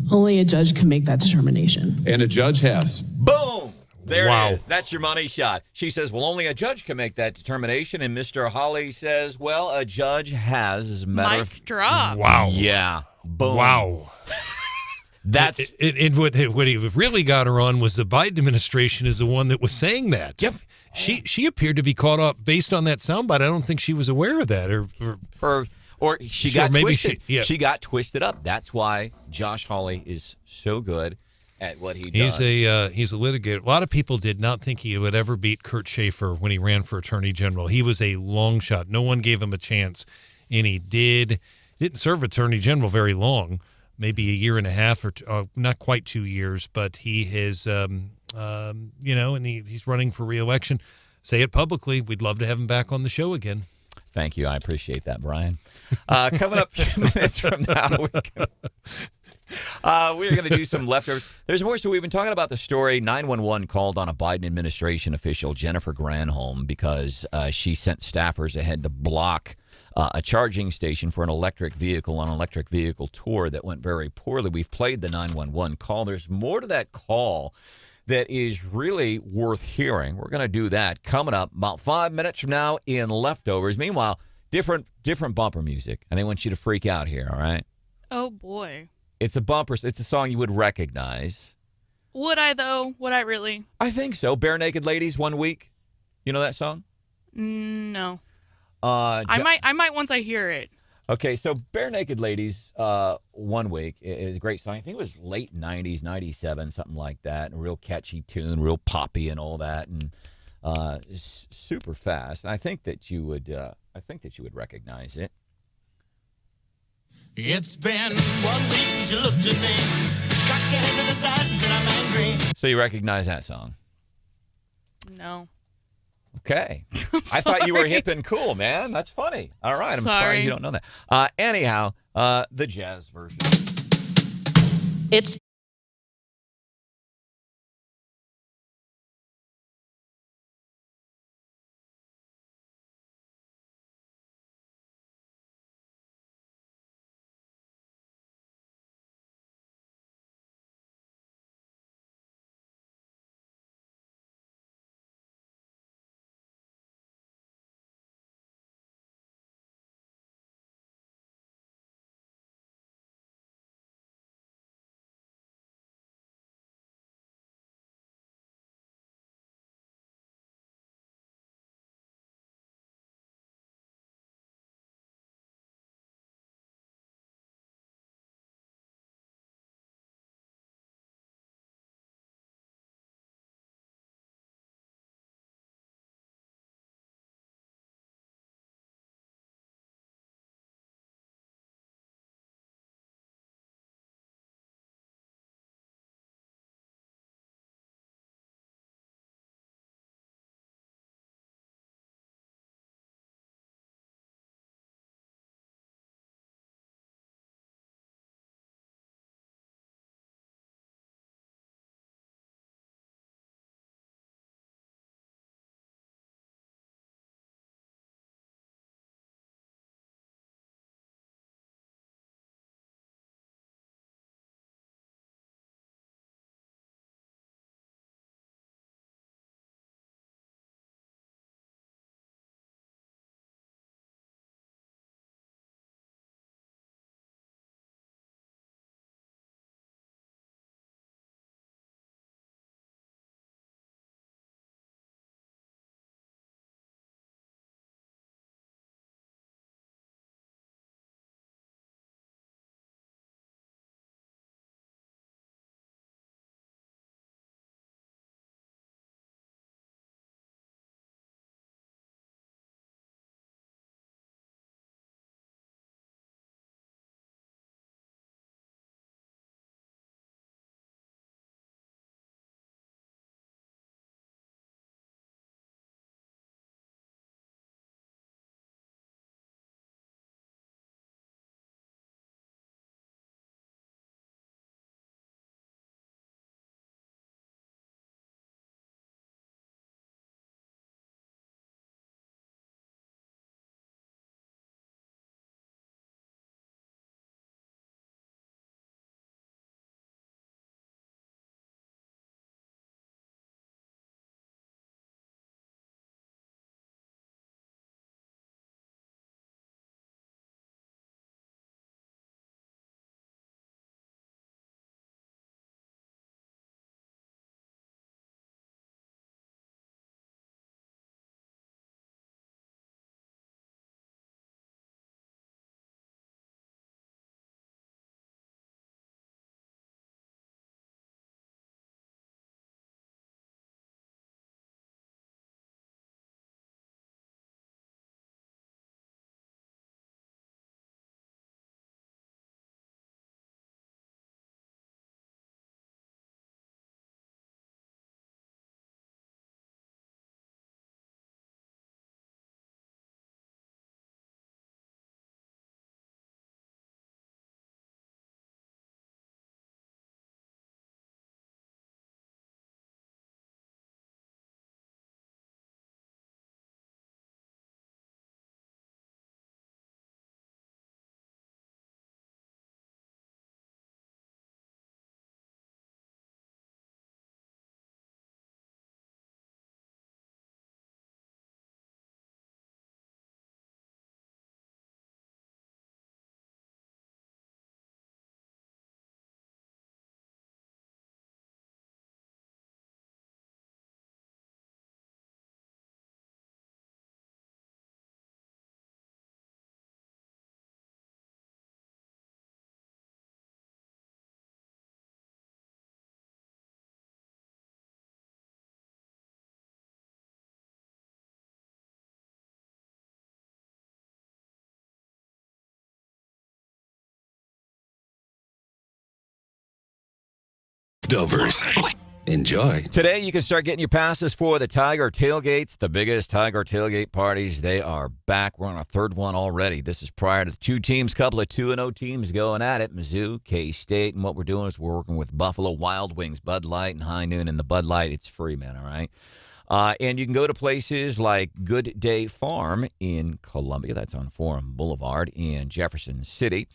Speaker 17: Only a judge can make that determination.
Speaker 16: And a judge has.
Speaker 5: Boom! There it is. That's your money shot. She says, well, only a judge can make that determination. And Mr. Holly says, well, a judge has, as a matter
Speaker 6: Mic drop.
Speaker 8: Wow.
Speaker 5: Yeah. Boom.
Speaker 8: Wow.
Speaker 5: That's
Speaker 8: what he really got her on was the Biden administration is the one that was saying that.
Speaker 5: Yep.
Speaker 8: She appeared to be caught up based on that soundbite. I don't think she was aware of that,
Speaker 5: or she got
Speaker 8: maybe
Speaker 5: twisted.
Speaker 8: she
Speaker 5: got twisted up. That's why Josh Hawley is so good at what he does.
Speaker 8: He's a litigator. A lot of people did not think he would ever beat Kurt Schaefer when he ran for attorney general. He was a long shot. No one gave him a chance, and he did. didn't serve Attorney General very long, maybe a year and a half or not quite 2 years, but he has, and he's running for re-election. Say it publicly. We'd love to have him back on the show again.
Speaker 5: Thank you. I appreciate that, Brian. Coming up a few minutes from now, we're going to do some leftovers. There's more. So we've been talking about the story. 911 called on a Biden administration official, Jennifer Granholm, because she sent staffers ahead to block a charging station for an electric vehicle on an electric vehicle tour that went very poorly. We've played the 911 call. There's more to that call that is really worth hearing. We're going to do that coming up about 5 minutes from now in Leftovers. Meanwhile, different bumper music. And I want you to freak out here, all right?
Speaker 6: Oh, boy.
Speaker 5: It's a bumper. It's a song you would recognize.
Speaker 6: Would I, though? Would I really?
Speaker 5: I think so. Bare Naked Ladies, 1 Week. You know that song?
Speaker 6: No. I might once I hear it.
Speaker 5: Okay, so Bare Naked Ladies, 1 Week is a great song. I think it was late 90s, 97, something like that. A real catchy tune, real poppy and all that, and it's super fast. I think that you would recognize it.
Speaker 11: It's been 1 week since you looked at me. Cocked your head to the side and said I'm angry.
Speaker 5: So you recognize that song?
Speaker 6: No.
Speaker 5: Okay. I thought you were hip and cool, man. That's funny. All right. I'm surprised you don't know that. Anyhow, the jazz version.
Speaker 11: It's
Speaker 1: Leftovers. Enjoy.
Speaker 5: Today, you can start getting your passes for the Tiger Tailgates, the biggest Tiger Tailgate parties. They are back. We're on our third one already. This is prior to the two teams, couple of 2-0 teams going at it, Mizzou, K-State. And what we're doing is we're working with Buffalo Wild Wings, Bud Light, and High Noon. And the Bud Light, it's free, man, all right? And you can go to places like Good Day Farm in Columbia. That's on Forum Boulevard in Jefferson City.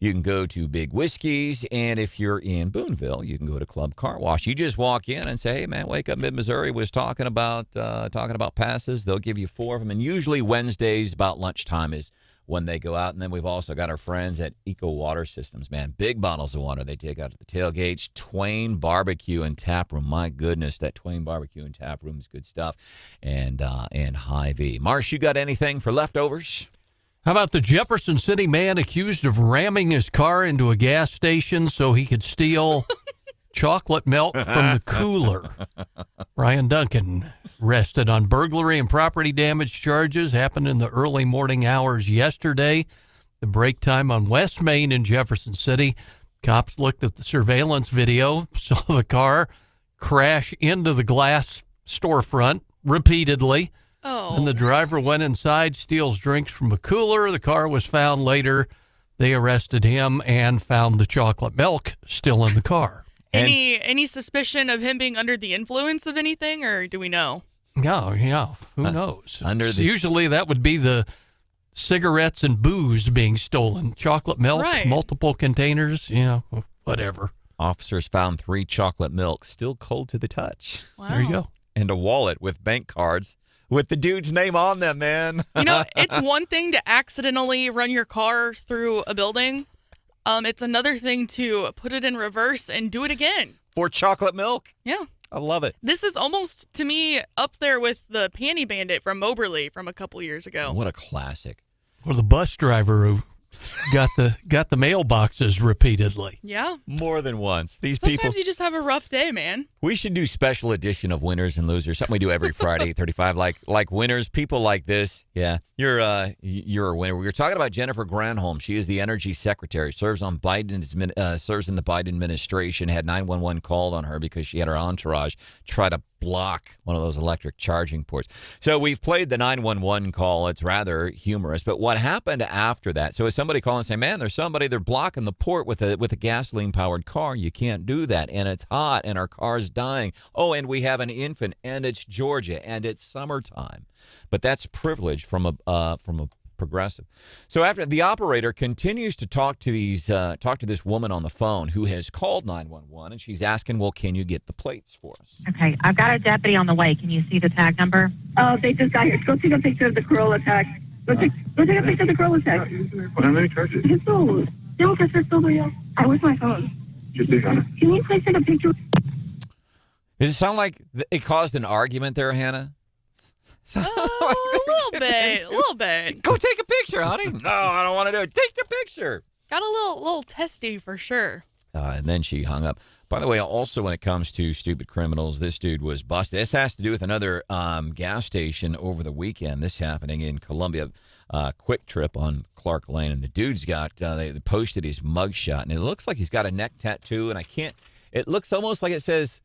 Speaker 5: You can go to Big Whiskey's, and if you're in Boonville, you can go to Club Car Wash. You just walk in and say, hey, man, Wake Up Mid-Missouri was talking about passes. They'll give you 4 of them, and usually Wednesdays about lunchtime is when they go out. And then we've also got our friends at Eco Water Systems, man. Big bottles of water they take out at the tailgates. Twain Barbecue and Tap Room. My goodness, that Twain Barbecue and Tap Room is good stuff. And Hy-Vee. Marsh, you got anything for leftovers?
Speaker 7: How about the Jefferson City man accused of ramming his car into a gas station so he could steal chocolate milk from the cooler? Brian Duncan arrested on burglary and property damage charges. Happened in the early morning hours yesterday. The break time on West Main in Jefferson City. Cops looked at the surveillance video, saw the car crash into the glass storefront repeatedly.
Speaker 6: Oh.
Speaker 7: And the driver went inside, steals drinks from a cooler. The car was found later. They arrested him and found the chocolate milk still in the car.
Speaker 6: Any suspicion of him being under the influence of anything, or do we know?
Speaker 7: Yeah. Who knows? Usually that would be the cigarettes and booze being stolen. Chocolate milk,
Speaker 6: right.
Speaker 7: Multiple containers, whatever.
Speaker 5: Officers found 3 chocolate milks still cold to the touch.
Speaker 6: Wow.
Speaker 7: There you go.
Speaker 5: And a wallet with bank cards with the dude's name on them, man.
Speaker 6: It's one thing to accidentally run your car through a building. It's another thing to put it in reverse and do it again.
Speaker 5: For chocolate milk?
Speaker 6: Yeah.
Speaker 5: I love it.
Speaker 6: This is almost, to me, up there with the Panty Bandit from Moberly from a couple years ago.
Speaker 5: What a classic.
Speaker 7: Or the bus driver who got the mailboxes repeatedly.
Speaker 6: Yeah.
Speaker 5: More than once.
Speaker 6: Sometimes you just have a rough day, man.
Speaker 5: We should do special edition of Winners and Losers. Something we do every Friday, 35. Like winners, people like this. Yeah, you're a winner. We were talking about Jennifer Granholm. She is the energy secretary. Serves in the Biden administration. Had 911 called on her because she had her entourage try to block one of those electric charging ports. So we've played the 911 call. It's rather humorous. But what happened after that? So is somebody calling and saying, man, they're blocking the port with a gasoline-powered car. You can't do that. And it's hot, and our car's dying. Oh, and we have an infant, and it's Georgia, and it's summertime. But that's privilege from a progressive. So after the operator continues to talk to this woman on the phone who has called 911, and she's asking, well, can you get the plates for us?
Speaker 12: Okay, I've got a deputy on the way. Can you see the tag number?
Speaker 10: Oh, they just got here. Go take a picture of the Corolla tag. Go take a picture of the Corolla tag.
Speaker 23: What are they charging?
Speaker 10: His phone. Don't touch your phone, yo. Where's my phone? Can you please take a picture?
Speaker 5: Does it sound like it caused an argument there, Hannah?
Speaker 6: A little bit.
Speaker 5: Go take a picture, honey. No, I don't want to do it. Take the picture.
Speaker 6: Got a little testy for sure.
Speaker 5: And then she hung up. By the way, also when it comes to stupid criminals, this dude was busted. This has to do with another gas station over the weekend. This happening in Columbia. Quick Trip on Clark Lane. And the dude's got, they posted his mugshot. And it looks like he's got a neck tattoo. And it looks almost like it says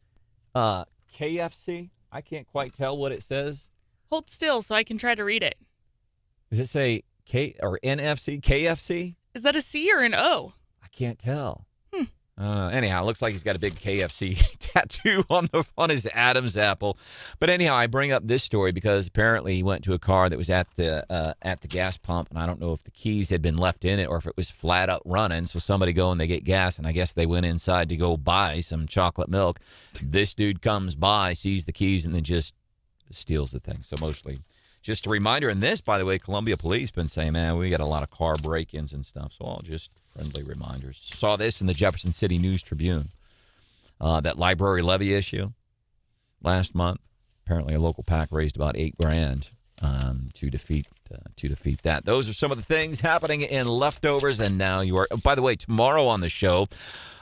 Speaker 5: KFC. I can't quite tell what it says.
Speaker 6: Hold still so I can try to read it.
Speaker 5: Does it say K or NFC? KFC?
Speaker 6: Is that a C or an O?
Speaker 5: I can't tell. Anyhow, it looks like he's got a big KFC tattoo on his Adam's apple. But anyhow, I bring up this story because apparently he went to a car that was at the gas pump, and I don't know if the keys had been left in it or if it was flat out running. So somebody go and they get gas, and I guess they went inside to go buy some chocolate milk. This dude comes by, sees the keys, and then just steals the thing. So mostly just a reminder. And this, by the way, Columbia Police been saying, man, we got a lot of car break-ins and stuff. So all just friendly reminders. Saw this in the Jefferson City News Tribune. That library levy issue last month. Apparently a local PAC raised about $8,000 to defeat that. Those are some of the things happening in Leftovers. And now you are, by the way, tomorrow on the show,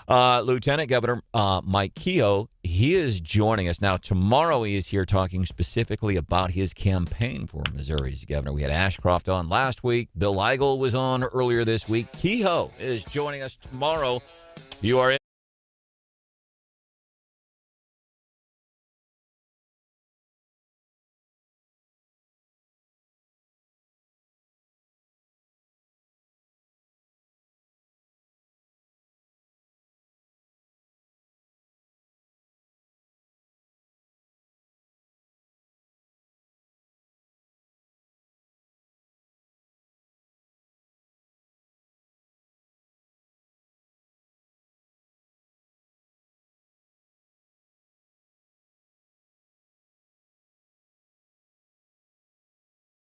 Speaker 5: Lieutenant Governor Mike Keogh, he is joining us. Now, tomorrow he is here talking specifically about his campaign for Missouri's governor. We had Ashcroft on last week. Bill Eigel was on earlier this week. Keogh is joining us tomorrow. You are in.